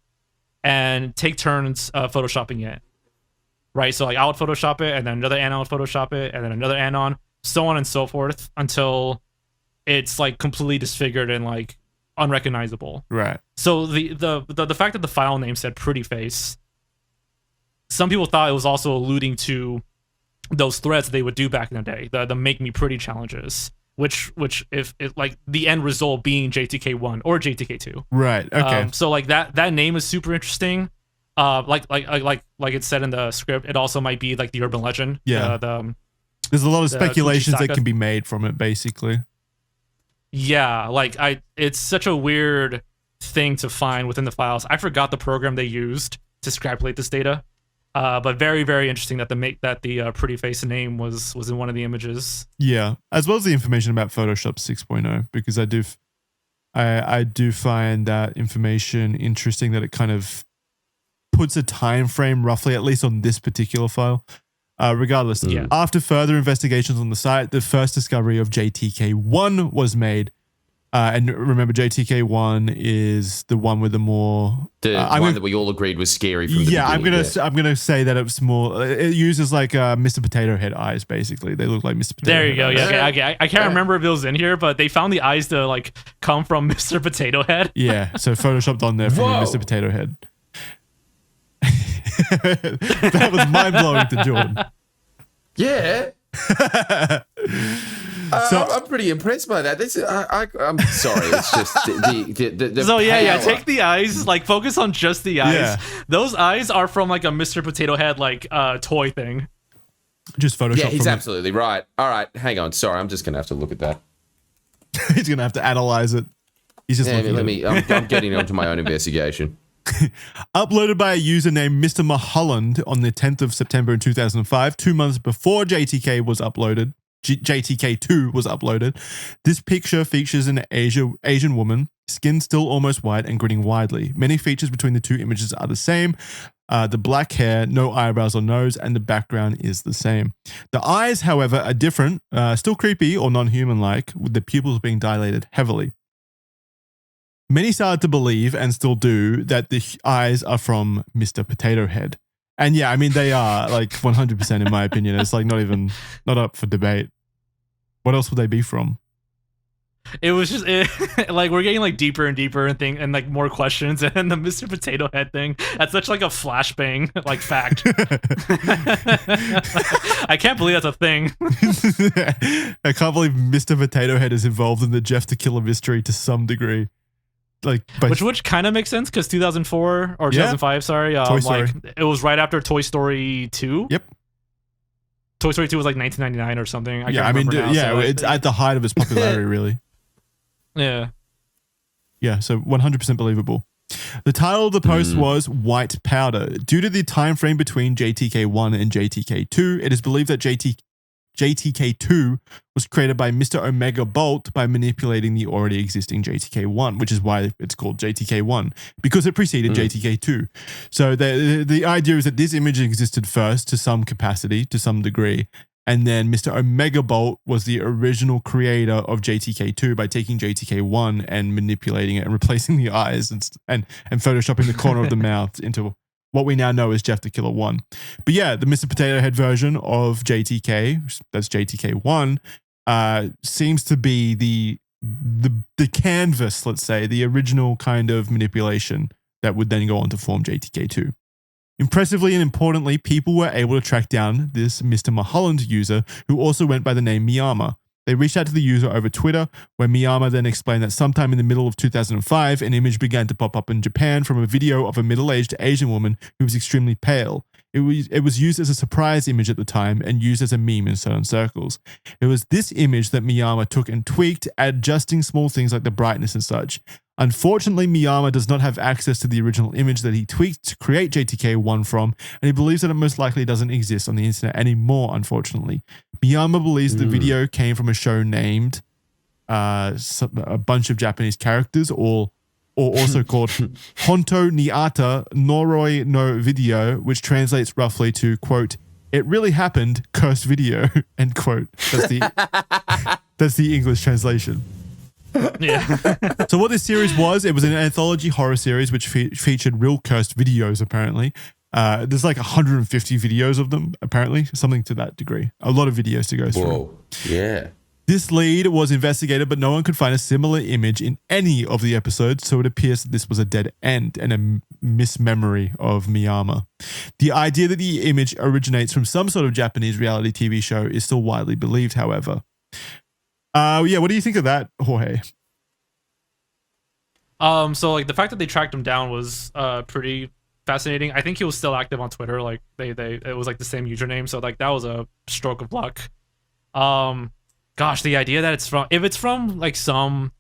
and take turns photoshopping it. Right, so I would Photoshop it, and then another Anon would Photoshop it, and then another Anon, so on and so forth, until it's completely disfigured and unrecognizable. Right. So the fact that the file name said Pretty Face, some people thought it was also alluding to those threads they would do back in the day, the Make Me Pretty challenges, which if the end result being JTK1 or JTK2. Right. Okay. So that name is super interesting. Like it said in the script, it also might be the urban legend. Yeah. There's a lot of speculations that can be made from it, basically. Yeah, it's such a weird thing to find within the files. I forgot the program they used to scrapulate this data, but very, very interesting that the Pretty Face name was in one of the images. Yeah, as well as the information about Photoshop 6.0, because I do find that information interesting, that it kind of puts a time frame roughly, at least on this particular file. Regardless, after further investigations on the site, the first discovery of JTK1 was made. And remember, JTK1 is the one with the more one that we all agreed was scary from the beginning. I'm gonna say that it's more. It uses like Mr. Potato Head eyes. Basically, they look like Mr. Potato. There you go. Head eyes. Yeah, okay. I can't remember if it was in here, but they found the eyes to like come from Mr. Potato Head. Yeah, so photoshopped on there from Mr. Potato Head. That was mind blowing to Jordan. Yeah. I'm pretty impressed by that. I'm sorry. It's just the so yeah. power. Take the eyes. Like focus on just the eyes. Yeah. Those eyes are from like a Mr. Potato Head like toy thing. Just Photoshop. Yeah, he's absolutely right. All right, hang on. Sorry, I'm just gonna have to look at that. He's gonna have to analyze it. He's just I'm getting onto my own investigation. Uploaded by a user named Mr. Mulholland on the 10th of September in 2005, 2 months before JTK was uploaded. JTK2 was uploaded. This picture features an Asian woman, skin still almost white and grinning widely. Many features between the two images are the same. The black hair, no eyebrows or nose, and the background is the same. The eyes, however, are different, still creepy or non-human-like, with the pupils being dilated heavily. Many started to believe, and still do, that the eyes are from Mr. Potato Head. And yeah, I mean, they are like 100% in my opinion. It's like not up for debate. What else would they be from? It was just like we're getting like deeper and deeper and like more questions, and the Mr. Potato Head thing, that's such like a flashbang like fact. I can't believe that's a thing. I can't believe Mr. Potato Head is involved in the Jeff the Killer mystery to some degree. Like, which kind of makes sense because 2004 or 2005, sorry, Toy Story. Like it was right after Toy Story 2. Yep. Toy Story 2 was like 1999 or something. It's at the height of its popularity, really. Yeah. Yeah, so 100% believable. The title of the post was White Powder. Due to the time frame between JTK1 and JTK2, it is believed that JTK2 was created by Mr. Omega Bolt by manipulating the already existing JTK1, which is why it's called JTK1, because it preceded JTK2. So the idea is that this image existed first to some capacity, to some degree, and then Mr. Omega Bolt was the original creator of JTK2 by taking JTK1 and manipulating it and replacing the eyes and photoshopping the corner of the mouth into what we now know as Jeff the Killer 1. But yeah, the Mr. Potato Head version of JTK, that's JTK1, seems to be the canvas, let's say, the original kind of manipulation that would then go on to form JTK2. Impressively and importantly, people were able to track down this Mr. Mulholland user who also went by the name Miyama. They reached out to the user over Twitter, where Miyama then explained that sometime in the middle of 2005, an image began to pop up in Japan from a video of a middle-aged Asian woman who was extremely pale. It was used as a surprise image at the time and used as a meme in certain circles. It was this image that Miyama took and tweaked, adjusting small things like the brightness and such. Unfortunately, Miyama does not have access to the original image that he tweaked to create JTK1 from, and he believes that it most likely doesn't exist on the internet anymore, unfortunately. Miyama believes the video came from a show named a bunch of Japanese characters, or also called Honto Niata Noroi no Video, which translates roughly to, quote, "It really happened, cursed video," end quote. That's the English translation. Yeah. So what this series was, it was an anthology horror series which featured real cursed videos, apparently. There's like 150 videos of them, apparently, something to that degree. A lot of videos to go through. Whoa, yeah. This lead was investigated, but no one could find a similar image in any of the episodes, so it appears that this was a dead end and a mismemory of Miyama. The idea that the image originates from some sort of Japanese reality TV show is still widely believed, however. Yeah, what do you think of that, Jorge? So like the fact that they tracked him down was pretty fascinating. I think he was still active on Twitter. Like it was like the same username, so like that was a stroke of luck. Gosh, the idea that if it's from like some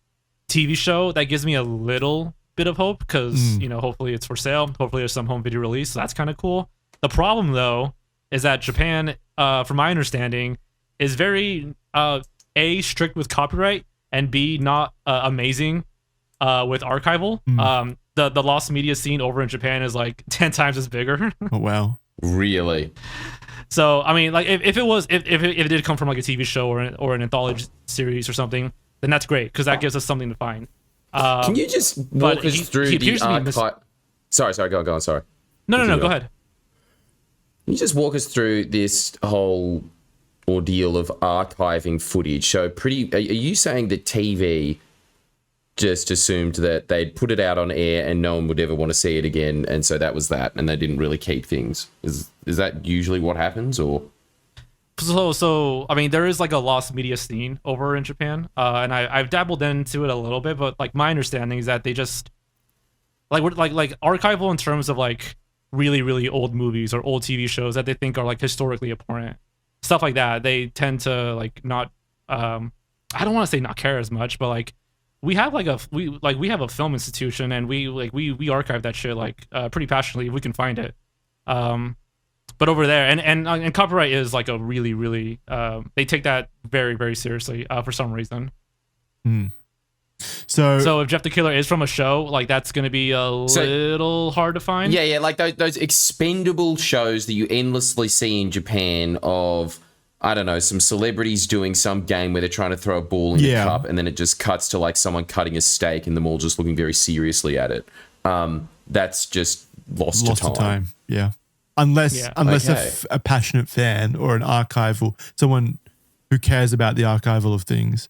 TV show, that gives me a little bit of hope because hopefully it's for sale. Hopefully there's some home video release, so that's kind of cool. The problem though is that Japan, from my understanding, is very A, strict with copyright, and B, not amazing with archival. The lost media scene over in Japan is like 10 times as bigger. Oh wow. Really? So I mean, like if it did come from like a TV show or an anthology series or something, then that's great because that gives us something to find. Can you just walk us through the archive? Sorry, go on. Sorry. No, go ahead. Can you just walk us through this whole ordeal of archiving footage? So are you saying that TV just assumed that they'd put it out on air and no one would ever want to see it again, and so that was that, and they didn't really keep things? Is that usually what happens, or? So I mean, there is like a lost media scene over in Japan, and I've dabbled into it a little bit, but like my understanding is that they just like archival in terms of like really, really old movies or old TV shows that they think are like historically important, stuff like that. They tend to like not, I don't want to say not care as much, but like we have a film institution, and we archive that shit like pretty passionately if we can find it. But over there, and copyright is like a really, really they take that very, very seriously for some reason. So if Jeff the Killer is from a show, like that's going to be a little hard to find. Yeah, like those expendable shows that you endlessly see in Japan of, I don't know, some celebrities doing some game where they're trying to throw a ball in the cup, and then it just cuts to like someone cutting a steak and them all just looking very seriously at it. That's just lost to time. Yeah. Unless a passionate fan or an archival, someone who cares about the archival of things,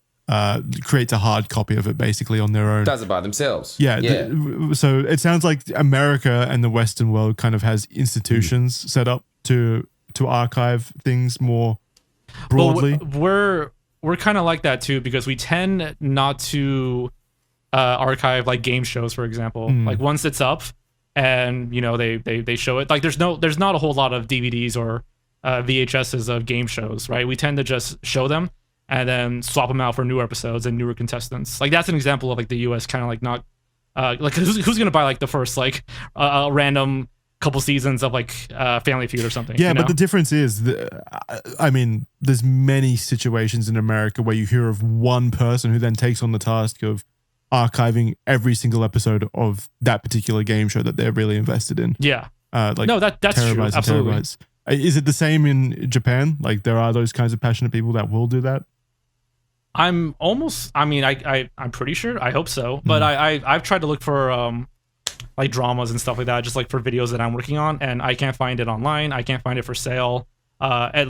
creates a hard copy of it basically on their own. Does it by themselves. Yeah. So it sounds like America and the Western world kind of has institutions set up to archive things more broadly. Well, we're kind of like that too, because we tend not to archive like game shows, for example. Like once it's up, and you know they show it, like there's not a whole lot of DVDs or VHSs of game shows, right? We tend to just show them and then swap them out for newer episodes and newer contestants. Like that's an example of like the US kind of like not like who's gonna buy like the first like random couple seasons of like Family Feud or something. Yeah, you know? but the difference is I mean, there's many situations in America where you hear of one person who then takes on the task of archiving every single episode of that particular game show that they're really invested in. Yeah. Like no, that's true. Absolutely. Terabytes. Is it the same in Japan? Like there are those kinds of passionate people that will do that? I'm pretty sure. I hope so. But I've tried to look for like dramas and stuff like that, just like for videos that I'm working on, and I can't find it online. I can't find it for sale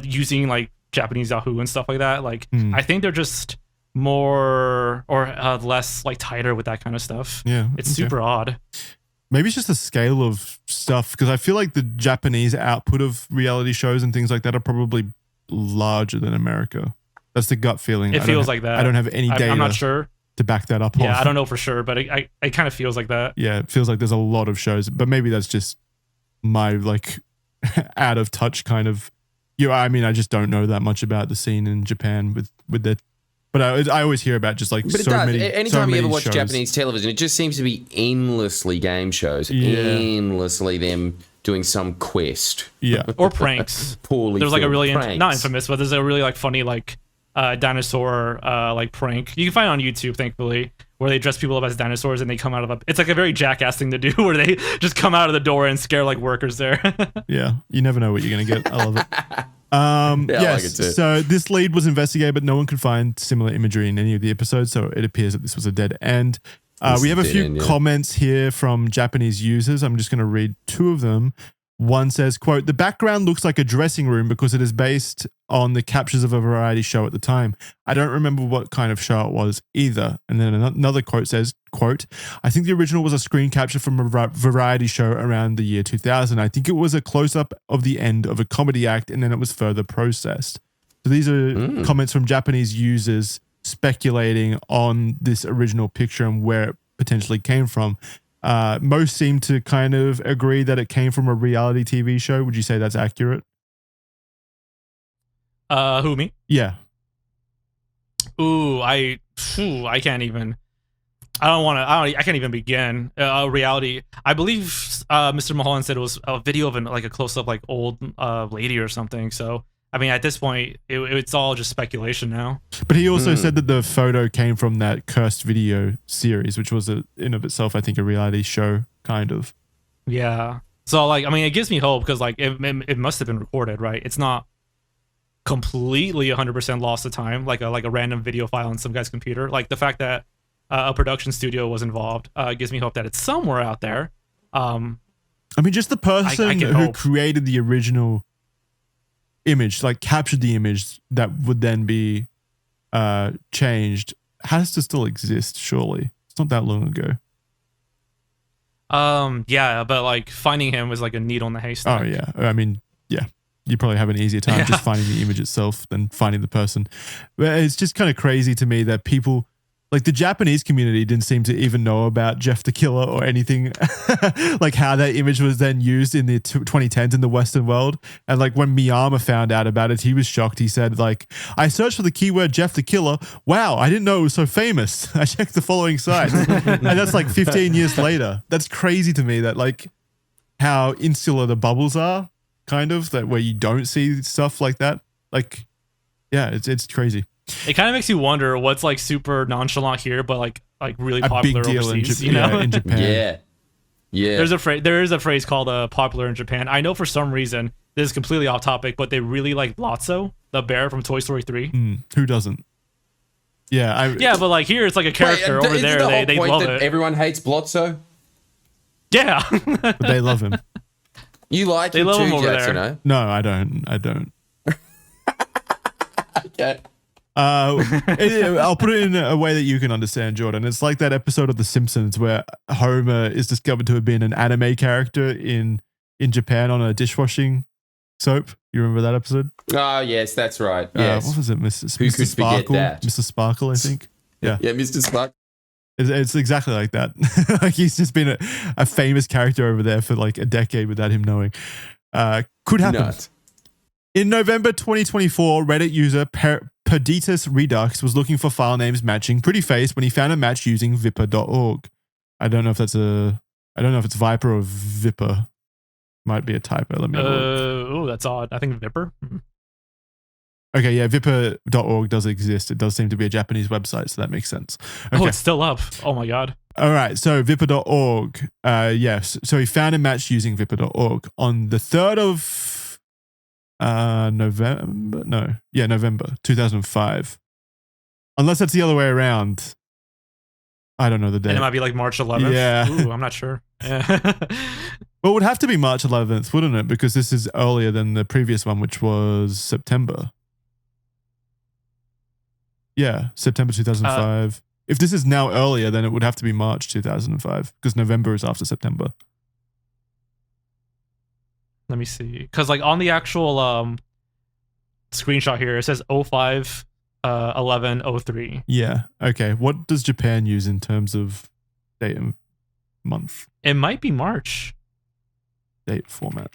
using like Japanese Yahoo and stuff like that. Like I think they're just more or less like tighter with that kind of stuff. Yeah, it's super odd. Maybe it's just the scale of stuff, because I feel like the Japanese output of reality shows and things like that are probably larger than America. That's the gut feeling. It feels like that. I don't have any data. I'm not sure to back that up. Yeah, I don't know for sure, but it kind of feels like that. Yeah, it feels like there's a lot of shows, but maybe that's just my like out of touch kind of. I mean, I just don't know that much about the scene in Japan with their. But I always hear about just like but so many. Anytime you ever watch shows. Japanese television, it just seems to be endlessly game shows, endlessly them doing some quest, or pranks. Poorly. There's like a really pranks. not infamous, but there's a really like funny like dinosaur like prank. You can find it on YouTube, thankfully, where they dress people up as dinosaurs and they come out of it's like a very jackass thing to do, where they just come out of the door and scare like workers there. Yeah, you never know what you're gonna get. I love it. Yes, like so this lead was investigated, but no one could find similar imagery in any of the episodes, so it appears that this was a dead end. We have a few comments here from Japanese users. I'm just going to read two of them. One says, quote, "The background looks like a dressing room because it is based on the captures of a variety show at the time. I don't remember what kind of show it was either." And then another quote says, quote, "I think the original was a screen capture from a variety show around the year 2000. I think it was a close-up of the end of a comedy act, and then it was further processed." So these are comments from Japanese users speculating on this original picture and where it potentially came from. Most seem to kind of agree that it came from a reality TV show. Would you say that's accurate? Who, me? Yeah. Ooh, I can't even. I can't even begin. Reality. I believe Mr. Mulholland said it was a video of like a close up like old lady or something. So I mean, at this point, it's all just speculation now. But he also said that the photo came from that Cursed Video series, which was in of itself, I think, a reality show, kind of. Yeah. So, like, I mean, it gives me hope because, like, it must have been recorded, right? It's not completely 100% lost to time, like a random video file on some guy's computer. Like the fact that a production studio was involved gives me hope that it's somewhere out there. I mean, just the person who created the original image, like captured the image that would then be changed, has to still exist, surely. It's not that long ago. Yeah, but like finding him was like a needle in the haystack. Oh yeah, I mean, yeah, you probably have an easier time just finding the image itself than finding the person. But it's just kind of crazy to me that people, like the Japanese community, didn't seem to even know about Jeff the Killer or anything, like how that image was then used in the 2010s in the Western world. And like when Miyama found out about it, he was shocked. He said, like, I searched for the keyword Jeff the Killer. Wow, I didn't know it was so famous. I checked the following sites. And that's like 15 years later. That's crazy to me that like how insular the bubbles are, kind of, that where you don't see stuff like that. Like, yeah, it's crazy. It kind of makes you wonder what's like super nonchalant here, but like really a popular big deal overseas. in Japan. Yeah. There is a phrase called popular in Japan. I know for some reason this is completely off topic, but they really like Lotso, the bear from Toy Story 3. Who doesn't? Yeah, but like here it's like a character. Over there they love it. Everyone hates Blotzo. Yeah, but they love him. You like they him love too, him over Jackson, there. eh? No, I don't. Okay. I'll put it in a way that you can understand, Jordan. It's like that episode of The Simpsons where Homer is discovered to have been an anime character in Japan on a dishwashing soap. You remember that episode? Oh, yes, that's right. Yes. What was it, Mr. Who could Sparkle? forget that? Mr. Sparkle, I think. Yeah. Yeah, Mr. Sparkle. It's exactly like that. Like he's just been a famous character over there for like a decade without him knowing. Could happen. Nuts. In November 2024, Reddit user Perditus Redux was looking for file names matching Pretty Face when he found a match using Viper.org. I don't know if it's Viper or Viper. Might be a typo. Let me have a look. Oh, that's odd. I think Viper. Okay, yeah, Viper.org does exist. It does seem to be a Japanese website, so that makes sense. Okay. Oh, it's still up. Oh my god. All right, so Viper.org. Yes, so he found a match using Viper.org on the 3rd of November 2005. Unless that's the other way around. I don't know the date. And it might be like March 11th. Yeah. Ooh, I'm not sure. Yeah. Well, it would have to be March 11th, wouldn't it? Because this is earlier than the previous one, which was September. Yeah, September 2005. If this is now earlier, then it would have to be March 2005 because November is after September. Let me see. Because like on the actual screenshot here, it says 05 11 03. Yeah. Okay. What does Japan use in terms of date and month? It might be March. Date format.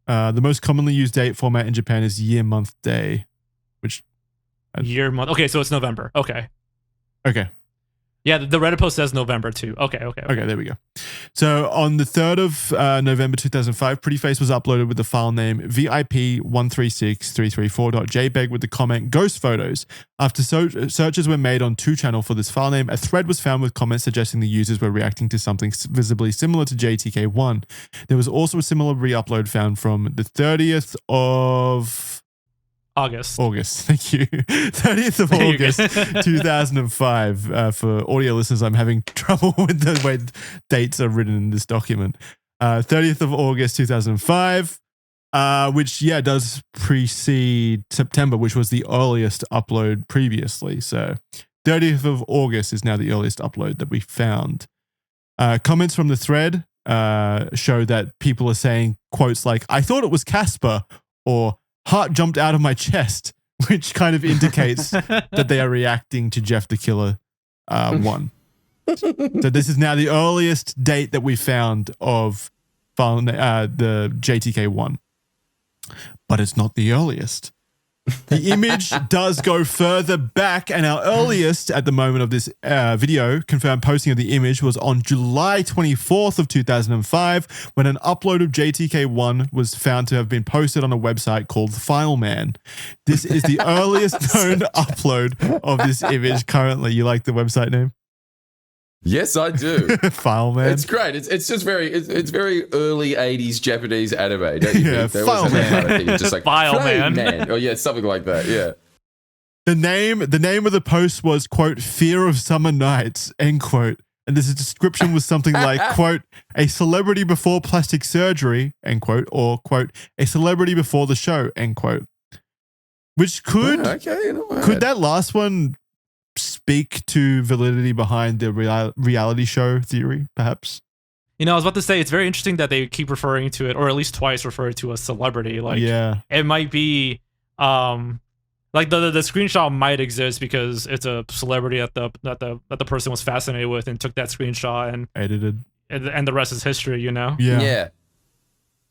The most commonly used date format in Japan is year, month, day, which year, month. Okay, so it's November. Okay. Yeah, the Reddit post says November too. Okay, there we go. So on the 3rd of November 2005, Pretty Face was uploaded with the file name VIP136334.jpg with the comment Ghost Photos. After searches were made on 2channel for this file name, a thread was found with comments suggesting the users were reacting to something visibly similar to JTK1. There was also a similar re-upload found from the 30th of August, thank you. 30th of August, 2005. For audio listeners, I'm having trouble with the way dates are written in this document. 30th of August, 2005, which, does precede September, which was the earliest upload previously. So 30th of August is now the earliest upload that we found. Comments from the thread show that people are saying quotes like, I thought it was Casper, or heart jumped out of my chest, which kind of indicates that they are reacting to Jeff the Killer 1. So this is now the earliest date that we found of the JTK 1. But it's not the earliest. The image does go further back, and our earliest at the moment of this video confirmed posting of the image was on July 24th of 2005 when an upload of JTK1 was found to have been posted on a website called FileMan. This is the earliest known upload of this image currently. You like the website name? Yes, I do. File man. It's great. It's just very early 80s Japanese anime, don't you Yeah, think? They always File have that Man. kind of thing. It's just like File Flame Man. Oh yeah, something like that. Yeah. The name of the post was, quote, "Fear of Summer Nights," end quote. And this description was something like, quote, "A celebrity before plastic surgery," end quote, or, quote, "A celebrity before the show," end quote. Which could that last one speak to validity behind the reality show theory, perhaps? I was about to say, it's very interesting that they keep referring to it, or at least twice refer to a celebrity. Like, yeah, it might be, like the screenshot might exist because it's a celebrity that the person was fascinated with and took that screenshot and edited, and the rest is history. Yeah.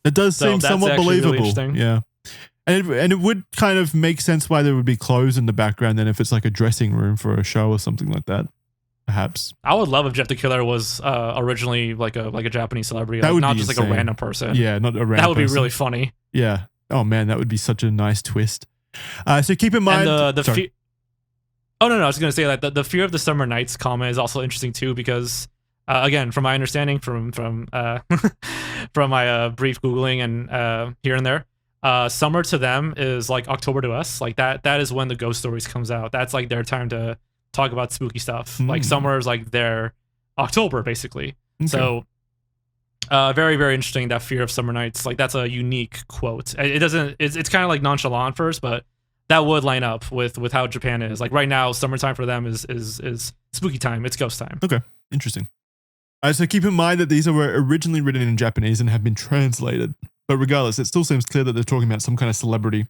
It does seem somewhat believable. Really yeah. And it would kind of make sense why there would be clothes in the background then if it's like a dressing room for a show or something like that. Perhaps. I would love if Jeff the Killer was originally like a Japanese celebrity, that like, would not be just insane. like a random person. Yeah, not a random That would person. be really funny. Yeah. Oh man, that would be such a nice twist. So keep in mind and the fear. Oh no, I was gonna say that the fear of the summer nights comment is also interesting too because again, from my understanding from from my brief googling and here and there. Summer to them is like October to us. Like that is when the ghost stories comes out. That's like their time to talk about spooky stuff. Like summer is like their October basically. Okay. So very, very interesting, that fear of summer nights. Like that's a unique quote. It's kind of like nonchalant first, but that would line up with how Japan is. Like right now, summertime for them is spooky time. It's ghost time. Okay. Interesting. So keep in mind that these were originally written in Japanese and have been translated. But regardless, it still seems clear that they're talking about some kind of celebrity.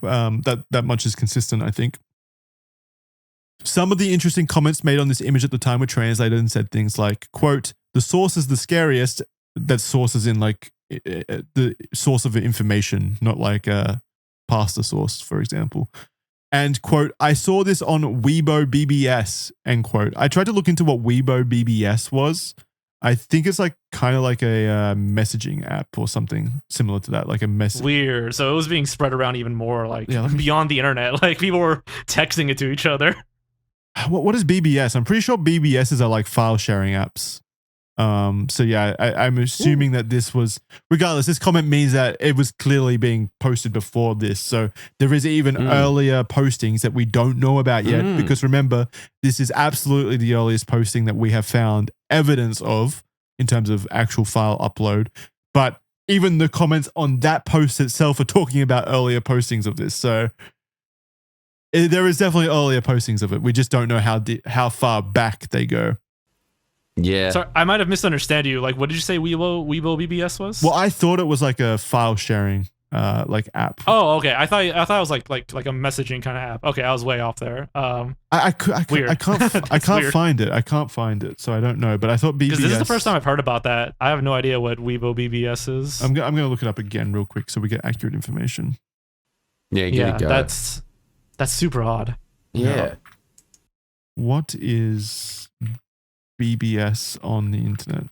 That much is consistent, I think. Some of the interesting comments made on this image at the time were translated and said things like, quote, "The source is the scariest." That's sources in like the source of information, not like a pasta source, for example. And, quote, "I saw this on Weibo BBS," end quote. I tried to look into what Weibo BBS was. I think it's like kind of like a messaging app or something similar to that, like a message. Weird. So it was being spread around even more, like beyond the internet. Like people were texting it to each other. What is BBS? I'm pretty sure BBSs are like file sharing apps. So yeah, I'm assuming that this was, regardless, this comment means that it was clearly being posted before this. So there is even earlier postings that we don't know about yet, because remember, this is absolutely the earliest posting that we have found evidence of in terms of actual file upload. But even the comments on that post itself are talking about earlier postings of this. So there is definitely earlier postings of it. We just don't know how far back they go. Yeah. Sorry, I might have misunderstood you. Like, what did you say Weibo BBS was? Well, I thought it was like a file sharing like app. Oh, okay. I thought it was like a messaging kind of app. Okay, I was way off there. I can't Weird. find it. I can't find it, so I don't know. But I thought BBS. Because this is the first time I've heard about that. I have no idea what Weibo BBS is. I'm gonna look it up again real quick so we get accurate information. Yeah, go. That's super odd. Yeah. What is BBS on the internet?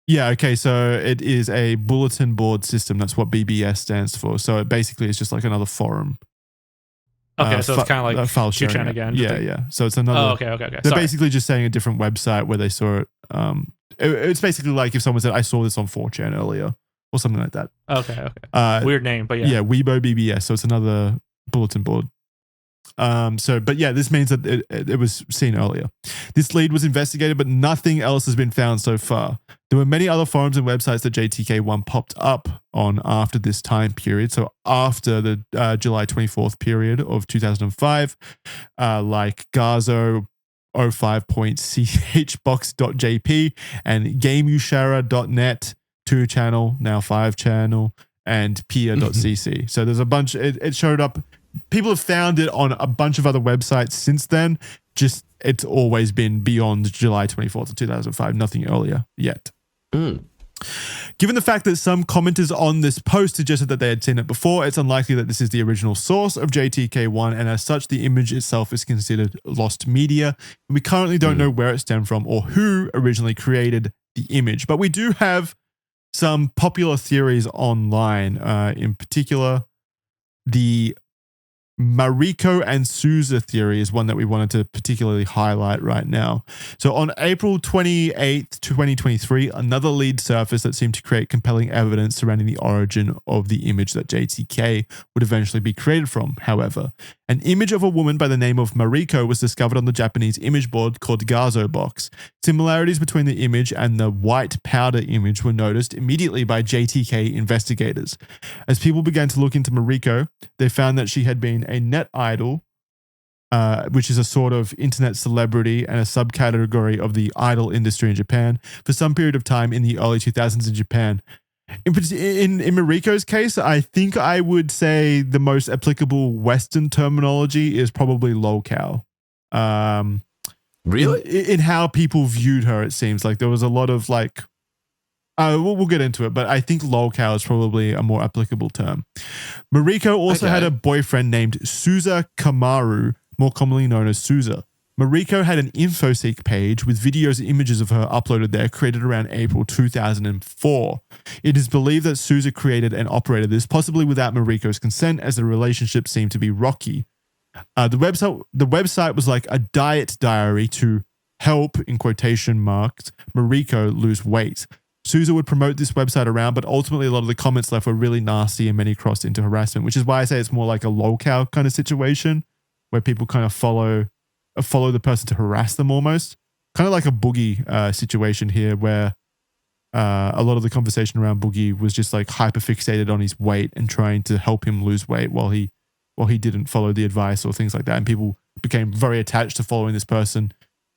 Yeah, okay, so it is a bulletin board system. That's what BBS stands for. So it basically is just like another forum. Okay, so it's kind of like file sharing 2chan again. Yeah. So it's another. Oh, okay. They're basically just saying a different website where they saw it. It's basically like if someone said, "I saw this on 4chan earlier," or something like that. Okay. Weird name, but yeah. Yeah, Weibo BBS. So it's another bulletin board. But yeah, this means that it was seen earlier. This lead was investigated, but nothing else has been found so far. There were many other forums and websites that JTK1 popped up on after this time period. So after the July 24th period of 2005, like Garzo 05.chbox.jp and GameUshara.net, 2channel, now 5channel, and Pia.cc. So there's a bunch, it showed up. People have found it on a bunch of other websites since then. Just it's always been beyond July 24th of 2005, nothing earlier yet. Given the fact that some commenters on this post suggested that they had seen it before, it's unlikely that this is the original source of JTK1, and as such, the image itself is considered lost media. We currently don't know where it stemmed from or who originally created the image, but we do have some popular theories online, in particular, the Maro and Souza theory is one that we wanted to particularly highlight right now. So on April 28th, 2023, another lead surfaced that seemed to create compelling evidence surrounding the origin of the image that JTK would eventually be created from. However, an image of a woman by the name of Mariko was discovered on the Japanese image board called Gazo Box. Similarities between the image and the white powder image were noticed immediately by JTK investigators. As people began to look into Mariko, they found that she had been a net idol, which is a sort of internet celebrity and a subcategory of the idol industry in Japan, for some period of time in the early 2000s in Japan. In Mariko's case, I think I would say the most applicable Western terminology is probably lolcow. Really? In how people viewed her, it seems like there was a lot of like, we'll get into it, but I think lolcow is probably a more applicable term. Mariko also had a boyfriend named Souza Kamaru, more commonly known as Souza. Mariko had an InfoSeek page with videos and images of her uploaded there, created around April 2004. It is believed that Souza created and operated this, possibly without Mariko's consent, as the relationship seemed to be rocky. The website was like a diet diary to help, in quotation marks, Mariko lose weight. Souza would promote this website around, but ultimately a lot of the comments left were really nasty and many crossed into harassment, which is why I say it's more like a lolcow kind of situation where people kind of follow the person to harass them almost. Kind of like a Boogie situation here where a lot of the conversation around Boogie was just like hyper fixated on his weight and trying to help him lose weight while he didn't follow the advice or things like that. And people became very attached to following this person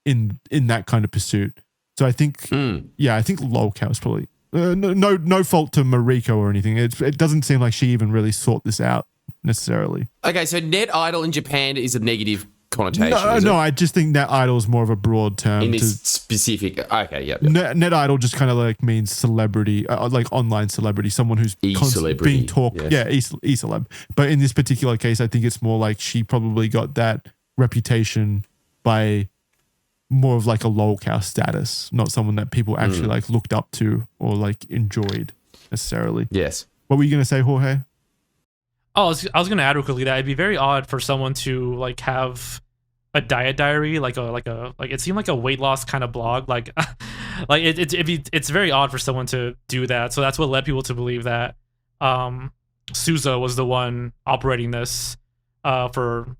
in that kind of pursuit. So I think, I think lolcow is probably no fault to Mariko or anything. It doesn't seem like she even really sought this out necessarily. Okay, so net idol in Japan is a negative connotation. No, I just think net idol is more of a broad term. In this specific, okay, yeah. Net idol just kind of like means celebrity, like online celebrity, someone who's being talked. Yes. Yeah, e-celeb. But in this particular case, I think it's more like she probably got that reputation by more of like a lolcow status, not someone that people actually like looked up to or like enjoyed necessarily. Yes. What were you going to say, Jorge? Oh, I was going to add real quickly that it'd be very odd for someone to like have a diet diary, like it seemed like a weight loss kind of blog, like it's very odd for someone to do that. So that's what led people to believe that Souza was the one operating this for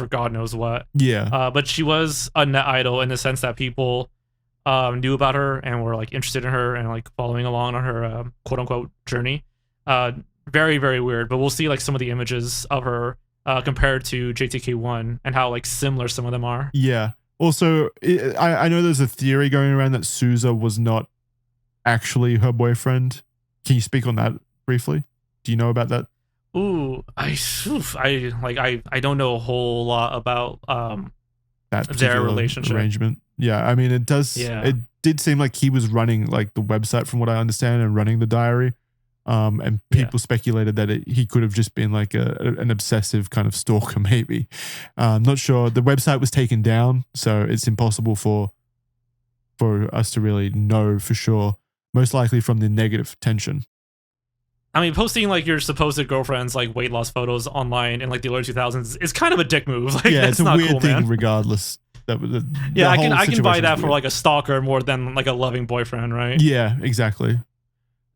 God knows what. Yeah. But she was a net idol in the sense that people knew about her and were like interested in her and like following along on her quote unquote journey. Very, very weird, but we'll see like some of the images of her compared to JTK1 and how like similar some of them are. Yeah. Also, I know there's a theory going around that Souza was not actually her boyfriend. Can you speak on that briefly? Do you know about that? Ooh, I don't know a whole lot about that their relationship arrangement. Yeah, I mean, it does. Yeah. It did seem like he was running like the website, from what I understand, and running the diary. And people speculated that he could have just been like an obsessive kind of stalker, maybe. Not sure. The website was taken down, so it's impossible for us to really know for sure. Most likely from the negative tension. I mean, posting like your supposed girlfriend's like weight loss photos online in like the early 2000s is kind of a dick move. Like, yeah, it's a weird cool, thing, man. Regardless. I can buy that for like a stalker more than like a loving boyfriend, right? Yeah, exactly.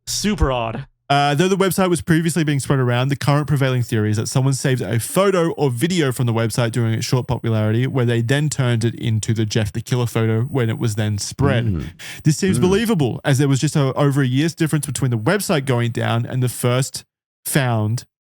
Super odd. Though the website was previously being spread around, the current prevailing theory is that someone saved a photo or video from the website during its short popularity, where they then turned it into the Jeff the Killer photo when it was then spread. This seems believable, as there was just over a year's difference between the website going down and the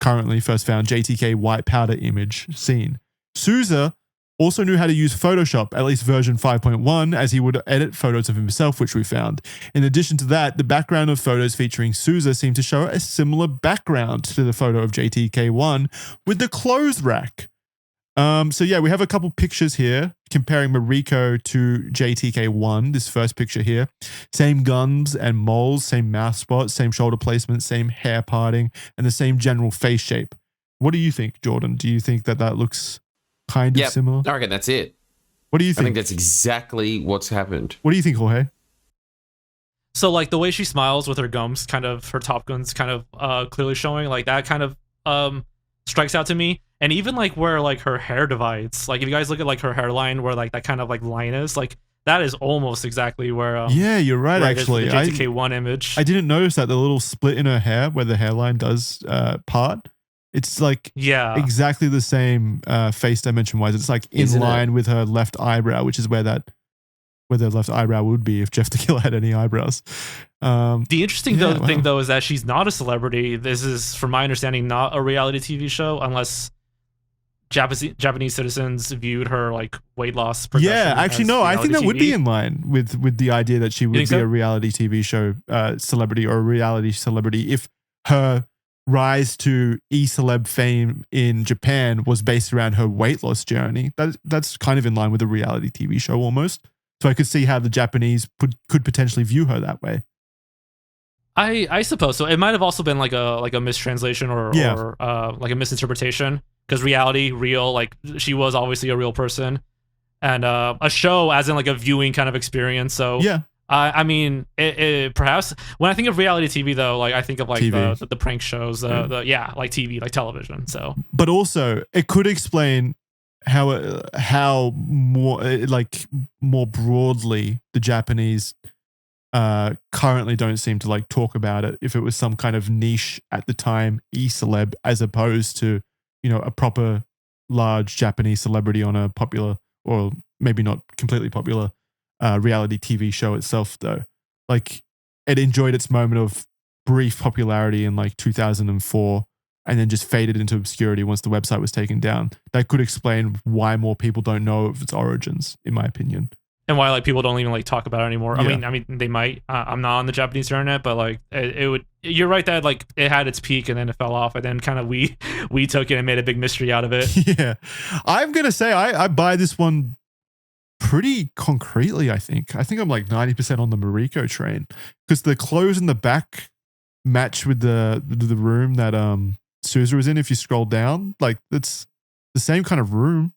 currently first found JTK white powder image seen. Souza also knew how to use Photoshop, at least version 5.1, as he would edit photos of himself, which we found. In addition to that, the background of photos featuring Souza seemed to show a similar background to the photo of JTK1 with the clothes rack. So yeah, we have a couple pictures here comparing Mariko to JTK1, this first picture here. Same guns and moles, same mouth spots, same shoulder placement, same hair parting, and the same general face shape. What do you think, Jordan? Do you think that looks kind of similar? I reckon that's it. What do you think? I think that's exactly what's happened. What do you think, Jorge? So like the way she smiles with her gums, kind of her top guns kind of clearly showing, like that kind of strikes out to me. and even like where like her hair divides. Like if you guys look at like her hairline, where like that kind of like line is, like that is almost exactly where. Yeah, you're right. Where it is for Actually, the JTK1 image. I didn't notice that the little split in her hair where the hairline does part. It's like exactly the same face dimension wise. It's like in line with her left eyebrow, which is where the left eyebrow would be if Jeff the Killer had any eyebrows. The interesting thing though is that she's not a celebrity. This is, from my understanding, not a reality TV show unless Japanese citizens viewed her like weight loss progression. Yeah, actually, no, I think that would be in line with the idea that she would be a reality TV show celebrity or a reality celebrity if her rise to e-celeb fame in Japan was based around her weight loss journey. That's kind of in line with a reality TV show almost. So I could see how the Japanese could potentially view her that way. I suppose so. It might have also been like a mistranslation or like a misinterpretation, because real, like she was obviously a real person, and a show as in like a viewing kind of experience. So yeah. I mean, it perhaps when I think of reality TV though, like I think of like the prank shows, like TV, like television. So, but also it could explain how more broadly the Japanese currently don't seem to like talk about it. If it was some kind of niche at the time, e-celeb, as opposed to a proper large Japanese celebrity on a popular, or maybe not completely popular, reality TV show itself, though. Like it enjoyed its moment of brief popularity in like 2004 and then just faded into obscurity once the website was taken down. That could explain why more people don't know of its origins, in my opinion. And why like people don't even like talk about it anymore. Yeah. I mean they might. I'm not on the Japanese internet, but like it would. You're right that like it had its peak and then it fell off, and then kind of we took it and made a big mystery out of it. Yeah, I'm gonna say I buy this one pretty concretely. I think I'm like 90% on the Mariko train, because the clothes in the back match with the room that Souza was in. If you scroll down, like it's the same kind of room.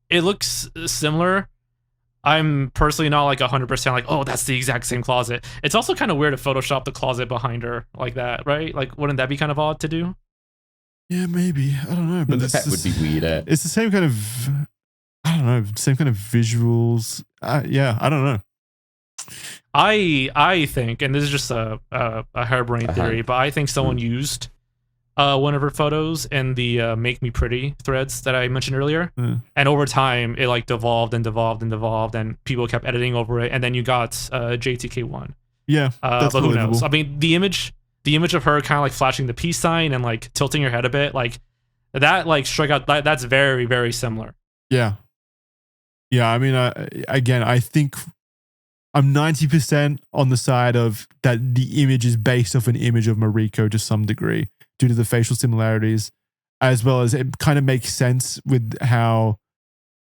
It looks similar. I'm personally not like 100% like, oh, that's the exact same closet. It's also kind of weird to Photoshop the closet behind her like that, right? Like, wouldn't that be kind of odd to do? Yeah, maybe. I don't know, but that would be weird. It's the same kind of, I don't know, same kind of visuals. Yeah, I don't know. I think, and this is just a harebrained theory, but I think someone used one of her photos in the Make Me Pretty threads that I mentioned earlier. And over time, it like devolved, and people kept editing over it. And then you got JTK1. Yeah, that's but who knows? I mean, the image of her kind of like flashing the peace sign and like tilting her head a bit, like that like struck out. That's very, very similar. Yeah. Yeah, I mean, again, I think I'm 90% on the side of that the image is based off an image of Mariko to some degree, due to the facial similarities, as well as it kind of makes sense with how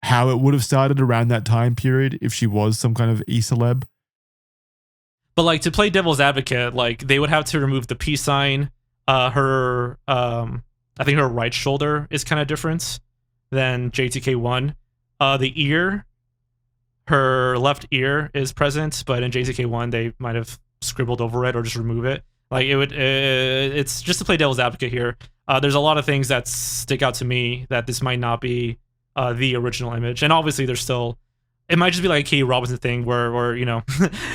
it would have started around that time period if she was some kind of e-celeb. But like, to play devil's advocate, like they would have to remove the peace sign. I think her right shoulder is kind of different than JTK1. The ear, her left ear is present, but in JTK1 they might have scribbled over it or just remove it. Like it's just to play devil's advocate here. There's a lot of things that stick out to me that this might not be the original image, and obviously there's still. It might just be like a Katie Robinson thing where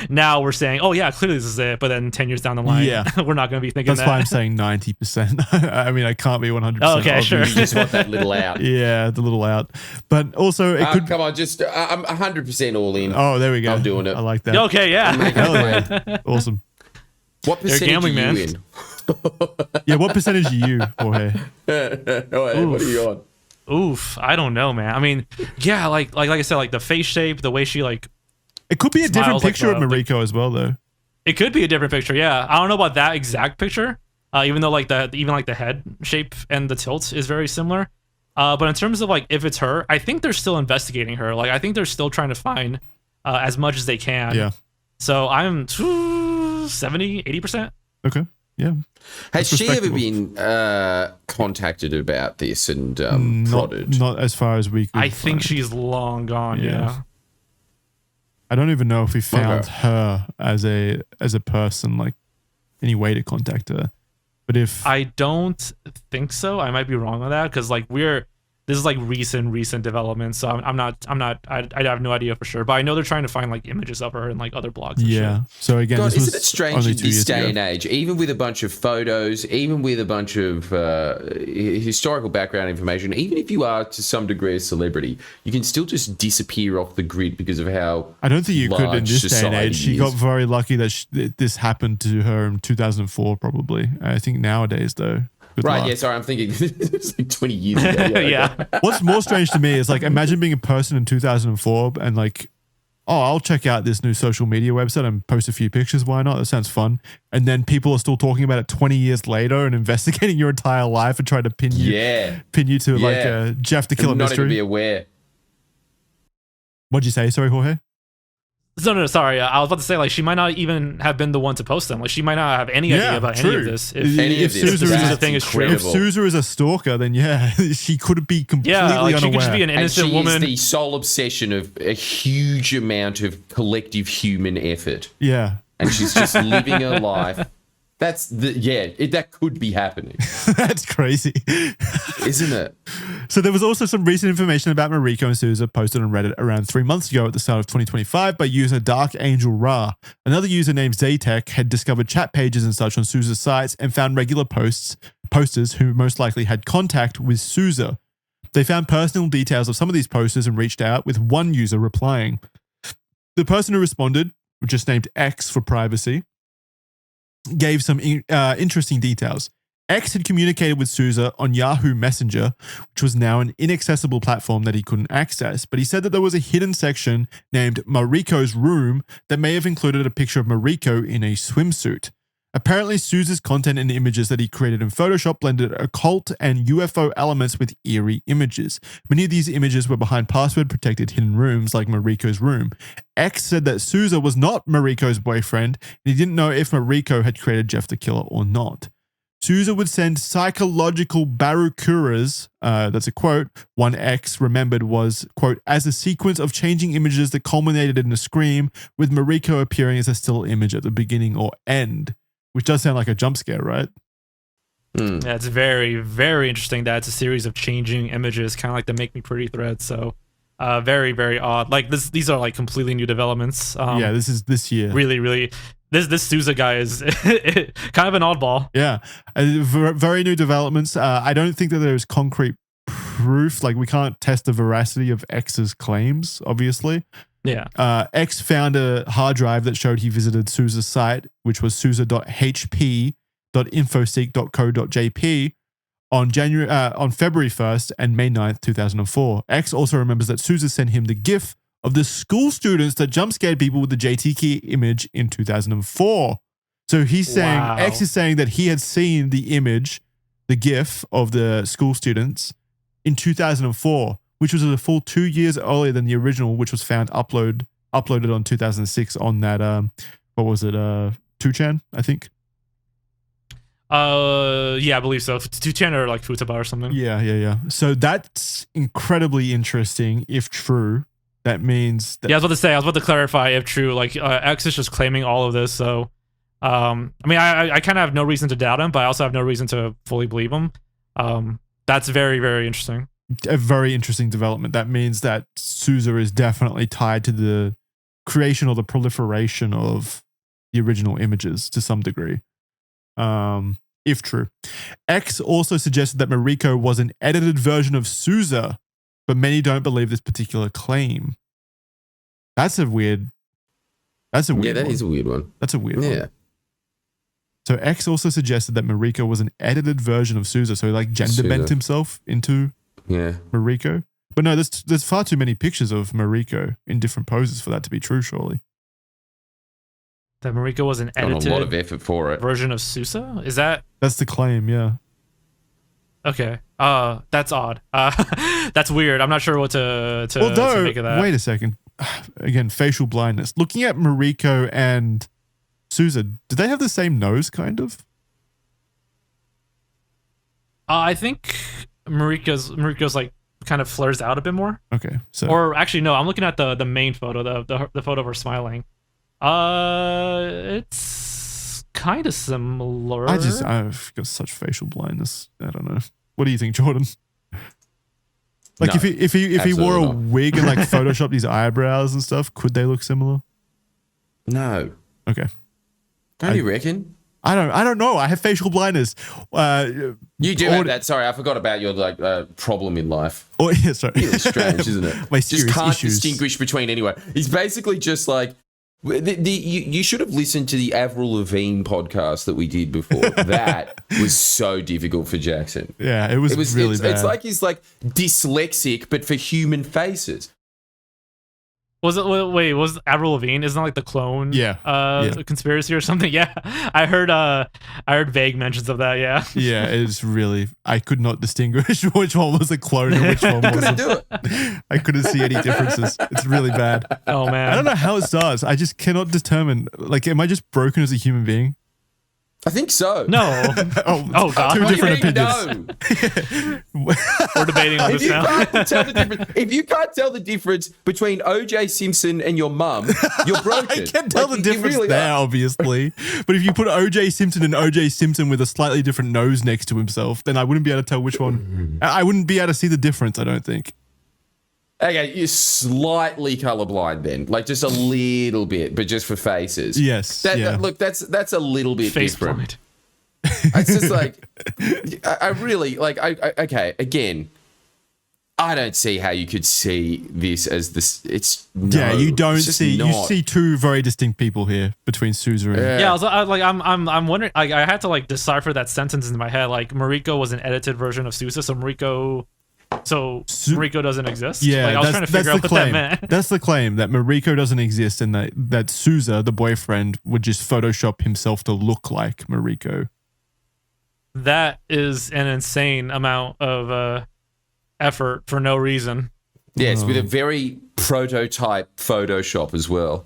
now we're saying, oh yeah, clearly this is it, but then 10 years down the line, we're not going to be thinking That's why I'm saying 90%. I mean, I can't be 100%. Oh, okay, sure. You just want that little out. Yeah, the little out. But also, it could... Come on, just I'm 100% all in. Oh, there we go. I'm doing it. I like that. Okay, yeah. Awesome. What percentage are you in? Yeah, what percentage are you, Jorge? What are you on? Oof, I don't know, man. I mean, yeah, like I said, like the face shape, the way she like. It could be a different picture of Mariko as well, though. It could be a different picture, yeah. I don't know about that exact picture, even though like the head shape and the tilt is very similar. But in terms of like if it's her, I think they're still investigating her. Like I think they're still trying to find as much as they can. Yeah. So I'm 70-80%. Okay. Yeah. Has she ever been contacted about this and prodded? Not as far as we could I think she's long gone, yeah. I don't even know if we found her as a person, like any way to contact her. But if I don't think so. I might be wrong on that because like this is like recent development, so I have no idea for sure, but I know they're trying to find like images of her and like other blogs. And shit. So again, God, this was isn't it strange only in 2 this years day ago. and age, even with a bunch of photos, even with a bunch of historical background information, even if you are to some degree a celebrity, you can still just disappear off the grid because of how I don't think you could in large this day and age. She society got is. very lucky that this happened to her in 2004, probably. I think nowadays, though. Good Right, luck. yeah, sorry, I'm thinking it's like 20 years ago. Yeah. Yeah. What's more strange to me is like imagine being a person in 2004 and like, oh, I'll check out this new social media website and post a few pictures. Why not? That sounds fun. And then people are still talking about it 20 years later and investigating your entire life and trying to pin you to like a Jeff the Killer Not mystery. even be aware. What'd you say? Sorry, Jorge. No, sorry. I was about to say, like, she might not even have been the one to post them. Like, she might not have any idea about any of this. If Any If of this, Souza is the that's thing is true. If incredible. Souza is a stalker, then yeah, she could be completely yeah, like, unaware. she could just be an And innocent she woman. is the sole obsession of a huge amount of collective human effort. Yeah. And she's just living her life. That's that could be happening, That's crazy. isn't it? So there was also some recent information about Mariko and Souza posted on Reddit around 3 months ago at the start of 2025 by user Dark Angel Ra. Another user named Zaytech had discovered chat pages and such on Souza's sites and found regular posters who most likely had contact with Souza. They found personal details of some of these posters and reached out, with one user replying. The person who responded, just named X for privacy, gave some interesting details. X had communicated with Souza on Yahoo Messenger, which was now an inaccessible platform that he couldn't access, but he said that there was a hidden section named Mariko's Room that may have included a picture of Mariko in a swimsuit. Apparently, Souza's content and images that he created in Photoshop blended occult and UFO elements with eerie images. Many of these images were behind password-protected hidden rooms like Mariko's room. X said that Souza was not Mariko's boyfriend, and he didn't know if Mariko had created Jeff the Killer or not. Souza would send psychological barukuras, that's a quote, one X remembered was, quote, as a sequence of changing images that culminated in a scream, with Mariko appearing as a still image at the beginning or end. Which does sound like a jump scare, right? Yeah, it's very, very interesting that it's a series of changing images, kind of like the Make Me Pretty thread. So, very, very odd. Like these are like completely new developments. Yeah, this is this year. Really, really. This Souza guy is kind of an oddball. Yeah, very new developments. I don't think that there's concrete proof. Like we can't test the veracity of X's claims, obviously. Yeah. X found a hard drive that showed he visited Souza's site, which was souza.hp.infoseek.co.jp on February 1st and May 9th, 2004. X also remembers that Souza sent him the GIF of the school students that jump scared people with the JTK image in 2004. So he's saying, Wow. X is saying that he had seen the image, the GIF of the school students in 2004. Which was a full 2 years earlier than the original, which was found uploaded on 2006 on that, what was it, 2chan, I think? Yeah, I believe so. 2chan or like Futaba or something. Yeah. So that's incredibly interesting, if true. That means that... Yeah, I was about to clarify if true. Like, X is just claiming all of this, so... I mean, I kind of have no reason to doubt him, but I also have no reason to fully believe him. That's very, very interesting. A very interesting development. That means that Souza is definitely tied to the creation or the proliferation of the original images to some degree, if true. X also suggested that Mariko was an edited version of Souza, but many don't believe this particular claim. That's a weird That one. is a weird one. That's a weird Yeah. one. So X also suggested that Mariko was an edited version of Souza, so he like gender bent himself into Mariko. But no, there's far too many pictures of Mariko in different poses for that to be true, surely. That Mariko was an Done edited a lot of effort for it. version of Souza? Is that... That's the claim, yeah. Okay. That's odd. That's weird. I'm not sure what to make of that. Wait a second. Again, facial blindness. Looking at Mariko and Souza, do they have the same nose, kind of? I think Mariko's like kind of flares out a bit more. Okay, so Or actually, no. I'm looking at the main photo, the photo of her smiling. It's kind of similar. I've got such facial blindness. I don't know. What do you think, Jordan? Like No, if he wore a absolutely not. wig and like photoshopped his eyebrows and stuff, could they look similar? No. Okay. Don't you reckon? I don't know. I have facial blindness. You do have that. Sorry, I forgot about your problem in life. Oh yeah, sorry. Really strange, isn't it? My just serious can't issues. distinguish between anyone. He's basically just like you should have listened to the Avril Lavigne podcast that we did before. That was so difficult for Jackson. Yeah, it was really bad. It's like he's like dyslexic, but for human faces. Was it? Wait, was Avril Lavigne? Isn't that like the clone? Yeah. Conspiracy or something? Yeah, I heard vague mentions of that. Yeah. Yeah, it's really. I could not distinguish which one was a clone and which one wasn't. Do it. I couldn't see any differences. It's really bad. Oh man. I don't know how it starts. I just cannot determine. Like, am I just broken as a human being? I think so. No. Oh God. Two What do you different mean, opinions. no? We're debating on If this you, now. can't tell the difference, if you can't tell the difference between OJ Simpson and your mum, you're broken. I can't tell Like, the you difference really there, are. obviously. But if you put OJ Simpson and OJ Simpson with a slightly different nose next to himself, then I wouldn't be able to tell which one. I wouldn't be able to see the difference, I don't think. Okay, you're slightly colorblind then, like just a little bit, but just for faces. Yes. Yeah. Look, that's a little bit Face different. blind. It's just like I really like. Okay, again, I don't see how you could see this as this. It's Yeah, you don't it's just see. You not. see two very distinct people here between Souza and. Yeah. Yeah, I'm wondering. I had to like decipher that sentence in my head. Like Mariko was an edited version of Souza, so Mariko doesn't exist. Yeah, like, I was trying to figure out the what claim. that meant. That's the claim, that Mariko doesn't exist, and that Souza, the boyfriend, would just Photoshop himself to look like Mariko. That is an insane amount of effort for no reason. Yes, with a very prototype Photoshop as well.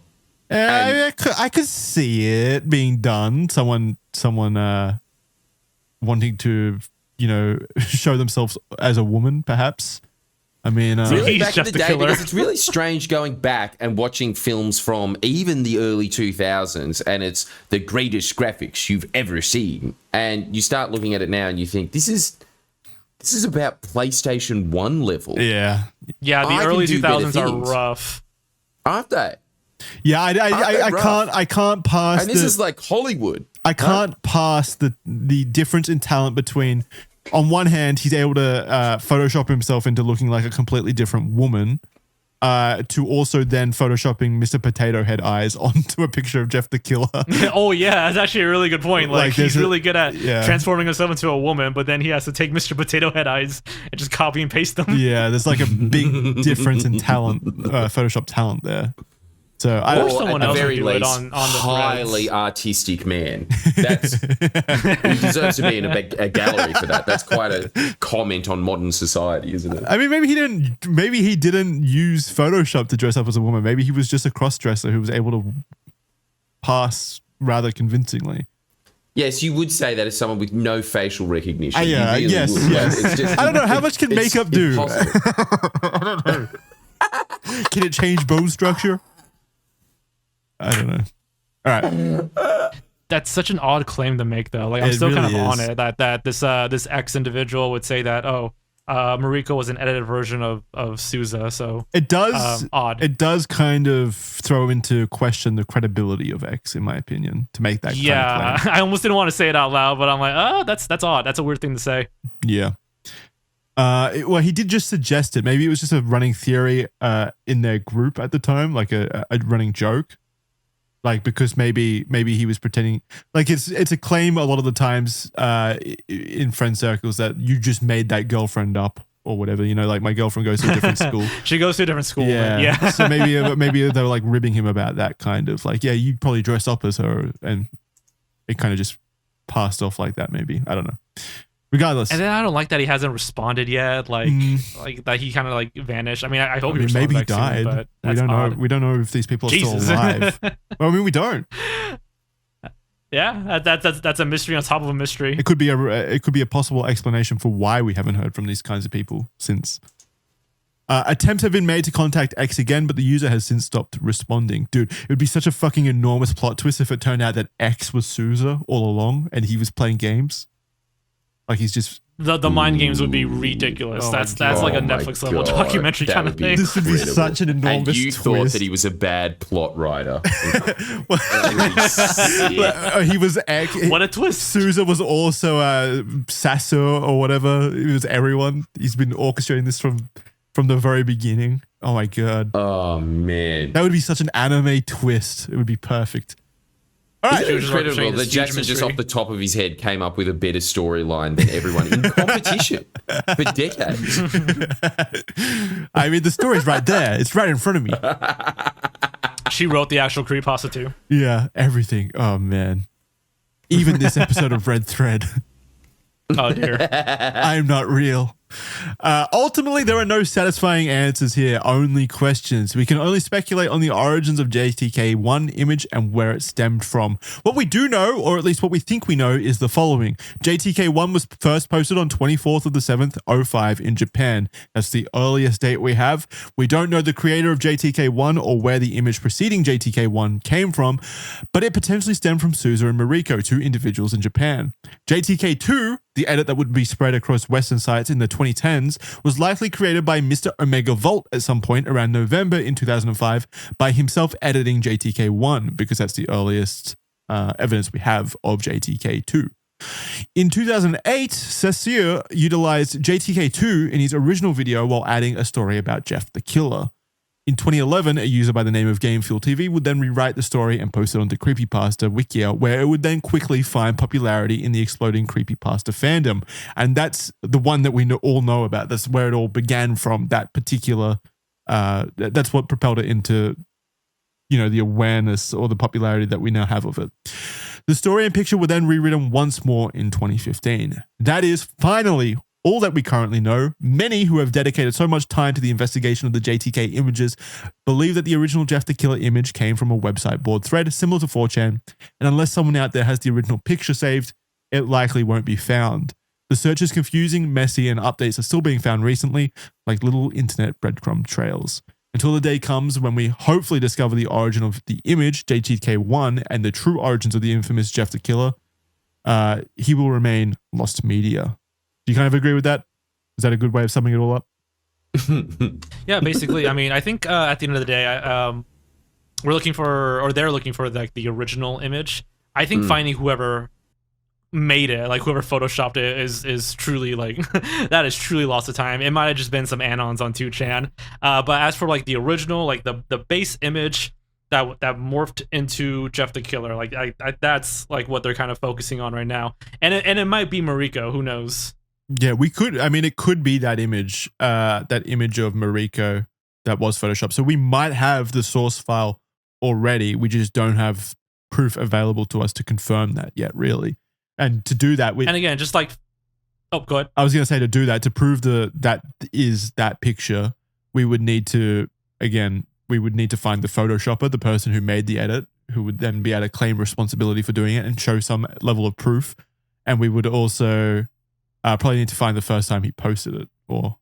I could see it being done. Someone wanting to, show themselves as a woman, perhaps. I mean, Really, He's back in just the the day, killer. because it's really strange going back and watching films from even the early 2000s, and it's the greatest graphics you've ever seen. And you start looking at it now, and you think this is about PlayStation 1 level, yeah, Yeah, the I can early do better 2000s are things. rough. aren't they? yeah. I can't pass. And this is like Hollywood. I can't pass the difference in talent between. On one hand, he's able to Photoshop himself into looking like a completely different woman, to also then Photoshopping Mr. Potato Head eyes onto a picture of Jeff the Killer. Oh yeah, that's actually a really good point. Like there's he's really good at yeah. transforming himself into a woman, but then he has to take Mr. Potato Head eyes and just copy and paste them. Yeah, there's like a big difference in talent, Photoshop talent there. So I Or don't. someone at else the would very do it least, on the highly threads. artistic man. That's he deserves to be in a gallery for that. That's quite a comment on modern society, isn't it? I mean, maybe he didn't use Photoshop to dress up as a woman. Maybe he was just a cross-dresser who was able to pass rather convincingly. Yes, you would say that as someone with no facial recognition. You Yeah, really yes, would. yes. It's just- I don't know, how much can it's makeup do? impossible. Can it change bone structure? I don't know. All right. That's such an odd claim to make, though. Like I'm It still kind of really on is. it that this ex individual would say that Mariko was an edited version of Souza. So It does. odd. It does kind of throw into question the credibility of X, in my opinion, to make that kind yeah, of claim. I almost didn't want to say it out loud, but I'm like, oh, that's odd. That's a weird thing to say. Yeah. Well, he did just suggest it. Maybe it was just a running theory in their group at the time, like a running joke. Like, because maybe he was pretending, like it's a claim a lot of the times in friend circles that you just made that girlfriend up or whatever, like my girlfriend goes to a different school. She goes to a different school. man. Yeah. So maybe they were like ribbing him about that kind of like, yeah, you'd probably dress up as her, and it kind of just passed off like that. Maybe, I don't know. Regardless, And then I don't like that he hasn't responded yet. Like that he kind of like vanished. I mean, I hope he responds maybe he back soon, died. but We that's don't know. odd. We don't know if these people are Jesus. still alive. Well, I mean, we don't. Yeah, that's a mystery on top of a mystery. It could be a possible explanation for why we haven't heard from these kinds of people since. Attempts have been made to contact X again, but the user has since stopped responding. Dude, it would be such a fucking enormous plot twist if it turned out that X was Souza all along and he was playing games. Like he's just... The mind games would be ridiculous. Oh that's my like a God. Netflix Oh level my God. documentary That kind would of be thing. This would be incredible. such an enormous And you twist. thought that he was a bad plot writer. He was X. What a twist. Souza was also Sasso or whatever. It was everyone. He's been orchestrating this from the very beginning. Oh my God. Oh, man. That would be such an anime twist. It would be perfect. All right. Isn't it Huge incredible orchestrating that this huge Jackson just mystery. off the top of his head came up with a better storyline than everyone in competition for decades? I mean, the story's right there. It's right in front of me. She wrote the actual creepypasta too. Yeah, everything. Oh, man. Even this episode of Red Thread. Oh dear. I'm not real. Ultimately, there are no satisfying answers here, only questions. We can only speculate on the origins of JTK1 image and where it stemmed from. What we do know, or at least what we think we know, is the following. JTK1 was first posted on 24th of the 7th, 05 in Japan. That's the earliest date we have. We don't know the creator of JTK1 or where the image preceding JTK1 came from, but it potentially stemmed from Souza and Mariko, two individuals in Japan. JTK2, the edit that would be spread across Western sites in the 2010s, was likely created by Mr. Omega Volt at some point around November in 2005 by himself editing JTK1, because that's the earliest evidence we have of JTK2. In 2008, Saussure utilized JTK2 in his original video while adding a story about Jeff the Killer. In 2011, a user by the name of GameFuel TV would then rewrite the story and post it onto Creepypasta Wikia, where it would then quickly find popularity in the exploding Creepypasta fandom. And that's the one that we all know about. That's where it all began from, that particular... that's what propelled it into, the awareness or the popularity that we now have of it. The story and picture were then rewritten once more in 2015. That is finally all that we currently know. Many who have dedicated so much time to the investigation of the JTK images believe that the original Jeff the Killer image came from a website board thread similar to 4chan, and unless someone out there has the original picture saved, it likely won't be found. The search is confusing, messy, and updates are still being found recently, like little internet breadcrumb trails. Until the day comes when we hopefully discover the origin of the image, JTK1, and the true origins of the infamous Jeff the Killer, he will remain lost media. Do you kind of agree with that? Is that a good way of summing it all up? Yeah, basically. I mean, I think at the end of the day, we're looking for, or they're looking for, like the original image. I think finding whoever made it, like whoever photoshopped it, is truly like that is truly lost of time. It might have just been some anons on 2chan. But as for like the original, like the base image that morphed into Jeff the Killer, like that's like what they're kind of focusing on right now. And it might be Mariko. Who knows? Yeah, we could. I mean, it could be that image of Mariko that was photoshopped. So we might have the source file already. We just don't have proof available to us to confirm that yet, really. And to do that, and again, just like, oh, go ahead. I was going to say, to do that, to prove that is that picture, we would need to find the photoshopper, the person who made the edit, who would then be able to claim responsibility for doing it and show some level of proof. And we would also probably need to find the first time he posted it or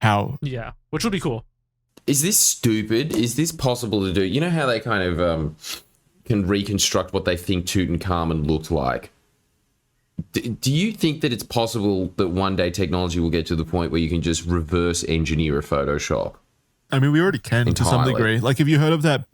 how. Yeah, which would be cool. Is this stupid? Is this possible to do? You know how they kind of can reconstruct what they think Tutankhamun looked like? Do you think that it's possible that one day technology will get to the point where you can just reverse engineer a Photoshop? I mean, we already can to some degree. Like, have you heard of that?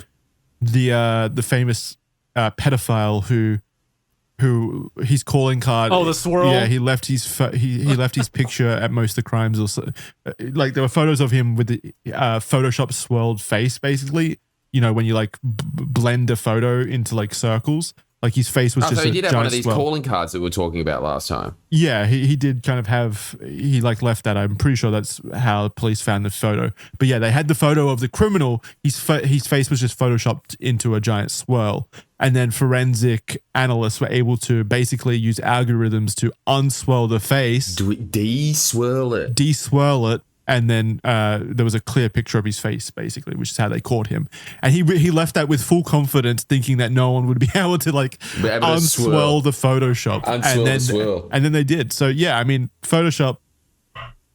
The famous pedophile who his calling card. Oh, the swirl. Yeah, he left his he left his picture at most of the crimes. Also, like there were photos of him with the Photoshop swirled face, basically. When you like blend a photo into like circles. Like his face was just so he did a have one giant of these swirl. calling cards that we were talking about last time. Yeah, he did kind of have, he like left that. I'm pretty sure that's how police found the photo. But yeah, they had the photo of the criminal. His face was just photoshopped into a giant swirl. And then forensic analysts were able to basically use algorithms to unswirl the face. De-swirl it. De-swirl it. And then there was a clear picture of his face, basically, which is how they caught him. And he left that with full confidence, thinking that no one would be able to like unswirl the Photoshop. Unswirl the swirl. And then they did. So yeah, I mean, Photoshop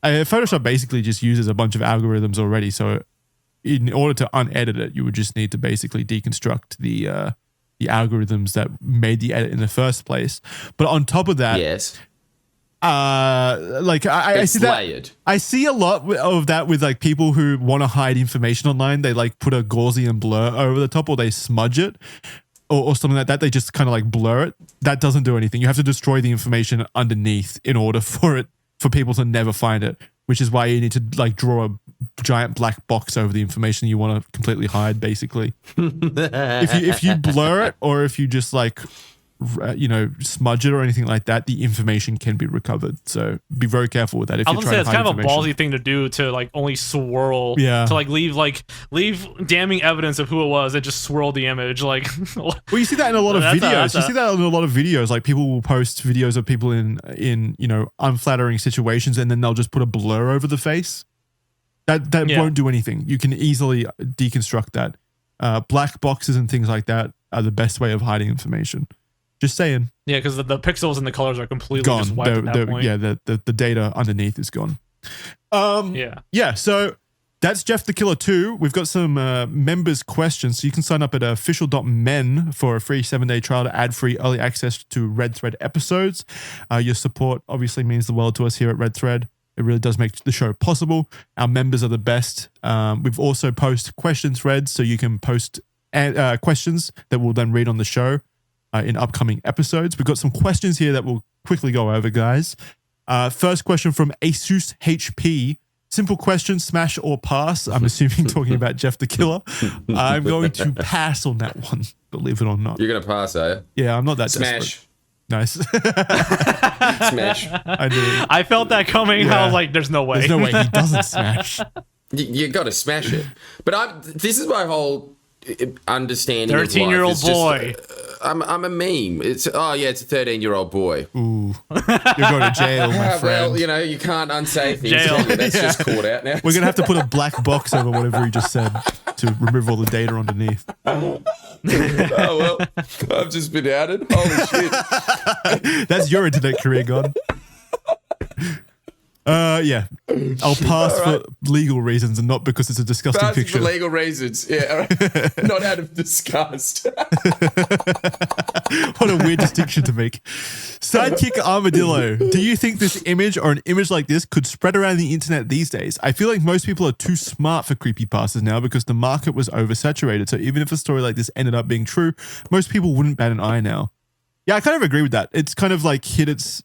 Photoshop basically just uses a bunch of algorithms already. So in order to unedit it, you would just need to basically deconstruct the algorithms that made the edit in the first place. But on top of that, yes, like I see layered. that. I see a lot of that with like people who want to hide information online. They like put a Gaussian blur over the top, or they smudge it, or something like that. They just kind of like blur it. That doesn't do anything. You have to destroy the information underneath in order for people to never find it. Which is why you need to like draw a giant black box over the information you want to completely hide. Basically, if you blur it, or if you just like smudge it or anything like that, the information can be recovered. So be very careful with that. If I you're was trying gonna say to it's hide kind of a information. ballsy thing to do, to like only swirl, Yeah. to like leave damning evidence of who it was and just swirl the image. Like, Well, you see that in a lot of videos. You see that in a lot of videos. Like people will post videos of people in unflattering situations, and then they'll just put a blur over the face. That won't do anything. You can easily deconstruct that. Black boxes and things like that are the best way of hiding information. Just saying. Yeah, because the pixels and the colors are completely Gone. just wiped at that point. Yeah, the data underneath is gone. Yeah, so that's Jeff the Killer 2. We've got some members' questions. So you can sign up at official.men for a free 7-day trial to ad-free early access to Red Thread episodes. Your support obviously means the world to us here at Red Thread. It really does make the show possible. Our members are the best. We've also posted question threads, so you can post questions that we'll then read on the show in upcoming episodes. We've got some questions here that we'll quickly go over, guys. First question from Asus HP. Simple question, smash or pass? I'm assuming talking about Jeff the Killer. I'm going to pass on that one, believe it or not. You're going to pass, are you? Yeah, I'm not that Smash. desperate. Nice. Smash. I do. I felt that coming. Yeah. I was like, "There's no way." There's no way he doesn't smash. You got to smash it. But this is my whole understanding. 13-year-old boy. boy. I'm a meme. It's a 13-year-old boy. Ooh, you're going to jail, my friend. Well, you can't unsay things. Jail. That's just caught out now. We're gonna have to put a black box over whatever he just said to remove all the data underneath. Oh well, I've just been outed. Holy shit! That's your internet career gone. Yeah, I'll pass for legal reasons and not because it's a disgusting Pass picture. for legal reasons. Yeah, all right. Not out of disgust. What a weird distinction to make. Sidekick Armadillo. Do you think this image or an image like this could spread around the internet these days? I feel like most people are too smart for creepypastas now because the market was oversaturated. So even if a story like this ended up being true, most people wouldn't bat an eye now. Yeah, I kind of agree with that. It's kind of like hit its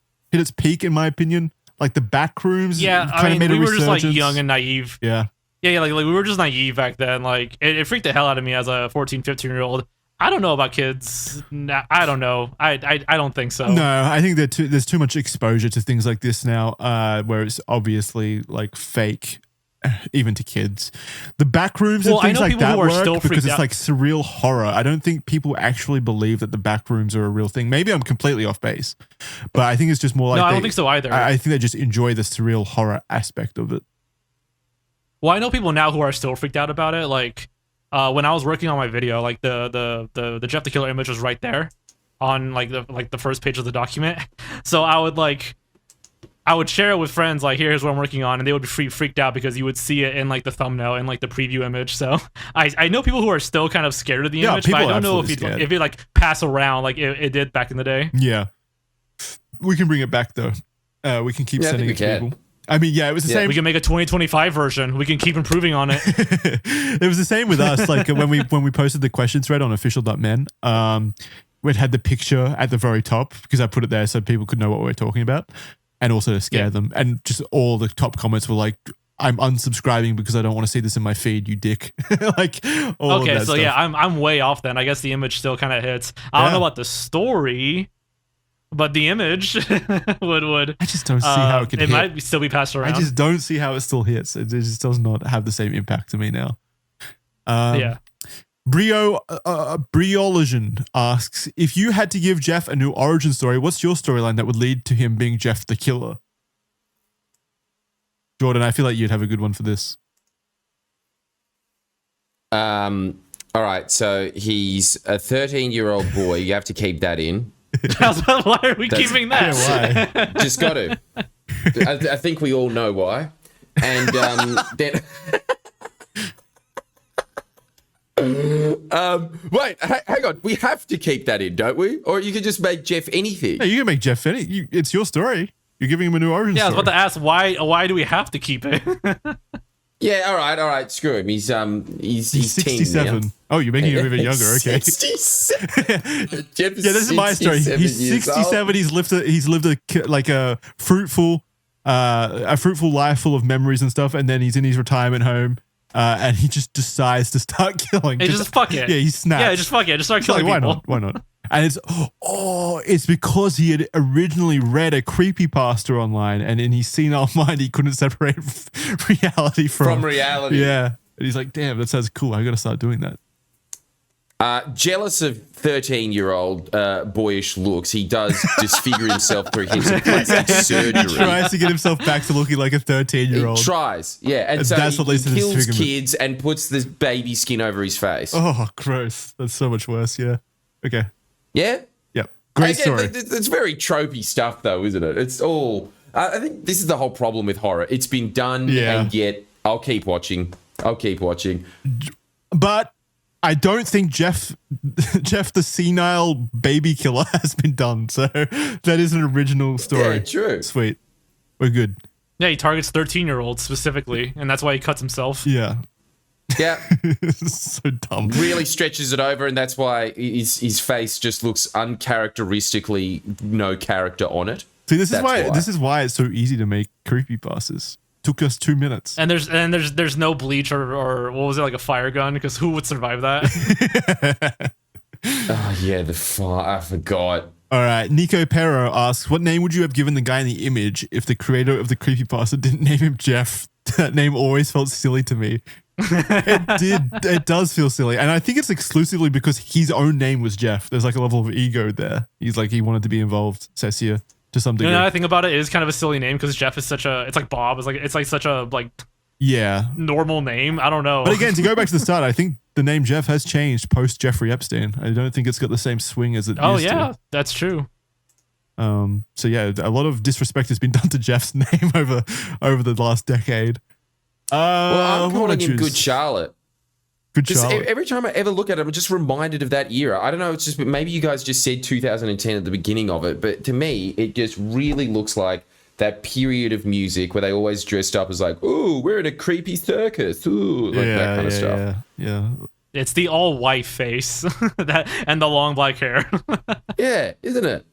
peak in my opinion. Like the back rooms. Yeah, kind of made we a were just like resurgence. young and naive. Yeah. Yeah, like we were just naive back then. Like it freaked the hell out of me as a 14, 15-year-old. I don't know about kids. Nah, I don't know. I don't think so. No, I think there's too much exposure to things like this now, where it's obviously like fake, even to kids. The back rooms and things like that work because it's like surreal horror. I don't think people actually believe that the back rooms are a real thing. Maybe I'm completely off base, but I think it's just more like I don't think so either. I think they just enjoy the surreal horror aspect of it. Well, I know people now who are still freaked out about it. Like when I was working on my video, like the Jeff the Killer image was right there on like the first page of the document. So I would share it with friends, like, here's what I'm working on, and they would be freaked out because you would see it in like the thumbnail and like the preview image. So I know people who are still kind of scared of the image, but I don't know if it like pass around like it did back in the day. Yeah, we can bring it back though. We can keep sending it to people. I mean, yeah, it was the same. We can make a 2025 version. We can keep improving on it. It was the same with us. Like when we posted the question thread on official.men, we had the picture at the very top because I put it there so people could know what we were talking about. And also to scare them. And just all the top comments were like, I'm unsubscribing because I don't want to see this in my feed, you dick. Like all of that stuff. Yeah, I'm way off then. I guess the image still kind of hits. I don't know about the story, but the image would. I just don't see how it could hit. It might still be passed around. I just don't see how it still hits. It just does not have the same impact to me now. Yeah. Briologen asks, if you had to give Jeff a new origin story, what's your storyline that would lead to him being Jeff the Killer? Jordan, I feel like you'd have a good one for this. All right, so he's a 13-year-old boy. You have to keep that in. Why are we keeping that? Yeah, why? Just got to. I think we all know why. And then... wait, hang on. We have to keep that in, don't we? Or you could just make Jeff anything. Yeah, you can make Jeff any. It's your story. You're giving him a new origin story. Yeah, I was about to ask why do we have to keep it? Yeah, all right. Screw him. He's 67. Now. Oh, you're making him even younger. Okay. 67. Yeah, this is my story. He's 67. He's lived a fruitful life full of memories and stuff, and then he's in his retirement home. And he just decides to start killing. Just fuck it. Yeah, he snaps. Yeah, just fuck it. Just start killing people. Why not? And it's because he had originally read a creepypasta online, and in his senile mind, he couldn't separate reality from reality. Yeah. And he's like, damn, that sounds cool. I got to start doing that. Jealous of 13-year-old boyish looks, he does disfigure himself through his plastic surgery. He tries to get himself back to looking like a 13-year-old. He tries, yeah. And so that's what leads to he kills disfigurement. kids and puts this baby skin over his face. Oh, gross. That's so much worse, yeah. Okay. Yeah? Yep. Great story. It's very tropey stuff, though, isn't it? It's all... I think this is the whole problem with horror. It's been done, and yet I'll keep watching. But... I don't think Jeff the senile baby killer has been done. So that is an original story. Yeah, true. Sweet. We're good. Yeah, he targets 13-year-olds specifically, and that's why he cuts himself. Yeah. Yeah. So dumb. Really stretches it over, and that's why his face just looks uncharacteristically no character on it. See, this is why it's so easy to make creepypastas. Took us 2 minutes. And there's no bleach or what was it, like a fire gun? Because who would survive that? Oh yeah, the fire. I forgot. All right, Nico Pero asks, what name would you have given the guy in the image if the creator of the creepypasta didn't name him Jeff? That name always felt silly to me. It does feel silly. And I think it's exclusively because his own name was Jeff. There's like a level of ego there. He's like, he wanted to be involved, says here, to some degree. You know, I think about it, it is kind of a silly name because Jeff is it's like Bob. It's like such a normal name. I don't know. But again, to go back to the start, I think the name Jeff has changed post Jeffrey Epstein. I don't think it's got the same swing as it used to. That's true. So yeah, a lot of disrespect has been done to Jeff's name over the last decade. Well, I'm calling him Good Charlotte. Good Charlotte. Every time I ever look at it, I'm just reminded of that era. I don't know, it's just maybe you guys just said 2010 at the beginning of it, but to me, it just really looks like that period of music where they always dressed up as like, ooh, we're in a creepy circus, ooh, like that kind of stuff. Yeah. It's the all white face and the long black hair. Yeah, isn't it?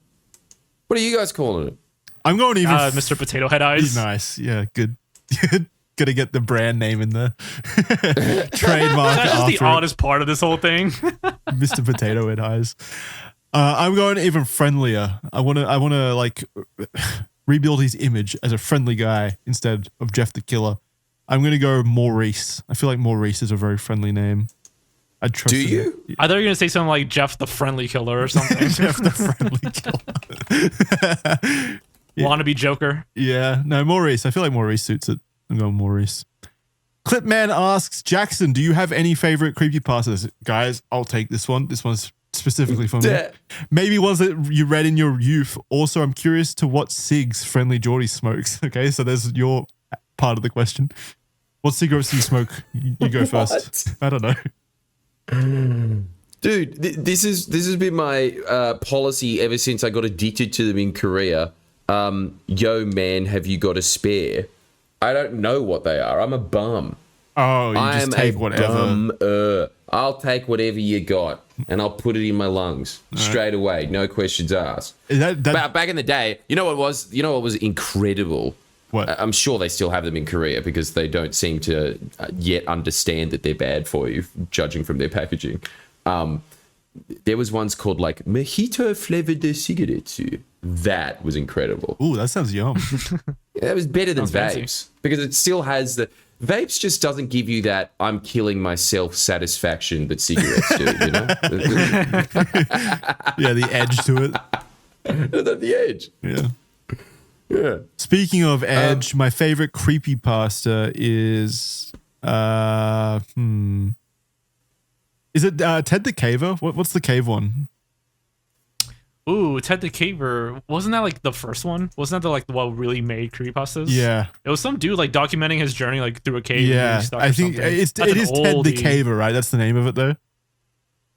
What are you guys calling it? I'm going even Mr. Potato Head Eyes. Nice. Yeah, good. Gotta get the brand name in the trademark. That's just the oddest part of this whole thing. Mr. Potato Head Eyes. I'm going even friendlier. I wanna like rebuild his image as a friendly guy instead of Jeff the Killer. I'm gonna go Maurice. I feel like Maurice is a very friendly name. I trust. Do you? I thought you were gonna say something like Jeff the Friendly Killer or something. Jeff the Friendly Killer. Wannabe Joker. Yeah, no, Maurice. I feel like Maurice suits it. I'm going Maurice. Clipman asks, Jackson, do you have any favorite creepypastas? Guys, I'll take this one. This one's specifically for me. Maybe ones that you read in your youth. Also, I'm curious to what cigs Friendly Geordie smokes. Okay, so there's your part of the question. What cigarettes do you smoke? You go first. I don't know. Dude, this has been my policy ever since I got addicted to them in Korea. Yo, man, have you got a spare? I don't know what they are. I'm a bum. Oh, you just take whatever. I'll take whatever you got, and I'll put it in my lungs straight away. No questions asked. But back in the day, you know what was incredible? What? I'm sure they still have them in Korea because they don't seem to yet understand that they're bad for you, judging from their packaging. There was ones called like mojito flavored cigarettes. That was incredible. Ooh, that sounds yum. Yeah, that was better than Sounds vapes fancy. because it still has the vapes. Just doesn't give you that I'm killing myself satisfaction that cigarettes do. You know, Yeah, the edge to it. the edge. Yeah. Speaking of edge, my favorite creepypasta is is it Ted the Caver? What's the cave one? Ooh, Ted the Caver. Wasn't that like the first one? Wasn't that the like what really made creepypastas? Yeah. It was some dude like documenting his journey like through a cave. And Yeah. being stuck I or think something. it is an Ted the oldie. Caver, right? That's the name of it though.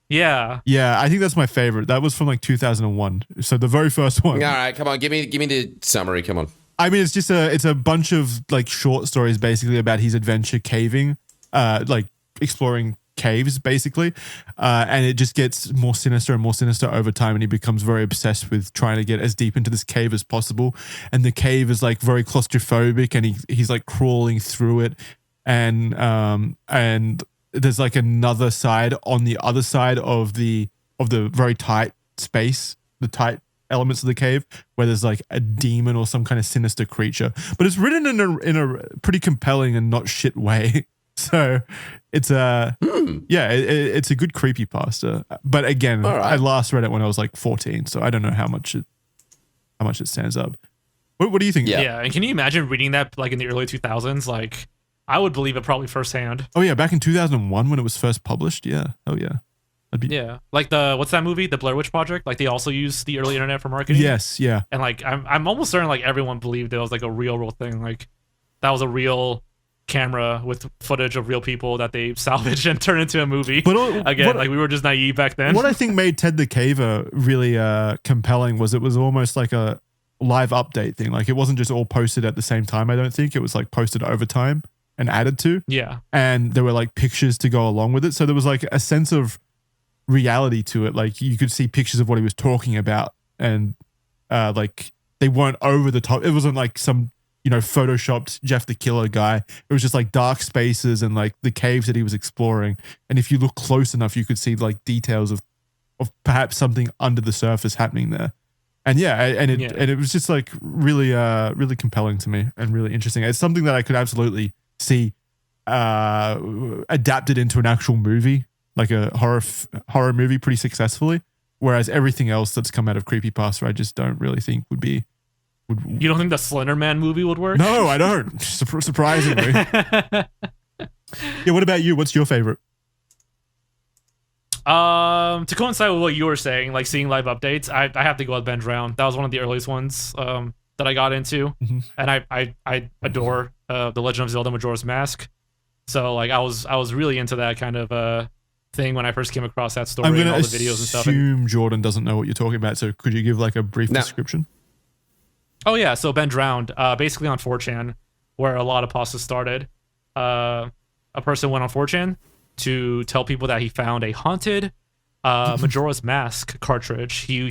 Yeah. Yeah, I think that's my favorite. That was from like 2001. So the very first one. All right, come on, give me the summary. Come on. I mean, it's a bunch of like short stories basically about his adventure caving, like exploring caves basically, and it just gets more sinister and more sinister over time, and he becomes very obsessed with trying to get as deep into this cave as possible. And the cave is like very claustrophobic, and he's like crawling through it, and there's like another side on the other side of the very tight space, the tight elements of the cave, where there's like a demon or some kind of sinister creature, but it's written in a pretty compelling and not shit way. So it's it's a good creepypasta. But again, All right. I last read it when I was like 14, so I don't know how much it stands up. What do you think? Yeah. And can you imagine reading that like in the early 2000s? Like, I would believe it probably firsthand. Oh yeah, back in 2001 when it was first published. Yeah. Oh yeah. Yeah, like what's that movie, The Blair Witch Project? Like they also used the early internet for marketing. Yes, yeah. And like I'm almost certain like everyone believed it was like a real thing. Like that was a real camera with footage of real people that they salvaged and turned into a movie. But again, like we were just naive back then. What I think made Ted the Caver really compelling was it was almost like a live update thing. Like it wasn't just all posted at the same time. I don't think it was like posted over time and added to. Yeah, and there were like pictures to go along with it. So there was like a sense of reality to it. Like you could see pictures of what he was talking about, and like they weren't over the top. It wasn't like some photoshopped Jeff the Killer guy. It was just like dark spaces and like the caves that he was exploring. And if you look close enough, you could see like details of perhaps something under the surface happening there. And and it was just like really compelling to me and really interesting. It's something that I could absolutely see adapted into an actual movie, like a horror movie, pretty successfully. Whereas everything else that's come out of Creepypasta, I just don't really think would be. You don't think the Slender Man movie would work? No, I don't. Surprisingly. Yeah. What about you? What's your favorite? To coincide with what you were saying, like seeing live updates, I have to go with Ben Drown. That was one of the earliest ones that I got into, and I adore The Legend of Zelda: Majora's Mask. So like I was really into that kind of thing when I first came across that story and all the videos and stuff. I'm gonna assume Jordan doesn't know what you're talking about. So could you give like a brief description? Oh yeah, so Ben Drowned, basically on 4chan, where a lot of pastas started. A person went on 4chan to tell people that he found a haunted Majora's Mask cartridge. He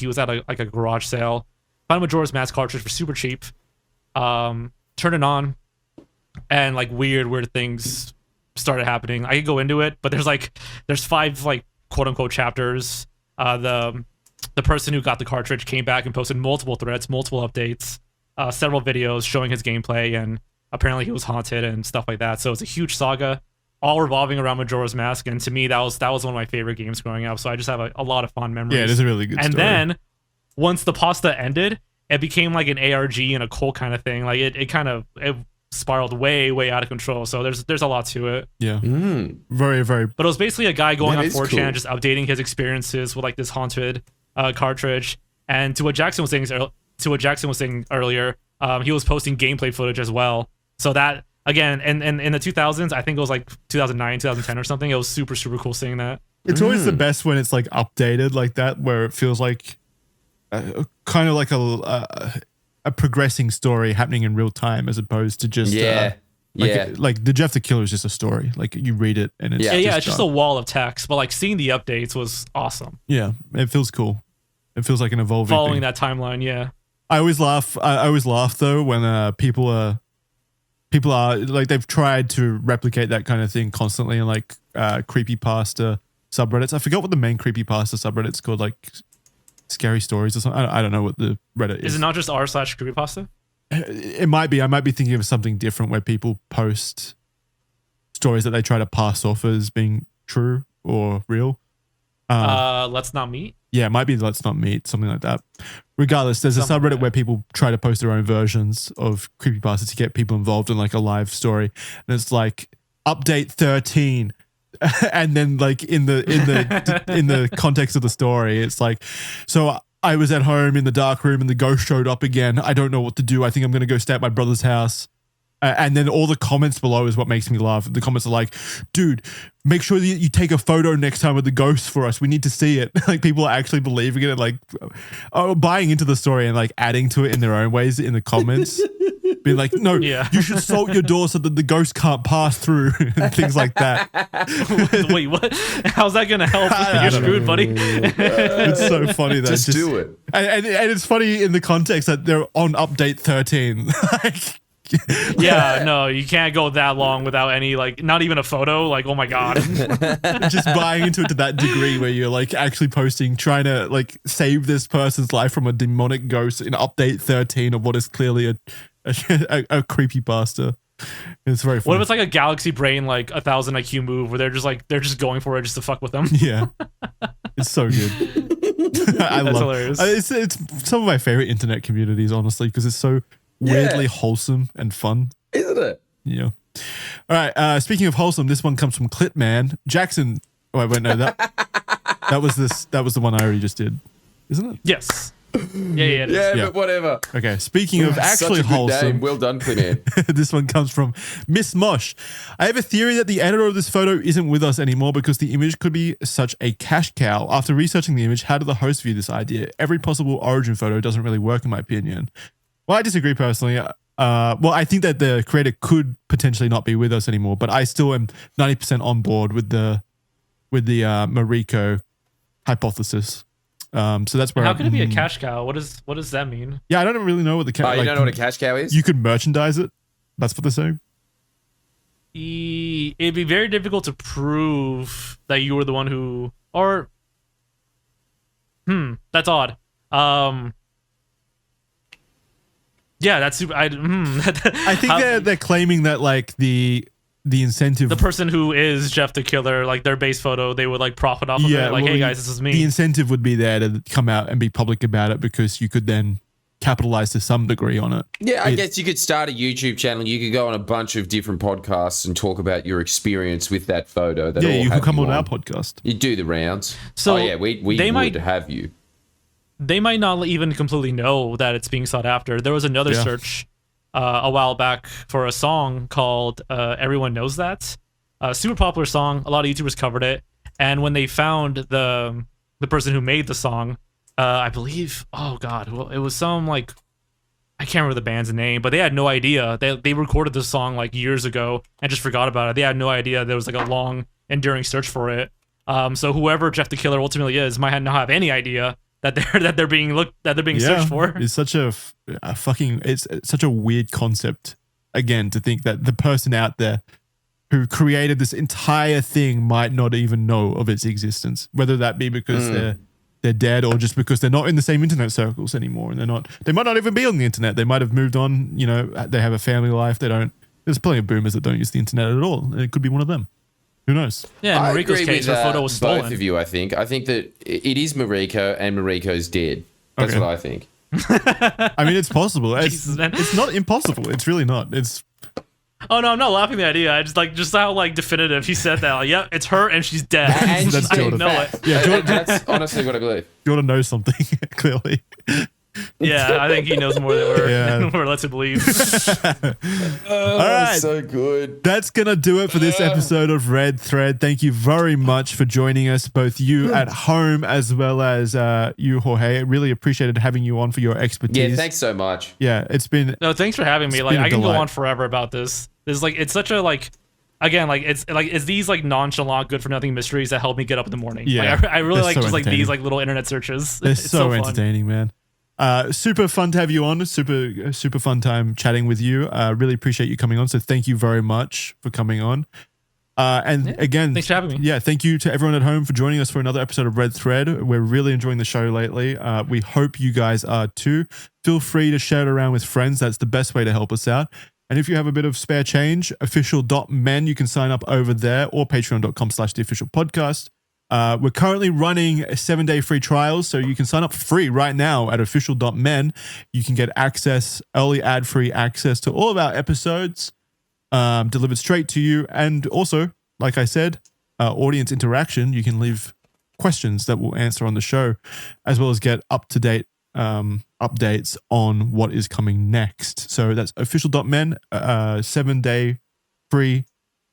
was at a garage sale, found a Majora's Mask cartridge for super cheap. Turned it on, and like weird things started happening. I could go into it, but there's 5 like quote unquote chapters. The person who got the cartridge came back and posted multiple threads, multiple updates, several videos showing his gameplay, and apparently he was haunted and stuff like that. So it's a huge saga, all revolving around Majora's Mask, and to me that was one of my favorite games growing up. So I just have a lot of fond memories. Yeah, it is a really good and story. Then once the pasta ended, it became like an ARG and a cult kind of thing. Like it spiraled way out of control. So there's a lot to it. Yeah. Very, very. But it was basically a guy going on is 4chan, cool. just updating his experiences with like this haunted cartridge. And to what Jackson was saying earlier, he was posting gameplay footage as well. So that again, and in the 2000s, I think it was like 2009, 2010 or something. It was super cool seeing that. It's always the best when it's like updated like that, where it feels like kind of like a progressing story happening in real time, as opposed to just like the Jeff the Killer is just a story. Like you read it and it's it's just a wall of text. But like seeing the updates was awesome. Yeah, it feels cool. It feels like an evolving Following thing. that timeline, yeah. I always laugh though when people are like they've tried to replicate that kind of thing constantly in like creepypasta subreddits. I forgot what the main creepypasta subreddit's called, like Scary Stories or something. I don't know what the Reddit is. Is it not just r/creepypasta? It might be. I might be thinking of something different where people post stories that they try to pass off as being true or real. Let's Not Meet. Yeah, it might be Let's Not Meet, something like that. Regardless, there's a subreddit where people try to post their own versions of creepypasta to get people involved in like a live story, and it's like update 13, and then like in the context of the story, it's like, so I was at home in the dark room and the ghost showed up again. I don't know what to do. I think I'm going to go stay at my brother's house. And then all the comments below is what makes me laugh. The comments are like, dude, make sure that you take a photo next time with the ghost for us. We need to see it. Like people are actually believing it and like buying into the story and like adding to it in their own ways in the comments. Being like, no, you should salt your door so that the ghost can't pass through and things like that. Wait, what? How's that going to help? You're screwed, buddy. It's so funny that Just do it. And it's funny in the context that they're on update 13. Like, yeah, no, you can't go that long without any, like, not even a photo. Like, oh my God. Just buying into it to that degree where you're like actually posting, trying to like save this person's life from a demonic ghost in update 13 of what is clearly a creepypasta. It's very funny. What if it's like a galaxy brain, like 1,000 IQ move where they're just going for it just to fuck with them? Yeah. It's so good. I love hilarious. It's some of my favorite internet communities, honestly, because it's so weirdly wholesome and fun. Isn't it? Yeah. All right. Speaking of wholesome, this one comes from Clitman. Jackson. Oh, wait, no, that was the one I already just did. Isn't it? Yes. Yeah, it is. But whatever. Okay, speaking of actually Such a good wholesome, name. Well done, Clint. this one comes from Miss Mosh. I have a theory that the editor of this photo isn't with us anymore because the image could be such a cash cow. After researching the image, how did the host view this idea? Every possible origin photo doesn't really work, in my opinion. Well, I disagree personally. Well, I think that the creator could potentially not be with us anymore, but I still am 90% on board with the Mariko hypothesis. So that's where. How can it be a cash cow? What does that mean? Yeah, I don't really know what the You don't know what a cash cow is? You could merchandise it. That's what they're saying. It'd be very difficult to prove that you were the one who, or, that's odd. Yeah, that's super. I think they're claiming that like the incentive, the person who is Jeff the Killer, like their base photo, they would like profit off of it. Like, hey guys, this is me. The incentive would be there to come out and be public about it because you could then capitalize to some degree on it. Yeah, I guess you could start a YouTube channel. You could go on a bunch of different podcasts and talk about your experience with that photo. You could come on our podcast. You do the rounds. So we would have you. They might not even completely know that it's being sought after. There was another search a while back for a song called Everyone Knows That. A super popular song. A lot of YouTubers covered it. And when they found the person who made the song, I believe, oh God, well, it was some like, I can't remember the band's name, but they had no idea. They recorded the song like years ago and just forgot about it. They had no idea there was like a long, enduring search for it. So whoever Jeff the Killer ultimately is might not have any idea that they're being searched for. It's such a fucking, it's such a weird concept, again, to think that the person out there who created this entire thing might not even know of its existence, whether that be because they're dead or just because they're not in the same internet circles anymore, and they might not even be on the internet. They might have moved on, they have a family life. There's plenty of boomers that don't use the internet at all, and it could be one of them. Who knows? Yeah, in Mariko's case, her photo was stolen. Both of you, I think. I think that it is Mariko and Mariko's dead. That's what I think. I mean, it's possible. Jesus, man. It's not impossible. It's really not. It's. Oh no, I'm not laughing at the idea. I just how like definitive he said that. Like, yeah, it's her and she's dead. And That's I didn't know it. Yeah, that's honestly what I believe. You want to know something, clearly. Yeah, I think he knows more than we're led to believe. All right. So good. That's going to do it for this episode of Red Thread. Thank you very much for joining us, both you at home as well as you, Jorge. I really appreciated having you on for your expertise. Yeah, thanks so much. Yeah, it's been... No, thanks for having me. Like, I can go on forever about this. There's like, it's such a like... Again, like it's these like nonchalant, good for nothing mysteries that help me get up in the morning. Yeah, like, I really like so just like these like little internet searches. It's so entertaining, man. Super fun to have you on. Super fun time chatting with you. Really appreciate you coming on. So thank you very much for coming on. Again, thanks for having me. Yeah, thank you to everyone at home for joining us for another episode of Red Thread. We're really enjoying the show lately. We hope you guys are too. Feel free to share it around with friends. That's the best way to help us out. And if you have a bit of spare change, official.men, you can sign up over there, or patreon.com/theofficialpodcast. We're currently running 7-day free trials, so you can sign up free right now at official.men. You can get access, early ad-free access to all of our episodes delivered straight to you. And also, like I said, audience interaction. You can leave questions that we'll answer on the show, as well as get up-to-date updates on what is coming next. So that's official.men, 7-day free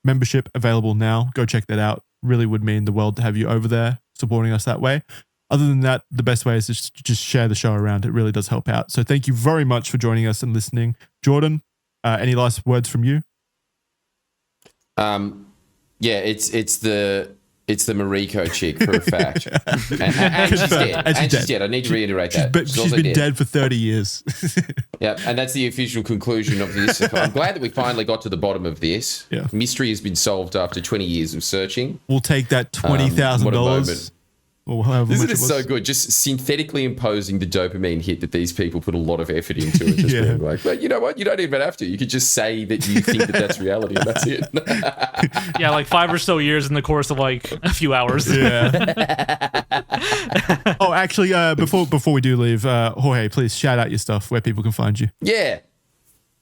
membership available now. Go check that out. Really would mean the world to have you over there supporting us that way. Other than that, the best way is to just share the show around. It really does help out. So thank you very much for joining us and listening. Jordan, any last words from you? Yeah, it's the Mariko chick for a fact. and she's dead. And she's dead. I need to reiterate that. She's been dead for 30 years. Yeah, and that's the official conclusion of this. I'm glad that we finally got to the bottom of this. Yeah. Mystery has been solved after 20 years of searching. We'll take that $20,000. Isn't it so good? Just synthetically imposing the dopamine hit that these people put a lot of effort into it. Just being like, well, you know what? You don't even have to. You could just say that you think that that's reality and that's it. Yeah, like 5 or so years in the course of like a few hours. Yeah. Oh, actually, before we do leave, Jorge, please shout out your stuff, where people can find you. Yeah.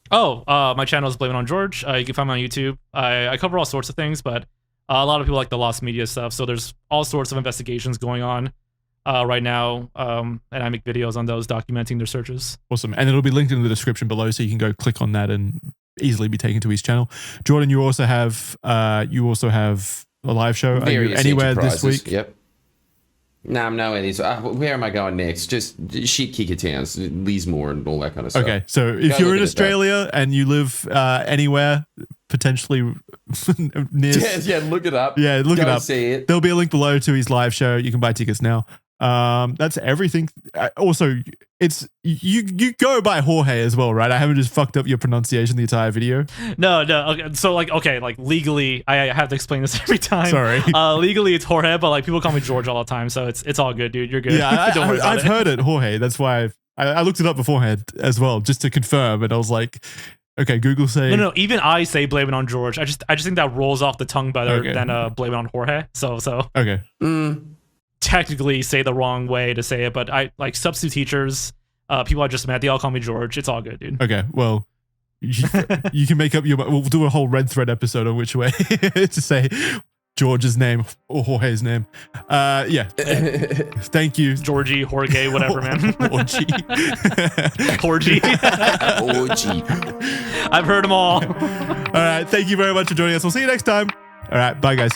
Oh, my channel is BlameItOnJorge. You can find me on YouTube. I cover all sorts of things, but a lot of people like the lost media stuff. So there's all sorts of investigations going on right now, and I make videos on those documenting their searches. Awesome. And it'll be linked in the description below, so you can go click on that and easily be taken to his channel. Jordan, you also have a live show. Are you anywhere this week? Yep. No, I'm nowhere this. Where am I going next? Just shit kicker towns, Lismore and all that kind of stuff. Okay, so if you're in Australia and you live anywhere, potentially near... Yeah, look it up. Yeah, look it up. See it. There'll be a link below to his live show. You can buy tickets now. That's everything. Also, it's you go by Jorge as well, right? I haven't just fucked up your pronunciation the entire video. No. Okay, so like legally, I have to explain this every time. Sorry. Legally it's Jorge, but like people call me George all the time, so it's all good, dude. You're good. Yeah, Don't worry about I've heard it Jorge. That's why I looked it up beforehand as well, just to confirm. And I was like, okay, Google say no. Even I say blame it on George. I just think that rolls off the tongue better than blame it on Jorge. So okay. Technically say the wrong way to say it, but I like substitute teachers, people I just met, they all call me George. It's all good, dude. Okay, well, you can make up your... We'll do a whole red thread episode on which way to say George's name or Jorge's name. Yeah. Thank you. Georgie, Jorge, whatever, man. Orgy. Orgy. Orgy. I've heard them all. All right, thank you very much for joining us. We'll see you next time. All right, bye, guys.